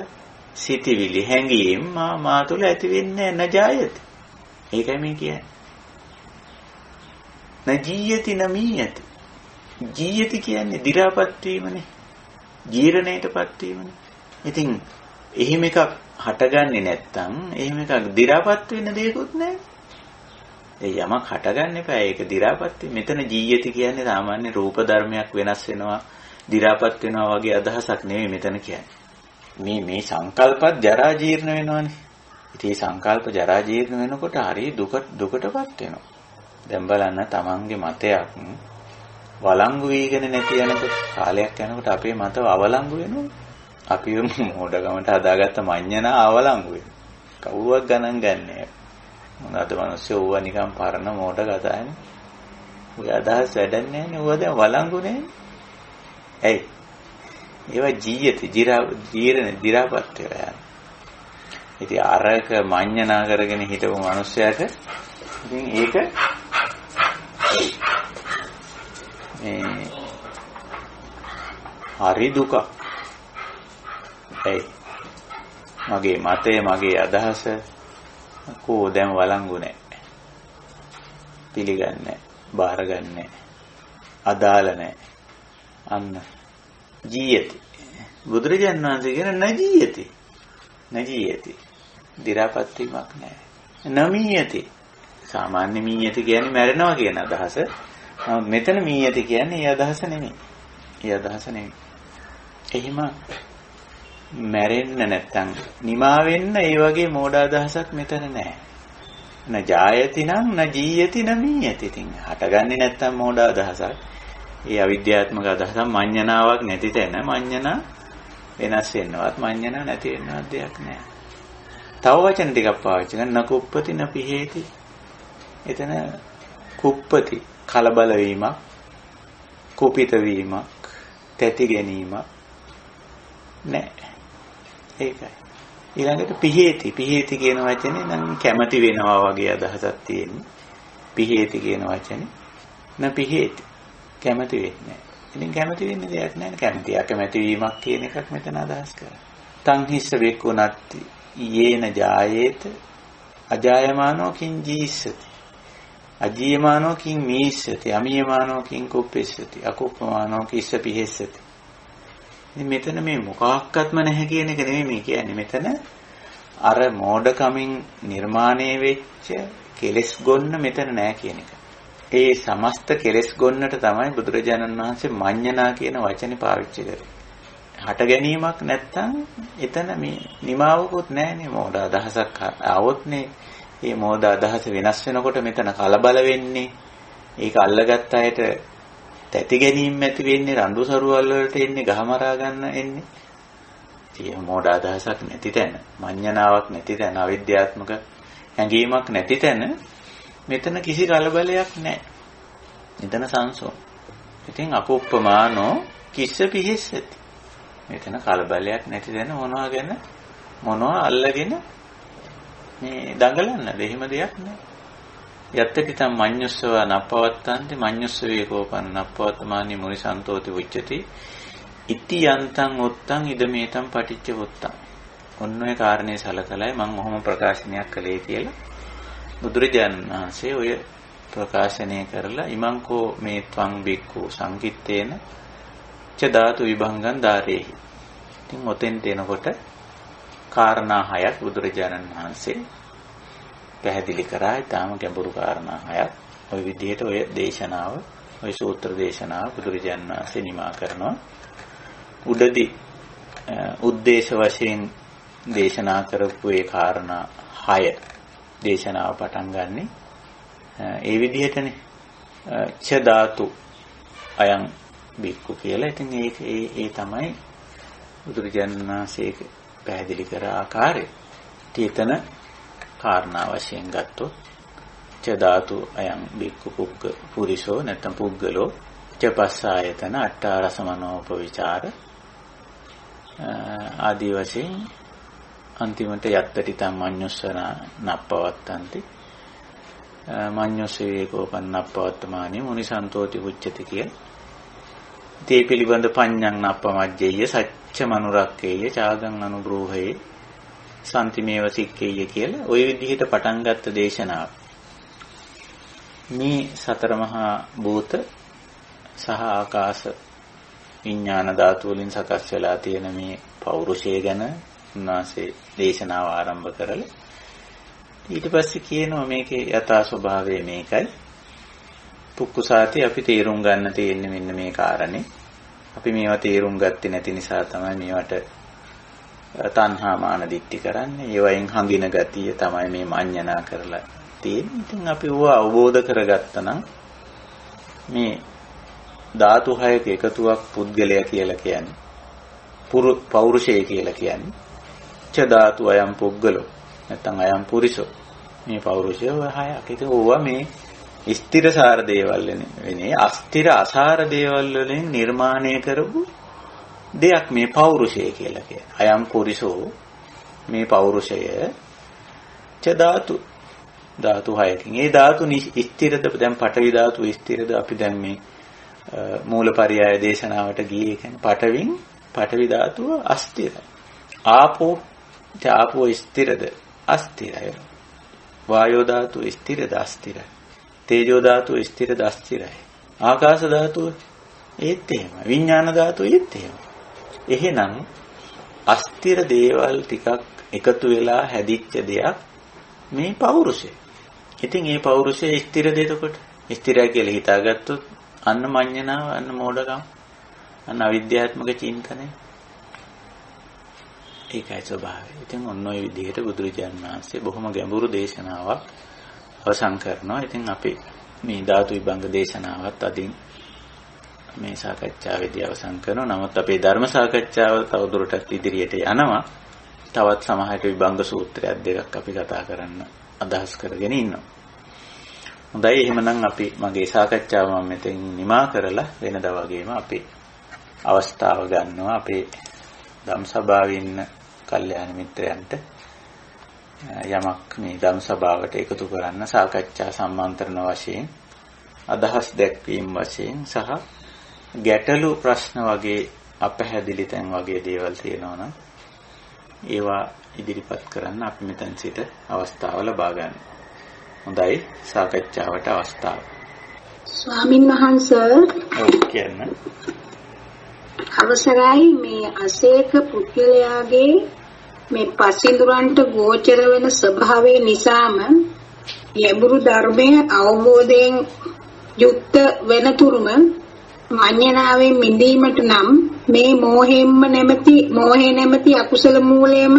සිටිවිලි හැඟීම් මා තුල ඇති වෙන්නේ නැජායති. ඒකයි මේ කියන්නේ. නජීයති නමීයති. ජීයති කියන්නේ දි รา පත් වීමනේ. ජීර්ණයටපත් වීමනේ. ඉතින් එහෙම එකක් හටගන්නේ නැත්තම් එහෙම එකක් දි รา පත් වෙන්න දෙයක්වත් නැහැ. ඒ යමක් හටගන්න එපා. ඒක දි รา පත් වෙන්නේ. මෙතන ජීයති කියන්නේ සාමාන්‍ය රූප ධර්මයක් වෙනස් වෙනවා, දි รา පත් වෙනවා වගේ අදහසක් නෙවෙයි මෙතන කියන්නේ. මේ සංකල්පත් ජරා ජීර්ණ වෙනවනේ. ඉතින් මේ සංකල්ප ජරා ජීර්ණ වෙනකොට හරි දුකටපත් වෙනවා. දැන් බලන්න තමන්ගේ මතයක් වළංගු වීගෙන නැති යනකොට කාලයක් යනකොට අපේ මතව අවලංගු වෙනවා. අපි මොඩගමට හදාගත්ත මඤ්ඤණා අවලංගු වෙනවා. කවුරුවක් ගණන් ගන්නෑ. මොනවාද මිනිස්සු ඕවා නිකන් පරණ මෝඩ කතානේ. ඔය අදහස් වැඩන්නේ නැහැ. ඕවා දැන් වළංගු නැහැ. ඇයි? ඒවා ජීරණ දිරාපත් වෙලා යනවා. ඉතින් අරක මඤ්ඤණා කරගෙන හිටපු මිනිස්සයාට ඉතින් ඒක හරි දුක. ඇයි? මගේ මතය මගේ අදහස කෝ දැන් වළංගු නැහැ. පිළිගන්නේ නැහැ. බාරගන්නේ නැහැ. අදාළ නැහැ. අන්න ජීයති. බුදුරජාණන් වහන්සේ කියන නජීයති. නජීයති. දි รา පත් වීමක් නැහැ. නමීයති. සාමාන්‍ය මීයති කියන්නේ මැරෙනවා කියන අදහස. මෙතන මීයති කියන්නේ ඒ අදහස නෙමෙයි. ඒ අදහස නෙමෙයි. එහෙම මැරෙන්න නැත්තම් නිමා වෙන්න ඒ වගේ මෝඩ අදහසක් මෙතන නැහැ. න ජායති නම් න ජීයති න මීයති. ඉතින් හටගන්නේ නැත්තම් මෝඩ අදහසක්. ඒ අවිද්‍යාත්මක අදහසක් මඤ්ඤණාවක් නැති තැන මඤ්ඤණා වෙනස් වෙනවත් මඤ්ඤණා නැති වෙනවත් දෙයක් නැහැ. තව වචන ටිකක් පාවිච්චි කරන නකුප්පති නපිහෙති. එතන කුප්පති කලබල වීමක්, කුපිත වීමක්, තැති ගැනීමක් නැහැ. ඒකයි. ඊළඟට පිහෙති. පිහෙති කියන වචනේ නම් කැමැති වෙනවා වගේ අදහසක් තියෙන්නේ. පිහෙති කියන වචනේ න පිහෙති. කැමැති වෙන්නේ නැහැ. ඉතින් කැමැති වෙන්නේ දෙයක් නැහැ. කැමැති වීමක් කියන එකක් මෙතන අදහස් කරන්නේ. තං හිස්ස වෙක්කුණත්ති යේන ජායේත අජායමානෝ කිං ජීස්සති. අජීයමානෝ කිං මීස්සති. අමීයමානෝ කිං කුප්පිස්සති. අකුප්පමානෝ කිස්ස පිහෙස්සති. ඉතින් මෙතන මේ මොකක්වත්ම නැහැ කියන එක නෙමෙයි මේ කියන්නේ. මෙතන අර මෝඩකමින් නිර්මාණය වෙච්ච කෙලෙස් ගොන්න මෙතන නැහැ කියන එක. ඒ සමස්ත කෙලෙස් ගොන්නට තමයි බුදුරජාණන් වහන්සේ මඤ්ඤණා කියන වචනේ පාවිච්චි කරේ. හට ගැනීමක් නැත්තම් එතන මේ නිමාවකුත් නැහැනේ. මෝඩ අදහසක් આવොත්නේ මේ මෝඩ අදහස වෙනස් වෙනකොට මෙතන කලබල වෙන්නේ. ඒක අල්ලගත්ත අයට තැති ගැනීම ඇති වෙන්නේ, රණ්ඩු සරුවල් වලට එන්නේ, ගහමරා ගන්න එන්නේ. ඉතින් මෝඩ අදහසක් නැති තැන, මඤ්ඤණාවක් නැති තැන, අවිද්‍යාත්මක හැඟීමක් නැති තැන මෙතන කිසි කලබලයක් නැහැ. මෙතන සංසෝ. ඉතින් අකුප්පමානෝ කිස්ස පිහිස්සති. මෙතන කලබලයක් නැති තැන මොනවා අල්ලගෙන මේ දඟලන්නද? එහෙම දෙයක් නැහැ. යත්තකිතම් මඤ්ඤුස්සව නප්පවත්තන්ති මඤ්ඤුස්සවේ කෝපන නප්පවත්තමානි මුනිසන්තෝති උච්චති ඉති යන්තං උත්තං ඉදමේතං පටිච්ච උත්තං. ඔන්න ඔය කාරණේ සලකලයි මම ඔහොම ප්‍රකාශනයක් කළේ කියලා බුදුරජාණන් වහන්සේ ඔය ප්‍රකාශනය කරලා ඉමංකෝ මේ ත්වං බික්ඛු සංකිට්ඨේන ච ධාතු විභංගං ධාරේහි. ඉතින් ඔතෙන්ට එනකොට කාරණා හයක් බුදුරජාණන් වහන්සේ පැහැදිලි කරා. ඊටාම ගැඹුරු කාරණා හයක්. ওই විදිහට ඔය දේශනාව, ඔය සූත්‍ර දේශනාව බුදුරජාණන් වහන්සේ නිමා කරනවා. උඩදී උද්දේශ වශයෙන් දේශනා කරපු ඒ කාරණා 6 දේශනාව පටන් ගන්නෙ ඒ විදිහටනේ. ච ධාතු අයං බික්කු කියලා. ඉතින් ඒ තමයි බුදුරජාණන් වහන්සේ පැහැදිලි කර ආකාරය. ඊතන කාරණා වශයෙන් ගත්තොත් ච ධාතු අයං බික්කු පුරිසෝ නැත්නම් පුද්ගලෝ ච පස්සායතන අට්ඨාරසමනෝපවිචාර ආදී වශයෙන් අන්තිමට යත්තටිතං මඤ්ඤුස්සන නප්පවත්තන්ති මඤ්ඤුස්සේ කෝපන්නප්පවත්තමානි මුනිසන්තෝති උච්චති කිය. තේ පිළිබඳ පඤ්ඤං නප්පමජ්ජේය සච්ච මනුරක්කේය චාගං අනුබ්‍රෝහේ සම්තිමේව සික්කේය කියලා ওই විදිහට පටන් ගත්ත දේශනාව. මේ සතර මහා භූත සහ ආකාශ විඥාන ධාතු වලින් සකස් වෙලා තියෙන මේ පෞරුෂය ගැන උන්වහන්සේ දේශනාව ආරම්භ කරලා ඊට පස්සේ කියනවා මේකේ යථා ස්වභාවය මේකයි. පුක්කුසාති අපි තේරුම් ගන්න තියෙන්නේ මෙන්න මේ කාරණේ. අපි මේවා තේරුම් ගත්තේ නැති නිසා තමයි මේවට තණ්හා මාන දිට්ඨි කරන්නේ. ඒවයින් හංගින ගතිය තමයි මේ මඤ්ඤණා කරලා තියෙන්නේ. ඉතින් අපි ඕවා අවබෝධ කරගත්තා නම් මේ ධාතු හයක එකතුවක් පුද්ගලයා කියලා කියන්නේ. පෞරුෂය කියලා කියන්නේ. ච ධාතු අයම් පුද්ගලෝ නැත්නම් අයම් පුරිසෝ මේ පෞරුෂය හයක්. ඉතින් ඕවා මේ ස්ථිරසාර දේවල් වෙන්නේ අස්ථිර අසාර දේවල් වලින් නිර්මාණය කරපු දෙයක් මේ පෞරුෂය කියලා කියන්නේ. අයම් පුරිසෝ මේ පෞරුෂය ච ධාතු හයකින්. ඒ ධාතු ස්ථිරද? දැන් පඨවි ධාතු ස්ථිරද? අපි දැන් මේ මූලපරියාය දේශනාවට ගියේ කියන්නේ පඨවි ධාතුව අස්ථිරයි. ආපෝ ස්ථිරද? අස්ථිරයි. වායෝ ධාතුව ස්ථිරද? අස්ථිරයි. තේජෝ ධාතුව ස්ථිරද? අස්ථිරයි. ආකාශ ධාතුව ඒත් එහෙමයි. විඥාන ධාතුව ඒත් එහෙමයි. එහෙනම් අස්ථිර දේවල් ටිකක් එකතු වෙලා හැදිච්ච දෙයක් මේ පෞරුෂය. ඉතින් මේ පෞරුෂය ස්ථිරද? එතකොට ස්ථිරයි කියලා හිතාගත්තොත් අන්න මඤ්ඤණාව, අන්න මෝඩකම, අන්න අවිද්‍යාත්මක චින්තනය. ඒකයි ස්වභාවය. ඉතින් ඔන්න ඔය විදිහට බුදුරජාණන් වහන්සේ බොහොම ගැඹුරු දේශනාවක් අවසන් කරනවා. ඉතින් අපි මේ ධාතු විභංග දේශනාවත් අදින් මේ සාකච්ඡාවේදී අවසන් කරනවා. නමුත් අපේ ධර්ම සාකච්ඡාව තවදුරටත් ඉදිරියට යනවා. තවත් සමහරට විභංග සූත්‍රයක් දෙකක් අපි කතා කරන්න අදහස් කරගෙන ඉන්නවා. හොඳයි, එහෙමනම් අපි මගේ සාකච්ඡාව මම මෙතෙන් නිමා කරලා වෙනදා වගේම අපි අවස්ථාව ගන්නවා අපේ ධම් සභාවේ ඉන්න කල්යාණ මිත්‍රයන්ට යමක් මේ ධම් සභාවට එකතු කරන්න සාකච්ඡා සම්මන්ත්‍රණ වශයෙන් අදහස් දැක්වීම වශයෙන් සහ ගැටලු ප්‍රශ්න වගේ අපහැදිලි තැන් වගේ දේවල් තියෙනවා නම් ඒවා ඉදිරිපත් කරන්න අපි මෙතන සිට අවස්ථාව ලබා ගන්නවා. හොඳයි, සාකච්ඡාවට අවස්ථාව. ස්වාමින් වහන්සේ කියන්න. අවසරයි, මේ අසේක පුද්ගලයාගේ මේ පසින්දුරන්ට ගෝචර වෙන ස්වභාවය නිසාම යබුරු ධර්මයේ අවබෝධයෙන් යුක්ත වෙන තුරුම මඤ්ඤණාවෙන් මිදීමට නම් මේ මෝහේ නැමැති අකුසල මූලයම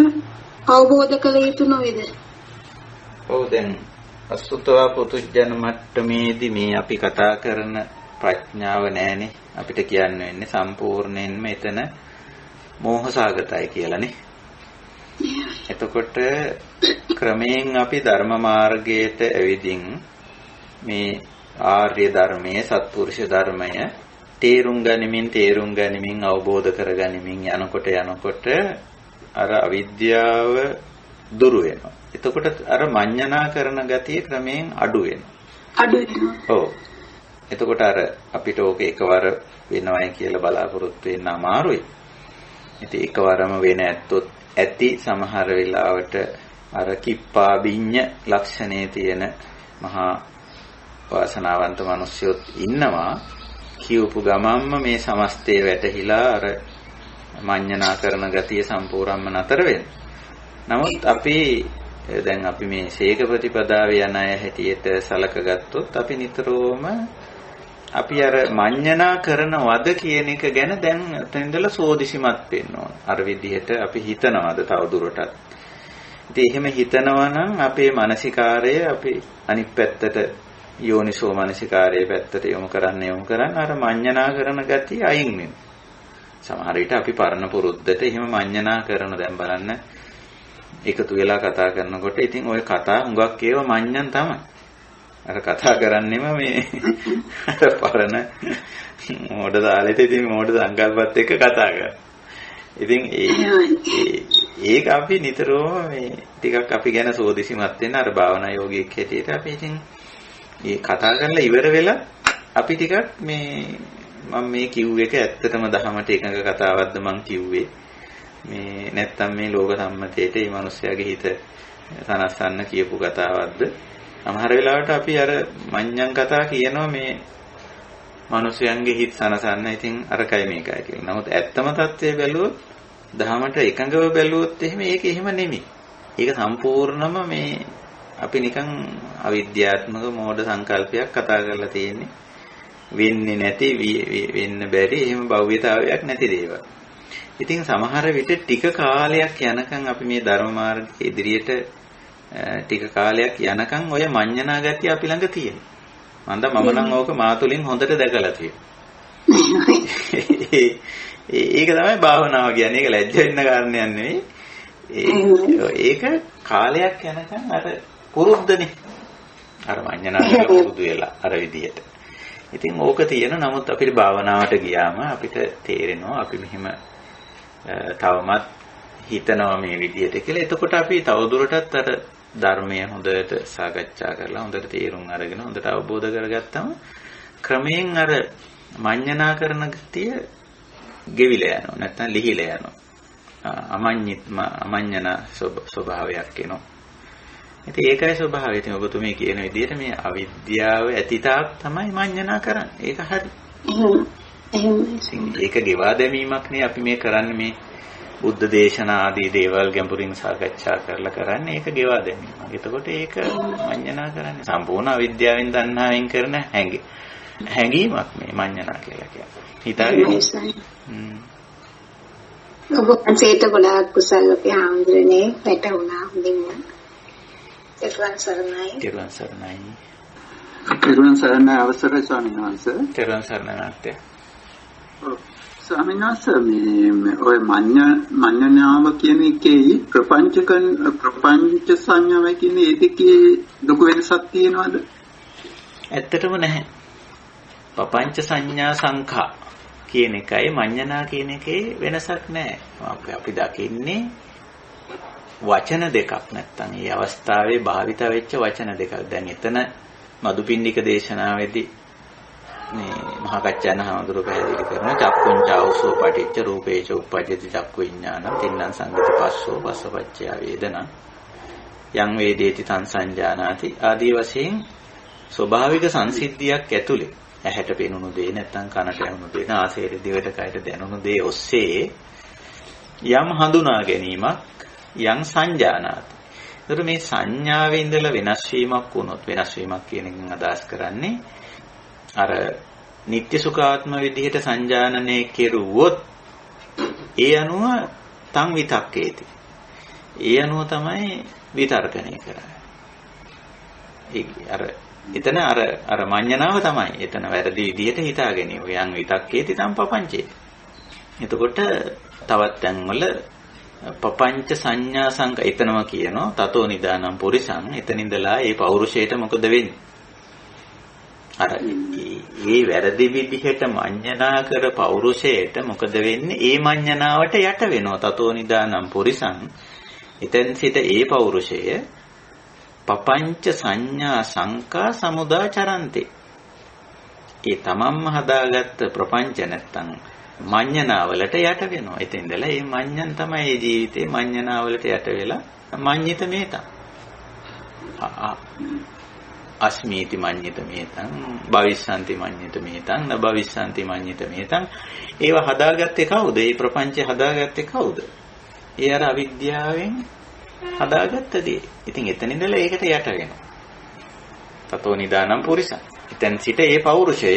අවබෝධ කළ යුතු නොවේද? ඔව්, දැන් අසුතවා පුතුජන මට්ටමේදී මේ අපි කතා කරන ප්‍රඥාව නැහැනේ. අපිට කියන්න වෙන්නේ සම්පූර්ණයෙන්ම එතන මෝහසාගතයි කියලානේ. එතකොට ක්‍රමයෙන් අපි ධර්ම මාර්ගයට ඇවිදින් මේ ආර්ය ධර්මයේ සත්පුරුෂ ධර්මය තේරුම් ගනිමින් අවබෝධ කරගනිමින් යනකොට අර අවිද්‍යාව දුරු වෙනවා. එතකොට අර මඤ්ඤණා කරන ගතිය ක්‍රමයෙන් අඩු වෙනවා. ඔව්. එතකොට අර අපිට ඕක එකවර වෙනවයි කියලා බලාපොරොත්තු වෙන්න අමාරුයි. ඉතින් එකවරම වෙන ඇති සමහර වෙලාවට අර කිප්පා බිඤ්ඤ ලක්ෂණේ තියෙන මහා වාසනාවන්ත මිනිස්සුත් ඉන්නවා. කියවපු ගමම්ම මේ සමස්තේ වැටහිලා අර මඤ්ඤණා කරන ගතිය සම්පූර්ණයෙන්ම නතර වෙනවා. නමුත් දැන් අපි මේ ශේක ප්‍රතිපදාවේ යන අය හැටියට සලකගත්තොත් අපි නිතරම අපි අර මඤ්ඤණා කරනවද කියන එක ගැන දැන් එතනදලා සෝදිසිමත් වෙන්න ඕන. අර විදිහට අපි හිතනවද තවදුරටත්. ඉතින් එහෙම හිතනවා නම් අපේ මානසිකාරය අපි අනිත් පැත්තට යෝනිසෝ මානසිකාරයේ පැත්තට යොමු කරන්න අර මඤ්ඤණා කරන ගතිය අයින් වෙනවා. සමහර විට අපි පරණ පුරුද්දට එහෙම මඤ්ඤණා කරන දැන් බලන්න එකතු වෙලා කතා කරනකොට ඉතින් ওই කතා හුඟක් ඒවා මඤ්ඤන් තමයි. අර කතා කරන්නේම මේ අර පරණ මොඩ දාලෙට ඉතින් මොඩ සංකල්පත් එක්ක කතා කරනවා. ඉතින් ඒක අපි නිතරම මේ ටිකක් අපි ගැන සෝදිසිමත් වෙන අර භාවනා යෝගියෙක් හැටියට අපි ඉතින් මේ කතා කරලා ඉවර වෙලා අපි ටිකක් මම මේ කිව් එක ඇත්තටම දහමට එකඟ කතාවක්ද මං කිව්වේ මේ නැත්තම් මේ ලෝක සම්මතයේට මේ මිනිස්යාගේ හිත සනස්සන්න කියපු කතාවක්ද? සමහර වෙලාවට අපි අර මඤ්ඤං කතා කියනවා මේ මිනිස්යන්ගේ හිත සනසන්න. ඉතින් අරකයි මේකයි කියලා. නමුත් ඇත්තම தත්ත්වය බැලුවොත් දහමට එකඟව බැලුවොත් ඒක එහෙම නෙමෙයි. ඒක සම්පූර්ණම මේ අපි නිකන් අවිද්‍යාත්මක මෝඩ සංකල්පයක් කතා කරලා තියෙන්නේ. වෙන්නේ නැති වෙන්න බැරි එහෙම භව්‍යතාවයක් නැති දේවල්. ඉතින් සමහර විට ටික කාලයක් යනකම් අපි මේ ධර්ම මාර්ගයේ ඉදිරියට ටික කාලයක් යනකම් ඔය මඤ්ඤණා ගතිය අපි ළඟ තියෙනවා. මම නම් ඕක මාතුලින් හොඳට දැකලා තියෙනවා. ඒක තමයි භාවනාව කියන්නේ. ඒක ලැජ්ජ වෙන්න කාරණයක් නෙවෙයි. ඒක කාලයක් යනකම් අර පුරුද්දනේ. අර මඤ්ඤණා කරලා පුරුදු වෙලා අර විදියට. ඉතින් ඕක තියෙන නමුත් අපිට භාවනාවට ගියාම අපිට තේරෙනවා අපි මෙහිම තවමත් හිතනවා මේ විදියට කියලා. එතකොට අපි තවදුරටත් අර ධර්මය හොඳට සාකච්ඡා කරලා හොඳට තේරුම් අරගෙන හොඳට අවබෝධ කරගත්තම ක්‍රමයෙන් අර මඤ්ඤණා කරන ගතිය ගෙවිලා යනවා. නැත්නම් ලිහිලා යනවා. අමඤ්ඤණ ස්වභාවයක් එනවා. ඉතින් ඒකයි ස්වභාවය. ඉතින් ඔබතුමී කියන විදිහට මේ අවිද්‍යාව ඇතිතාක් තමයි මඤ්ඤණා කරන්නේ. ඒක හරි. ඒක ගෙවා දැමීමක් නේ අපි මේ කරන්නේ මේ බුද්ධ දේශනා ආදී දේවල් ගැඹුරින් සාකච්ඡා කරලා කරන්නේ ඒක ගෙවා දැමීමක්. එතකොට ඒක මඤ්ඤණා කරන්නේ සම්පූර්ණ අවිද්‍යාවෙන් තණ්හාවෙන් කරන හැඟීමක් මේ මඤ්ඤණා කියලා කියන්නේ. හිතාගෙන ඔබ අන්සේට ගොඩාක් කුසල අපේ ආන්දරනේ පැටුණා හොඳින්. තෙරුවන් සරණයි. තෙරුවන් සරණයි. තෙරුවන් සරණයි අවසරයි ස්වාමීන් වහන්සේ. තෙරුවන් සරණයි නැත්තේ. ස්වාමීන් වහන්සේ මේ ඔය මඤ්ඤණාව කියන එකේ ප්‍රපංච සංඥාවයි කියන ඒ දෙකේ ලොකු වෙනසක් තියෙනවද? ඇත්තටම නැහැ. පపంచ සංඥා සංඛා කියන එකයි මඤ්ඤණා කියන එකේ වෙනසක් නැහැ. අපි දකින්නේ වචන දෙකක් නැත්තම් මේ අවස්ථාවේ භාවිත වෙච්ච වචන දෙකක්. දැන් එතන මදුපිණ්ඩික දේශනාවේදී මේ මහා කච්චායන හඳුරු පැහැදිලි කරන චක්කුංචාවසෝ පටිච්ච රූපේච උප්පජ්ජති චක්කු විඥානං තින්නම් සංගති පස්සෝ පස්සපච්චය වේදනා යං වේදේති තං සංජානාති ආදී වශයෙන් ස්වභාවික සංසිද්ධියක් ඇතුලේ ඇහැට පෙනුණු දේ නැත්තම් කනට ඇහුණු දේ නාසයට දිවට කයට දැනුණු දේ ඔස්සේ යම් හඳුනා ගැනීමක් යම් සංජානාති. ඒතර මේ සංඥාවේ ඉඳලා වෙනස් වීමක් වුණොත් වෙනස් වීමක් කියන එකෙන් අදහස් කරන්නේ අර නিত্য සුඛාත්ම විදිහට සංජානනය කෙරුවොත් ඒ අනුව තං විතක්කේති. ඒ අනුව තමයි විතර්කණය කරන්නේ. එතන අර මඤ්ඤණාව තමයි. එතන වැරදි විදිහට හිතාගෙන යන් විතක්කේති තං පపంచේති. එතකොට තවත් තැන්වල පపంచ සංඥා සංක එතනම කියනවා තතෝ නිදානම් පුරිසං. එතනින්දලා ඒ පෞරුෂයට මොකද වෙන්නේ? අර ඒ වැරදි විදිහට මඤ්ඤණා කර පෞරුෂයට මොකද වෙන්නේ? ඒ මඤ්ඤණාවට යට වෙනවා. තතෝ නිදානම් පුරිසං. එතෙන් සිට ඒ පෞරුෂය පపంచ සංඥා සංකා සමුදාචරන්තේ. ඒ තමන්ම හදාගත්ත ප්‍රපංච නැත්තම් මඤ්ඤණාවලට යට වෙනවා. එතෙන්දලා මේ මඤ්ඤණ තමයි මේ ජීවිතේ මඤ්ඤණාවලට යට වෙලා මඤ්ඤිත මේතං. අස්මීති මඤ්ඤිත මේතං භවිස්සanti මඤ්ඤිත මේතං න භවිස්සanti මඤ්ඤිත මේතං. ඒව හදාගත්තේ කවුද? මේ ප්‍රපංචය හදාගත්තේ කවුද? ඒ අර අවිද්‍යාවෙන් හදාගත්ත දේ. ඉතින් එතනින්දලා ඒකට යට වෙනවා. තතෝ නිදානම් පුරිසං. එතෙන් සිට ඒ පෞරුෂය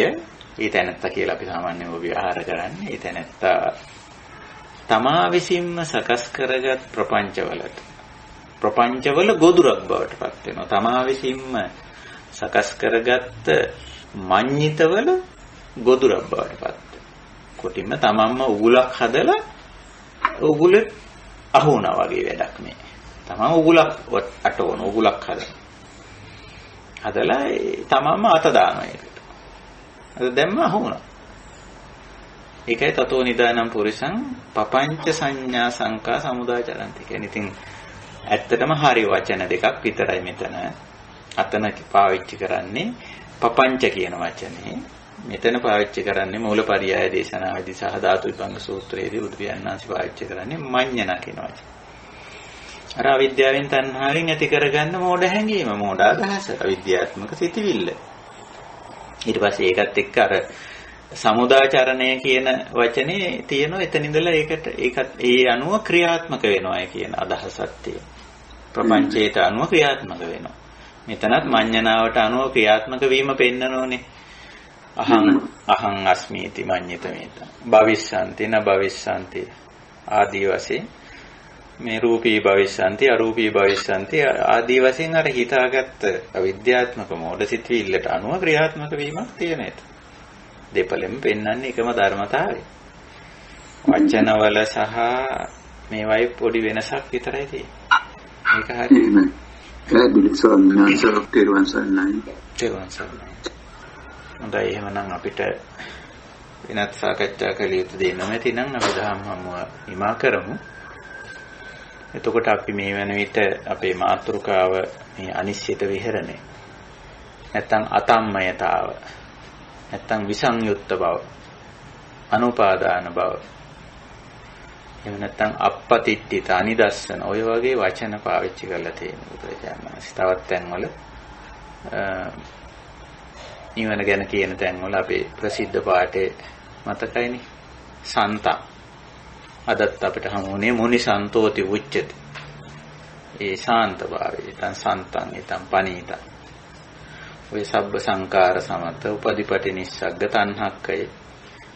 ඒ තැනත්තා කියලා අපි සාමාන්‍යව විවහාර කරන්නේ. ඒ තැනත්තා තමා විසින්ම සකස් කරගත් ප්‍රපංචවල ගොදුරක් බවට පත් වෙනවා. තමා විසින්ම සකස් කරගත්ත මඤ්ඤිතවල ගොදුරක් බවට පත් වෙනවා. කොටින්ම තමන්ම උගුලක් හදලා උගුලේ අහුණා වගේ වැඩක් මේ. තමන් උගුලක් අටවන උගුලක් හදලා තමන්ම අත දානවා ඒකට. අද දැම්ම අහුණා. ඒකයි තතෝ නිදානම් පුරිසං පపంచ සංඥා සංකා සමුදාචරන්ති කියන්නේ. ඉතින් ඇත්තටම හරි වචන දෙකක් විතරයි මෙතන. අතන පාවිච්චි කරන්නේ පపంచ කියන වචනේ. මෙතන පාවිච්චි කරන්නේ මූලපරියාය දේශනාවේදී සහ ධාතු විභංග සූත්‍රයේදී බුදු පියාණන්සි පාවිච්චි කරන්නේ මඤ්ඤණ කියන වචනේ. අර අවිද්‍යාවෙන් තණ්හාවෙන් ඇති කරගන්න මෝඩ හැඟීම, මෝඩ අදහස, අවිද්‍යාත්මක සිතිවිල්ල. ඊට පස්සේ ඒකත් එක්ක අර සමුදාචරණය කියන වචනේ තියෙනවා. එතන ඉඳලා ඒකත් ඒ අනුව ක්‍රියාත්මක වෙනවා කියන අදහසක් තියෙනවා. ප්‍රපංචයට අනුව ක්‍රියාත්මක වෙනවා. මෙතනත් මඤ්ඤණාවට අනුව ක්‍රියාත්මක වීම පෙන්නනෝනේ. අහං අස්මීති මඤ්ඤිත මේත. භවිස්සanti න භවිස්සanti ආදී වශයෙන් මේ රූපී භවිස්සanti අරූපී භවිස්සanti ආදී වශයෙන් අර හිතාගත්ත අවිද්‍යාත්මක මෝඩ සිත්විල්ලට අනුව ක්‍රියාත්මක වීමක් තියෙන එක. දෙපළෙම පෙන්වන්නේ එකම ධර්මතාවය. වචනවල සහ මේවයි පොඩි වෙනසක් විතරයි තියෙන්නේ. ඒක හරියි. පැහැදිලි ස්වාමීන් වහන්සේ තෙරුවන් සරණයි. තෙරුවන් සරණයි. හොඳයි එහෙනම් අපිට වෙනත් සාකච්ඡා කළ යුතු දේ නැති නම් අපි දහම් හමුව හිමා කරමු. එතකොට අපි මේ වෙන විට අපේ මාතෘකාව මේ අනිශ්චිත විහරණය. නැත්තම් අතම්මයතාව. නැත්තම් විසංයුක්ත බව. අනුපාදාන බව. එහෙම නැත්නම් අපපතිට්ඨිත අනිදස්සන ඔය වගේ වචන පාවිච්චි කරලා තියෙනවා බුදුරජාණන් වහන්සේ. තවත් තැන්වල නිවන ගැන කියන තැන්වල අපේ ප්‍රසිද්ධ පාඨේ මතකයිනේ. සන්තං. අදත් අපිට හමුුනේ මුනි සන්තෝති උච්චති. ඒ ශාන්ත භාවය. නැත්නම් සන්තං නැත්නම් පනීතං. ඔය සබ්බ සංකාර සමත උපදීපටි නිස්සග්ග තණ්හක්කය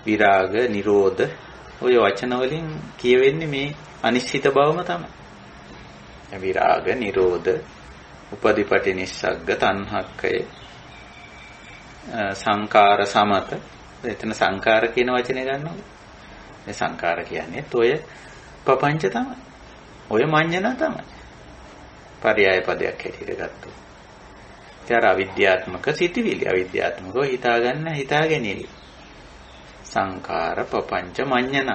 විරාග නිරෝධ ඔය වචන වලින් කියවෙන්නේ මේ අනිශ්චිත බවම තමයි. විරාග නිරෝධ උපදීපටි නිස්සග්ග තණ්හක්කය සංකාර සමත. එතන සංකාර කියන වචනේ ගන්නවා. මේ සංකාර කියන්නේ ඔය පපංච තමයි. ඔය මඤ්ඤණ තමයි. පర్యాయ පදයක් හැටියට ගත්තොත්. ඒතර අවිද්‍යාත්මක සිටිවිලි අවිද්‍යාත්මකව හිතාගැනීම. සංකාර පපංච මඤ්ඤණ.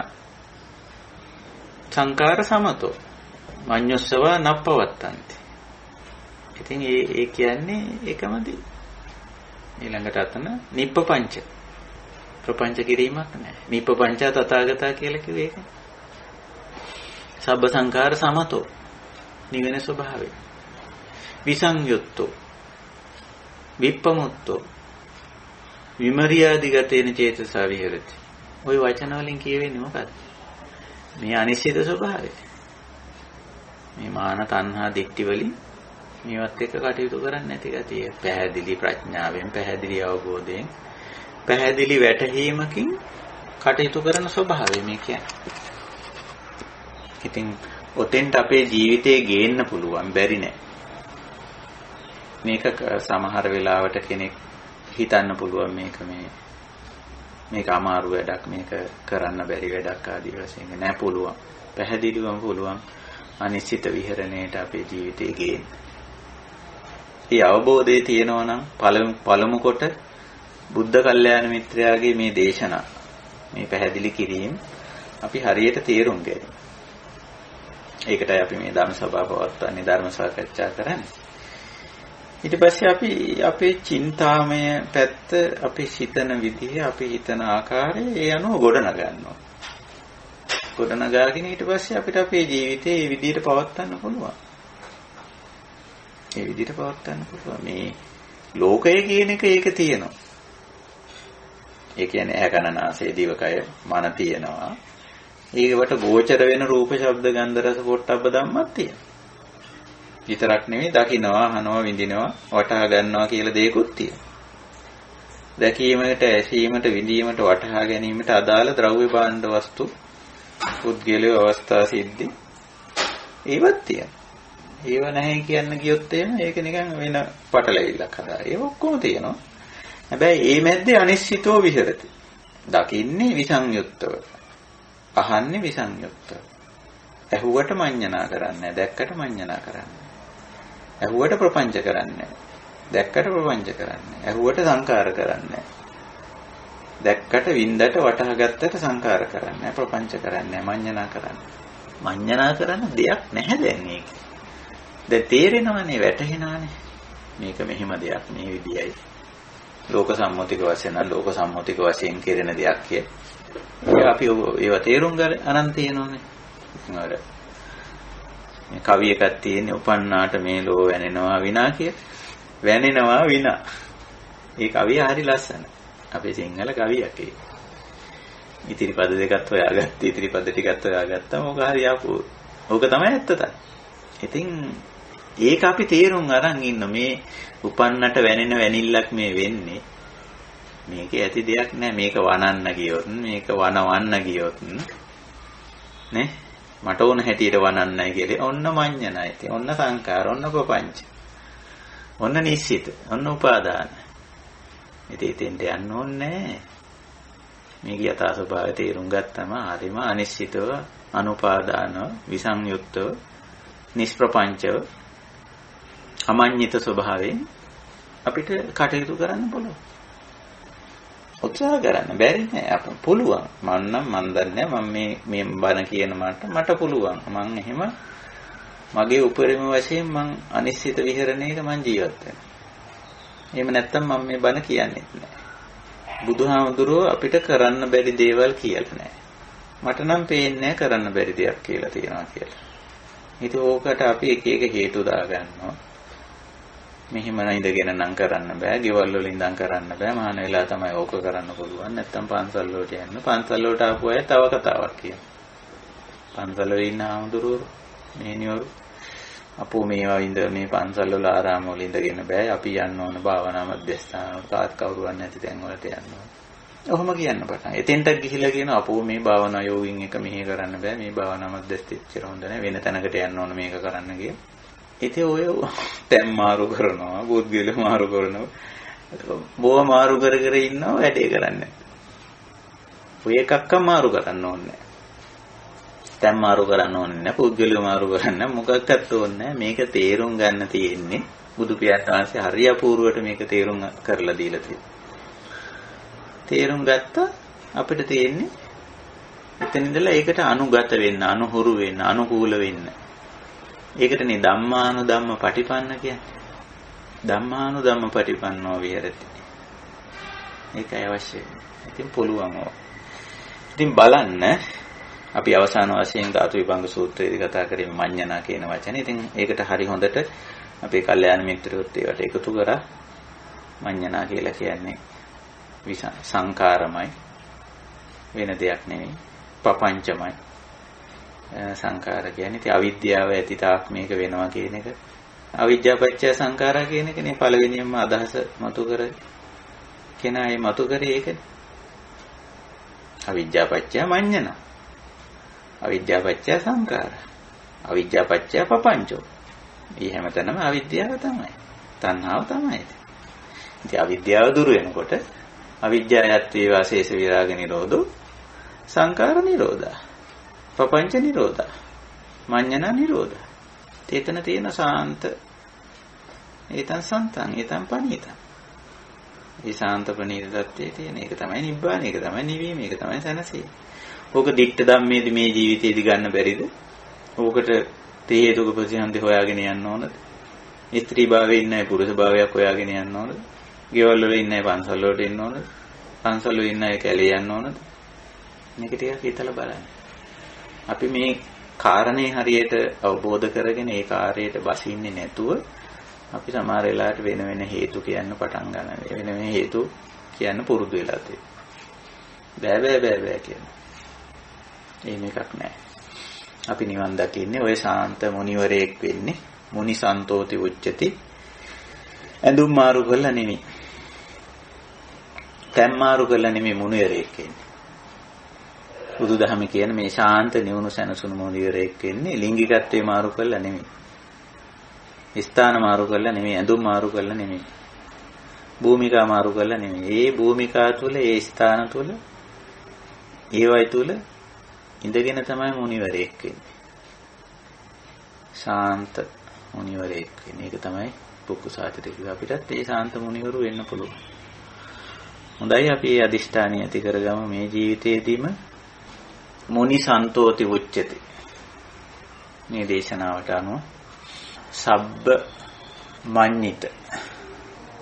සංකාර සමතෝ මඤ්ඤොස්සව නප්පවත්තන්ති. ඉතින් ඒ කියන්නේ එකමදී. ඊළඟට අතන නිප්පපංච. ප්‍රපංච කිරීමක් නැහැ. නිප්පපංච තථාගතා කියලා කිව්වේ ඒක. සබ්බ සංකාර සමතෝ නිවෙන ස්වභාවය. විසංයුක්තෝ විප්පමුත්තෝ විමරියාදිගතේන චේතසා විහෙරති. ওই වචන වලින් කියවෙන්නේ මොකක්ද? මේ අනිශ්චිත ස්වභාවය. මේ මාන තණ්හා දික්ටි වලින් මේවත් එක්ක කටයුතු කරන්නේ නැති ගතිය. පැහැදිලි ප්‍රඥාවෙන්, පැහැදිලි අවබෝධයෙන්, පැහැදිලි වැටහීමකින් කටයුතු කරන ස්වභාවය මේ කියන්නේ. ඉතින් ඔතෙන්ට අපේ ජීවිතේ ගේන්න පුළුවන් බැරි නෑ. මේක සමහර වෙලාවට කෙනෙක් හිතන්න පුළුවන් මේක අමාරු වැඩක්, මේක කරන්න බැරි වැඩක් ආදී වශයෙන් නෑ. පුළුවන්, පැහැදිලිවම පුළුවන් අනිශ්චිත විහරණයට අපේ ජීවිතේ ගේන්න. මේ අවබෝධය තියෙනවා නම් පළමු කොට බුද්ධ කල්යාණ මිත්‍රයාගේ මේ දේශනා, මේ පැහැදිලි කිරීම අපි හරියට තේරුම් ගනිමු. ඒකටයි අපි මේ ධර්ම සභාව පවත්වන්නේ, ධර්ම සාකච්ඡා කරන්නේ. ඊට පස්සේ අපි අපේ චින්තාමය පැත්ත, අපි හිතන විදිහ, අපි හිතන ආකාරය ඒ අනුව ගොඩනගනවා. ගොඩනගාගෙන ඊට පස්සේ අපිට අපේ ජීවිතේ මේ විදිහට පවත්වන්න පුළුවන්. මේ විදිහට පවත්වන්න පුළුවන්. මේ ලෝකය කියන එක ඒක තියෙනවා. ඒ කියන්නේ ඇහැ කන නාසය දිවකය මන තියෙනවා. ඒකට ගෝචර වෙන රූප ශබ්ද ගන්ධ රස පොට්ටබ්බ ධම්මක් තියෙනවා. විතරක් නෙවෙයි දකින්නවා, අහනවා, විඳිනවා, වටහා ගන්නවා කියලා දේකුත් තියෙනවා. දැකීමකට, ඇසීමට, විඳීමට, වටහා ගැනීමට අදාළ ද්‍රව්‍ය භාණ්ඩ වස්තු, පුද්ගලික අවස්ථා සිද්ධි ඒවත් තියෙනවා. ඒව නැහැ කියන්න ගියොත් එහෙම ඒක නිකන් වෙන පටලැවිල්ලක් හදා. ඒක ඔක්කොම තියෙනවා. හැබැයි මේ මැද්දේ අනිශ්චිතෝ විහෙරති. දකින්නේ විසංයුක්තව. අහන්නේ විසංයුක්තව. ඇහුවට මඤ්ඤණා කරන්නේ, දැක්කට මඤ්ඤණා කරන්නේ. ඇහුවට ප්‍රපංච කරන්නේ, දැක්කට ප්‍රපංච කරන්නේ. ඇහුවට සංකාර කරන්නේ, දැක්කට වින්දට වටහාගත්තට සංකාර කරන්නේ, ප්‍රපංච කරන්නේ, මඤ්ඤණා කරන්නේ. මඤ්ඤණා කරන දෙයක් නැහැ දැන් මේක. දැන් තේරෙනවනේ, වැටහෙනවනේ. මේක මෙහිම දෙයක් මේ විදියයි. ලෝක සම්මුතික වශයෙන් ලෝක සම්මුතික වශයෙන් කෙරෙන දෙයක් කිය. අපි ඒව තේරුම් ගන්න අනන් තියෙනෝනේ. අර මේ කවි එකක් තියෙන්නේ උපන්නාට මේ ලෝ වැනෙනවා විනා කිය. වැනෙනවා විනා. ඒ කවිය හරි ලස්සන. අපේ සිංහල කවියක් ඒක. ඉතිරි පද දෙකත් හොයාගත්තා, ඉතිරි පද ටිකත් හොයාගත්තා. මොක හරි ආපු. ඕක තමයි ඇත්ත තමයි. ඉතින් ඒක අපි තේරුම් අරන් ඉන්න මේ උපන්නට වැනෙන වැනිල්ලක් මේ වෙන්නේ. මේක ඇති දෙයක් නෑ. මේක වනන්න ගියොත්, මේක වනවන්න ගියොත් නේ මට ඕන හැටියට වනන්නයි කියලා. ඔන්න මඤ්ඤණයි. ඔන්න සංකාර, ඔන්න ප්‍රපංච. ඔන්න නිශ්චිත, ඔන්න උපාදාන. ඉතින් යන්න ඕනේ. මේක යථා ස්වභාවය තේරුම් ගත්තම හරිම අනිශ්චිතව, අනුපාදානව, විසංයුක්තව, නිෂ්ප්‍රපංචව අමඤ්ඤිත ස්වභාවයෙන් අපිට කටයුතු කරන්න පුළුවන්. උත්සාහ කරන්න බැරි නෑ අප පුළුවන්. මන් දන්නේ මම මේ බණ කියන මට පුළුවන්. මං එහෙම මගේ උපරිම වශයෙන් මං අනිශ්චිත විහරණයක මං ජීවත් වෙනවා. එහෙම නැත්තම් මම මේ බණ කියන්නේ නෑ. බුදුහාමුදුරුවෝ අපිට කරන්න බැරි දේවල් කියලා නෑ. මට නම් පේන්නේ කරන්න බැරි දෙයක් කියලා තියෙනවා කියලා. ඉතින් ඕකට අපි එක එක හේතු දාගන්නවා. මෙහිම ඉඳගෙන නම් කරන්න බෑ. ගෙවල් වල ඉඳන් කරන්න බෑ. මහාන වෙලා තමයි ඕක කරන්න පුළුවන්. නැත්තම් පන්සල් වලට යන්න. පන්සල් වලට ආපු අය තව කතාවක් කියනවා. පන්සල් වල ඉන්න ආමුදුරුවෝ මේනියෝරු අපෝ මේවා ඉඳ මේ පන්සල් වල ආරාම වල ඉඳගෙන බෑ. අපි යන්න ඕන භාවනා මධ්‍යස්ථාන වල කාත් කවුරුවත් නැති තැන් වලට යන්න ඕන. ඔහොම කියන්න පටන්. එතෙන්ට ගිහිලා කියන අපෝ මේ භාවනා යෝගින් එක මෙහෙ කරන්න බෑ. මේ භාවනා මධ්‍යස්ථිතච්චර හොඳ නැහැ. වෙන තැනකට යන්න ඕන මේක කරන්න කිය. ඉතින් ඔය තැන් මාරු කරනවා, බුද්ධිල මාරු කරනවා. බොව මාරු කර කර ඉන්නවා වැඩේ කරන්නේ. ඔය එකක්ක මාරු කරන්න ඕනේ. තැන් මාරු කරන්න ඕනේ නැහැ. පුද්ගලික මාරු කරන්න මොකක්වත් ඕනේ නැහැ. මේක තේරුම් ගන්න තියෙන්නේ බුදු පියාණන් වහන්සේ හරිය අපූර්වට මේක තේරුම් කරලා දීලා තියෙනවා. තේරුම් ගත්තා අපිට තියෙන්නේ එතන ඉඳලා ඒකට අනුගත වෙන්න, අනුහුරු වෙන්න, අනුකූල වෙන්න. ඒකටනේ ධම්මානුධම්ම පටිපන්න කියන්නේ. ධම්මානුධම්ම පටිපන්නෝ විහෙරති. ඒකයි අවශ්‍ය. ඉතින් පුළුවන් ඕක. ඉතින් බලන්න අපි අවසාන වශයෙන් ධාතු විභංග සූත්‍රයේදී කතා කරේ මඤ්ඤණා කියන වචනේ. ඉතින් ඒකට හරි හොඳට අපේ කල්යාණ මිත්‍රයෝත් ඒවට එකතු කරා. මඤ්ඤණා කියලා කියන්නේ සංකාරමයි, වෙන දෙයක් නෙවෙයි, පපංචමයි. සංකාර කියන්නේ ඉතින් අවිද්‍යාව ඇති තාක් මේක වෙනවා කියන එක. අවිද්‍යාපච්චය සංඛාරා කියන එකනේ පළවෙනියම අදහස මතු කර කෙනා ඒ මතු කරේ ඒකනේ. අවිද්‍යාපච්චය මඤ්ඤණා. අවිද්‍යාපච්චය සංඛාර. අවිද්‍යාපච්චය පපංචෝ. මේ හැමතැනම අවිද්‍යාව තමයි. තණ්හාව තමයි. ඉතින් අවිද්‍යාව දුරු වෙනකොට අවිද්‍යාවත් වේවා ශේෂ විරාග නිරෝධෝ සංඛාර නිරෝධා. පපංච නිරෝධා. මඤ්ඤණා නිරෝධා. එතන තියෙන සාන්ත ඒතන් සන්තං ඒතන් පණීතං. ඒ සාන්ත ප්‍රණීත தත්ත්වයේ තියෙන එක තමයි නිබ්බාන, ඒක තමයි නිවීම, ඒක තමයි සැනසීම. ඕක දික්ඨ ධම්මේදී මේ ජීවිතේදී ගන්න බැරිද? ඕකට තේ හේතුක ප්‍රතිසන්දි හොයාගෙන යන්න ඕනද? ස්ත්‍රී භාවයේ ඉන්නයි පුරුෂ භාවයක් හොයාගෙන යන්න ඕනද? ගෙවල් වල ඉන්නයි පන්සල් වලට එන්න ඕනද? පන්සල් වල ඉන්නයි කැලේ යන්න ඕනද? මේක ටිකක් හිතලා බලන්න. අපි මේ කාරණේ හරියට අවබෝධ කරගෙන ඒ කාර්යයට බසින්නේ නැතුව අපි සමහර වෙලාවට වෙන වෙන හේතු කියන්න පටන් ගන්නවා. වෙන වෙන හේතු කියන්න පුරුදු වෙලා තියෙනවා. බෑ කියන. එහෙම එකක් නැහැ. අපි නිවන් දකින්නේ ඔය ශාන්ත මුනිවරයෙක් වෙන්නේ. මුනි සන්තෝති උච්චති. ඇඳුම් මාරු කරලා නෙමෙයි. තැන් මාරු කරලා නෙමෙයි මුනිවරයෙක් වෙන්නේ. බුදුදහම කියන මේ ශාන්ත නිවුණු සැනසුණු මොනිවරයෙක් වෙන්නේ ලිංගිකත්වයේ මාරු කරලා නෙමෙයි. ස්ථාන මාරු කරලා නෙමෙයි, ඇඳුම් මාරු කරලා නෙමෙයි. භූමිකා මාරු කරලා නෙමෙයි. ඒ භූමිකා තුල, ඒ ස්ථාන තුල, ඒවයි තුල ඉඳගෙන තමයි මොනිවරයෙක් වෙන්නේ. ශාන්ත මොනිවරයෙක් වෙන්නේ. ඒක තමයි පුක්කුසාතිත කිව්ව අපිටත් ඒ ශාන්ත මොනිවරු වෙන්න පුළුවන්. හොඳයි අපි මේ අදිෂ්ඨානිය ඇති කරගමු මේ ජීවිතේදීම මුනි සන්තෝති උච්චති. මේ දේශනාවට අනුව සබ්බ මඤ්ඤිත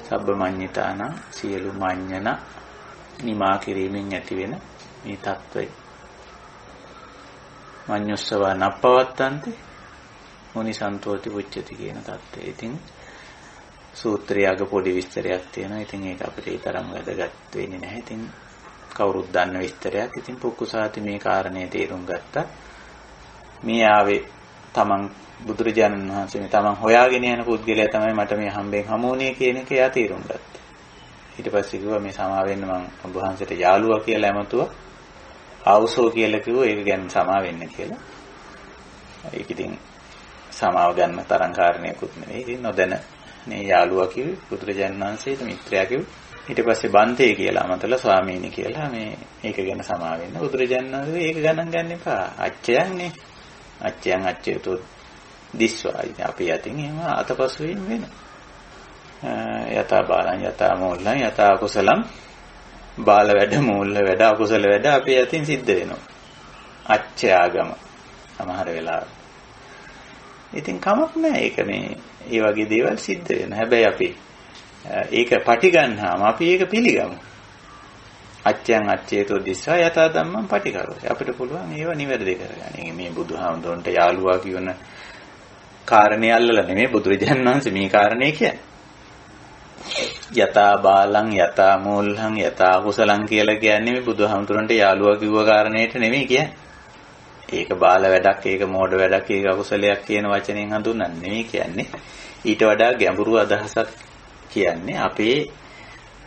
සබ්බ මඤ්ඤිතාන සියලු මඤ්ඤණ නිමා කිරීමෙන් ඇතිවෙන මේ தত্ত্বය මඤ්ඤොස්සව නප්පවත්තන්ති මුනි සන්තෝති උච්චති කියන தত্ত্বය. ඉතින් සූත්‍රයක පොඩි විස්තරයක් තියෙනවා. ඉතින් ඒක අපිට ඒ තරම් වැදගත් වෙන්නේ නැහැ. ඉතින් කවුරුත් දන්න විස්තරයක්. ඉතින් පුක්කුසාති මේ කාරණේ තේරුම් ගත්තා. මේ ආවේ තමන් බුදුරජාණන් වහන්සේ මේ තමන් හොයාගෙන යන පුද්ගලයා තමයි මට මේ හම්බෙන් හමුුනේ කියන එක එයා තේරුම් ගත්තා. ඊට පස්සේ කිව්වා මේ සමා වෙන්න මම ඔබ වහන්සේට යාළුවා කියලා ඇමතුවා. ආවුසෝ කියලා කිව්වා ඒක ගැන සමා වෙන්න කියලා. ඒක ඉතින් සමාව ගන්න තරම් කාරණේකුත් නෙවෙයි. ඉතින් නොදැන මේ යාළුවා කිව්වේ බුදුරජාණන් වහන්සේට මිත්‍රයා කිව්වා. ඊට පස්සේ බන්තේ කියලා අමතලා ස්වාමීනි කියලා මේ ඒක ගැන සමා වෙන්න. බුදුරජාණන් වහන්සේ ඒක ගණන් ගන්න එපා. අච්චයන්නේ. අච්චයන් අච්චයතෝ දිස්වා. ඉතින් අපි යතින් එහෙම අතපසු වීම වෙනවා. යතා බාලං යතා මූලං යතා කුසලං බාල වැඩ මූල වැඩ අකුසල වැඩ අපි යතින් සිද්ධ වෙනවා. අච්ඡයාගම සමහර වෙලාවට. ඉතින් කමක් නැහැ. ඒක මේ ඒ වගේ දේවල් සිද්ධ වෙනවා. හැබැයි අපි ඒක පටි ගන්නාම අපි ඒක පිළිගමු. අච්ඡයන් අච්ඡේතෝ දිස්සා යතා ධම්මං පටිකරෝ. අපිට පුළුවන් ඒව නිවැරදි කරගන්න. මේ බුදුහාමුදුරන්ට යාළුවා කියන කාරණේ අල්ලලා නෙමෙයි බුදුරජාණන් වහන්සේ මේ කාරණේ කියන්නේ. යතා බාලං යතා මූලං යතා කුසලං කියලා කියන්නේ මේ බුදුහාමුදුරන්ට යාළුවා කිව්ව කාරණේට නෙමෙයි කියන්නේ. ඒක බාල වැඩක්, ඒක මෝඩ වැඩක්, ඒක අකුසලයක් කියන වචනෙන් හඳුන්වන්නේ නෙමෙයි කියන්නේ. ඊට වඩා ගැඹුරු අදහසක් කියන්නේ අපේ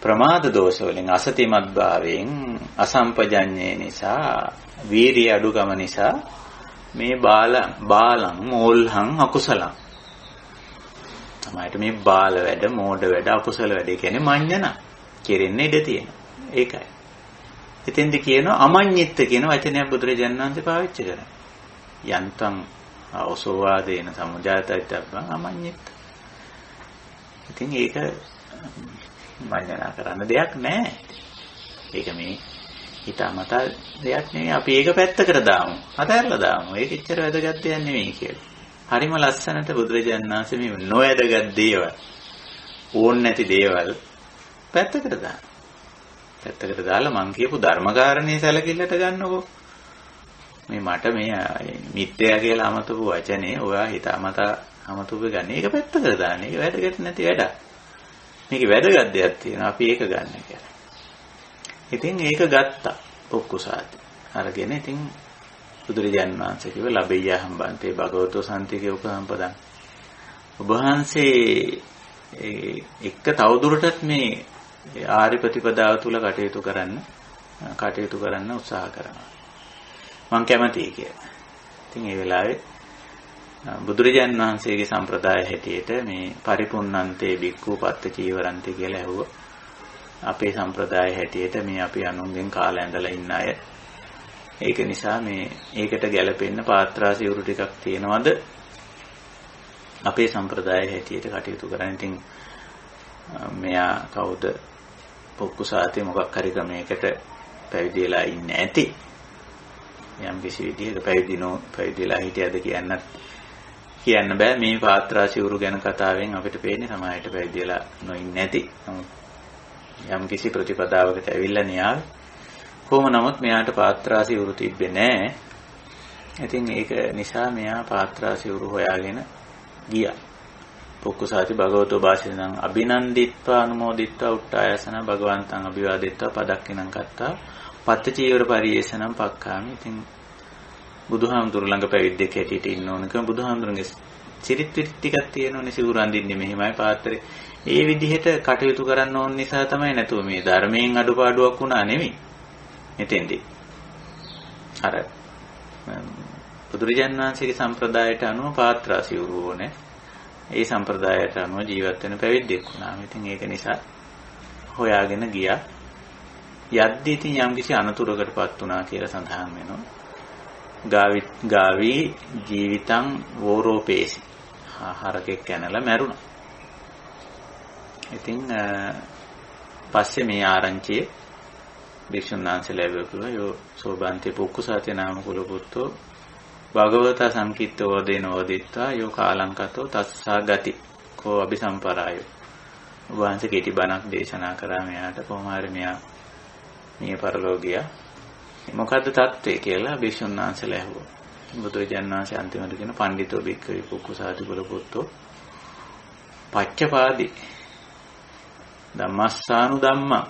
ප්‍රමාද දෝෂ වලින්, අසතිමත් භාවයෙන්, අසම්පජඤ්ඤේ නිසා, වීරිය අඩුකම නිසා මේ බාලං මෝල්හං අකුසලං තමයි මේ බාල වැඩ, මෝඩ වැඩ, අකුසල වැඩ කියන්නේ මඤ්ඤණ කෙරෙන්නේ ඉඩ තියෙනවා. ඒකයි. එතෙන්ද කියනවා අමඤ්ඤිත්ත කියන වචනය බුදුරජාණන් වහන්සේ පාවිච්චි කරා. යන්තම් ඔසෝවාදේන සමුජාතයිතබ්බං අමඤ්ඤිත්ත. ඉතින් ඒක මඤ්ඤණා කරන්න දෙයක් නැහැ. ඒක මේ හිතාමතා දෙයක් නෙවෙයි. අපි ඒක පැත්තකට දාමු. අතහැරලා දාමු. ඒක එච්චර වැදගත් දෙයක් නෙවෙයි කියලා. හරිම ලස්සනට බුදුරජාණන් වහන්සේ මේ නොවැදගත් දේවල්, ඕන් නැති දේවල් පැත්තකට දානවා. පැත්තකට දාලා මං කියපු ධර්මකාරණේ සැලකිල්ලට ගන්නකො. මේ මට මේ මිත්‍යා කියලා අමතපු වචනේ ඔයා හිතාමතා අමතපු ගන්න. ඒක පැත්තකට දාන්න. ඒක වැදගත් නැති වැඩක්. මේකේ වැදගත් දෙයක් තියෙනවා. අපි ඒක ගන්න කියලා. ඉතින් ඒක ගත්තා පොක්කුසාති. අරගෙන ඉතින් බුදුරජාණන් වහන්සේ කිව්ව ලබෙය්‍ය හම්බන්තේ භගවතෝ සම්තිකේ උපසම්පදං. ඔබ වහන්සේ එක්ක තවදුරටත් මේ ආර්ය ප්‍රතිපදාව තුල කටයුතු කරන්න උත්සාහ කරනවා. මම කැමතියි කියලා. ඉතින් ඒ වෙලාවේ බුදුරජාණන් වහන්සේගේ සම්ප්‍රදාය හැටියට මේ පරිපුන්නන්තේ බික්ඛු පත්ත චීවරන්ති කියලා ඇහුවා. අපේ සම්ප්‍රදාය හැටියට මේ අපි අනුන්ගෙන් කාලා ඇඳලා ඉන්න අය. ඒක නිසා මේ ඒකට ගැලපෙන්න පාත්‍රා සිවුරු ටිකක් තියෙනවද? අපේ සම්ප්‍රදාය හැටියට කටයුතු කරන්න. ඉතින් මෙයා කවුද? පොක්කුසාතේ මොකක් හරි ක්‍රමයකට පැවිදිලා ඉන්නේ ඇති. යම් කිසි විදිහක පැවිදිලා හිටියද කියන්න බෑ. මේ පාත්‍රා සිවුරු ගැන කතාවෙන් අපිට පේන්නේ සමාජයට පැවිදිලා නොඉන්නේ නැති. යම් කිසි ප්‍රතිපදාවකට ඇවිල්ලා න්යාය. කොහොම නමුත් මෙයාට පාත්‍රා සිවුරු තිබ්බේ නෑ. ඉතින් ඒක නිසා මෙයා පාත්‍රා සිවුරු හොයාගෙන ගියා. පොක්කුසාති භගවතෝ භාෂිතං අභිනන්දිත්වා අනුමෝදිත්වා උට්ඨායසන භගවන්තං අභිවාදිත්වා පදක්කිනං කත්තා පත්ත චීවර පරියේෂණම් පක්ඛාමි. ඉතින් බුදුහාමුදුරු ළඟ පැවිද්දෙක් හැටියට ඉන්න ඕනකම බුදුහාමුදුරන්ගේ චරිත ටිකක් තියෙනෝනේ සිවුරු අඳින්නේ මෙහිමයි පාත්‍රේ. ඒ විදිහට කටයුතු කරන්න ඕන නිසා තමයි නැතුව මේ ධර්මයෙන් අඩුපාඩුවක් වුණා නෙමෙයි. එතෙන්දී අර බුදුරජාණන් වහන්සේගේ සම්ප්‍රදායට අනුව පාත්‍රා සිවුරු ඕනේ. ඒ සම්ප්‍රදායට අනුව ජීවත් වෙන පැවිද්දෙක් වුණා. ඉතින් ඒක නිසා හොයාගෙන ගියා. යද්දී ඉතින් යම්කිසි අනතුරකටපත් වුණා කියලා සඳහන් වෙනවා. ගාවි ජීවිතං වෝරෝපේසි. හරකෙක් කනලා මැරුණා. ඉතින් පස්සේ මේ ආරංචිය භික්ෂුන් වහන්සේලා ලැබුවා. යෝ සෝබන්තේ පොක්කුසාතේ නාම කුල පුත්තෝ භගවතා සංකිට්ඨෝ වදේන වදිත්වා යෝ කාලංකතෝ තස්සා ගති කෝ අபிසම්පරායෝ. වහන්සේ කෙටි බණක් දේශනා කරා මෙයාට. කොහොම හරි මෙයා මේ පරලෝකියා. මොකද්ද தත්ත්වය කියලා භික්ෂුන් වහන්සේලා ඇහුවා. බුදුරජාණන් වහන්සේ අන්තිමට කියන පඬිතෝ භික්ඛවේ පොක්කුසාති කුල පුත්තෝ පච්චපාදි ධම්මස්සානු ධම්මං.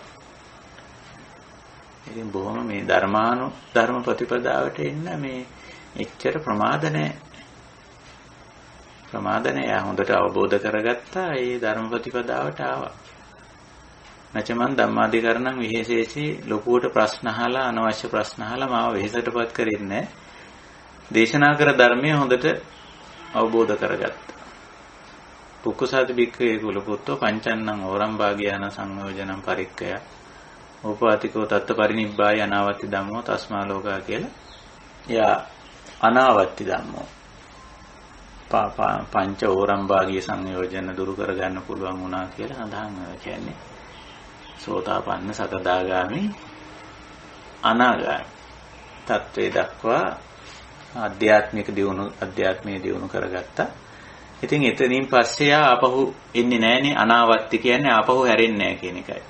ඉතින් බොහොම මේ ධර්ම ප්‍රතිපදාවට එන්න මේ එච්චර ප්‍රමාද නැහැ. හොඳට අවබෝධ කරගත්තා. ඒ ධර්ම ප්‍රතිපදාවට ආවා. නැචමන් ධම්මාධිකරණං විශේෂේසී ලොකුවට ප්‍රශ්න අහලා අනවශ්‍ය ප්‍රශ්න අහලා මාව වෙහෙසටපත් කරින්නේ. දේශනා කර ධර්මයේ හොඳට අවබෝධ කරගත්තා. පුක්කුසාති බික්ඛවේ කුල පුත්තෝ පංචන්නං ඕරම් භාග්‍යාන සංයෝජනං පරික්කය උපාතිකෝ තත්ත පරිනිබ්බාය අනාවත්ති ධම්මෝ තස්මා ලෝකා කියලා. යා අනාවත්ති ධම්මෝ පංච ඕරම් භාගීය සංයෝජන දුරු කරගන්න පුළුවන් වුණා කියලා සඳහන් වෙනවා. කියන්නේ සෝතාපන්න, සකදාගාමි, අනාගාමි තත්ත්වයේ දක්වා අධ්‍යාත්මීය දියුණු කරගත්තා. ඉතින් එතනින් පස්සේ ආපහු එන්නේ නැහනේ. අනාවත්ති කියන්නේ ආපහු හැරෙන්නේ නැහැ කියන එකයි.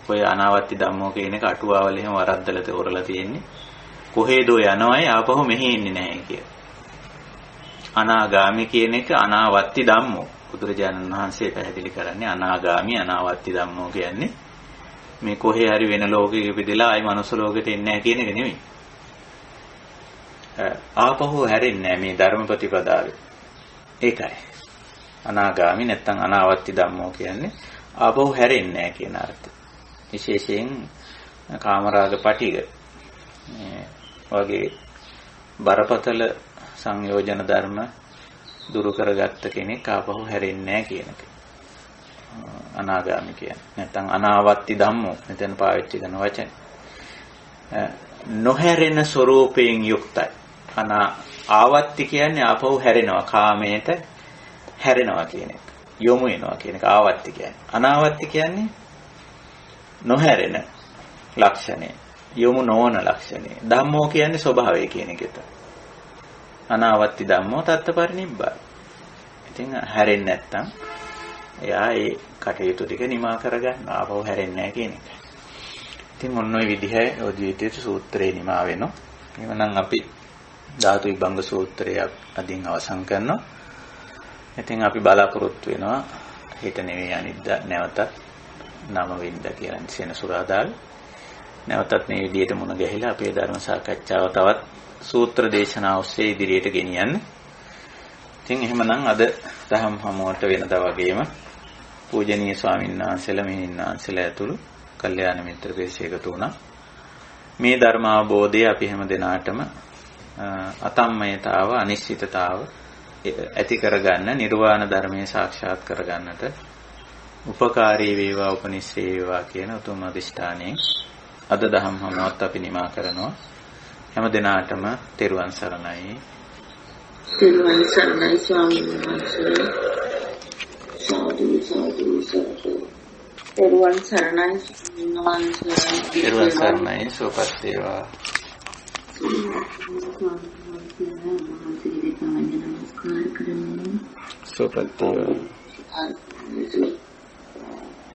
ඔය අනාවත්ති ධම්මෝ කියන එක අටුවාවල එහෙම වරද්දලා තෝරලා තියෙන්නේ. කොහෙදෝ යනවායි ආපහු මෙහෙ එන්නේ නැහැ කියලා. අනාගාමි කියන එක අනාවත්ති ධම්මෝ. බුදුරජාණන් වහන්සේ පැහැදිලි කරන්නේ අනාගාමි අනාවත්ති ධම්මෝ කියන්නේ මේ කොහේ හරි වෙන ලෝකෙක ඉපදලා ආයි මනුස්ස ලෝකෙට එන්නේ නැහැ කියන එක නෙමෙයි. ආපහු හැරෙන්නේ නැහැ මේ ධර්ම ප්‍රතිපදාවේ. ඒකයි. අනාගාමි නැත්නම් අනාවත්ති ධම්මෝ කියන්නේ ආපහු හැරෙන්නේ නැහැ කියන අර්ථය. විශේෂයෙන් කාමරාග පටිග වගේ බරපතල සංයෝජන ධර්ම දුරු කරගත්ත කෙනෙක් ආපහු හැරෙන්නේ නැහැ කියන එක. අනාගාමි කියන්නේ. නැත්නම් අනාවත්ති ධම්මෝ මෙතන පාවිච්චි කරන වචන. නොහැරෙන ස්වરૂපයෙන් යුක්තයි. ආවත්ති කියන්නේ ආපහු හැරෙනවා. කාමයට හැරෙනවා කියන එක. යොමු වෙනවා කියන එක ආවත්ති කියන්නේ. අනාවත්ති කියන්නේ නොහැරෙන ලක්ෂණය. යොමු නොවන ලක්ෂණය. ධම්මෝ කියන්නේ ස්වභාවය කියන එකට. අනාවත්ති ධම්මෝ තත්පරිනිබ්බාන. ඉතින් හැරෙන්නේ නැත්තම් එයා ඒ කටයුතු ටික නිමා කරගන්න ආපහු හැරෙන්නේ නැහැ කියන එක. ඉතින් මොන ඔය විදිහේ ඔදිවිතේ සූත්‍රේ නිමා වෙනවා. එවනම් අපි ධාතු විභංග සූත්‍රය අදින් අවසන් කරනවා. ඉතින් අපි බලාපොරොත්තු වෙනවා හෙට නෙවෙයි අනිද්දා නැවතත් 9 වෙනිදා කියලා සෙනසුරාදාවේ නැවතත් මේ විදිහට මුණ ගැහිලා අපේ ධර්ම සාකච්ඡාව තවත් සූත්‍ර දේශනා ඔස්සේ ඉදිරියට ගෙනියන්න. ඉතින් එහෙමනම් අද දහම් හමුවට වෙනදා වගේම පූජනීය ස්වාමීන් වහන්සේලා මෙහින් වහන්සේලා ඇතුළු කල්යාණ මිත්‍ර පිරිස එකතු වුණා. මේ ධර්ම අවබෝධය අපි හැම දිනාටම අතම්මයතාව අනිශ්චිතතාව ඇති කරගන්න නිර්වාණ ධර්මයේ සාක්ෂාත් කරගන්නට උපකාරී වේවා උපනිශ්‍රේ වේවා කියන උතුම් අධිෂ්ඨානයෙන් අද දහම් හමුවත් අපි නිමා කරනවා. හැම දිනාටම තෙරුවන් සරණයි. තෙරුවන් සරණයි ස්වාමීන් වහන්සේ. සාදු සාදු සාදු. තෙරුවන් සරණයි ස්වාමීන් වහන්සේ. තෙරුවන් සරණයි සුවපත් වේවා. සුවපත් වේවා.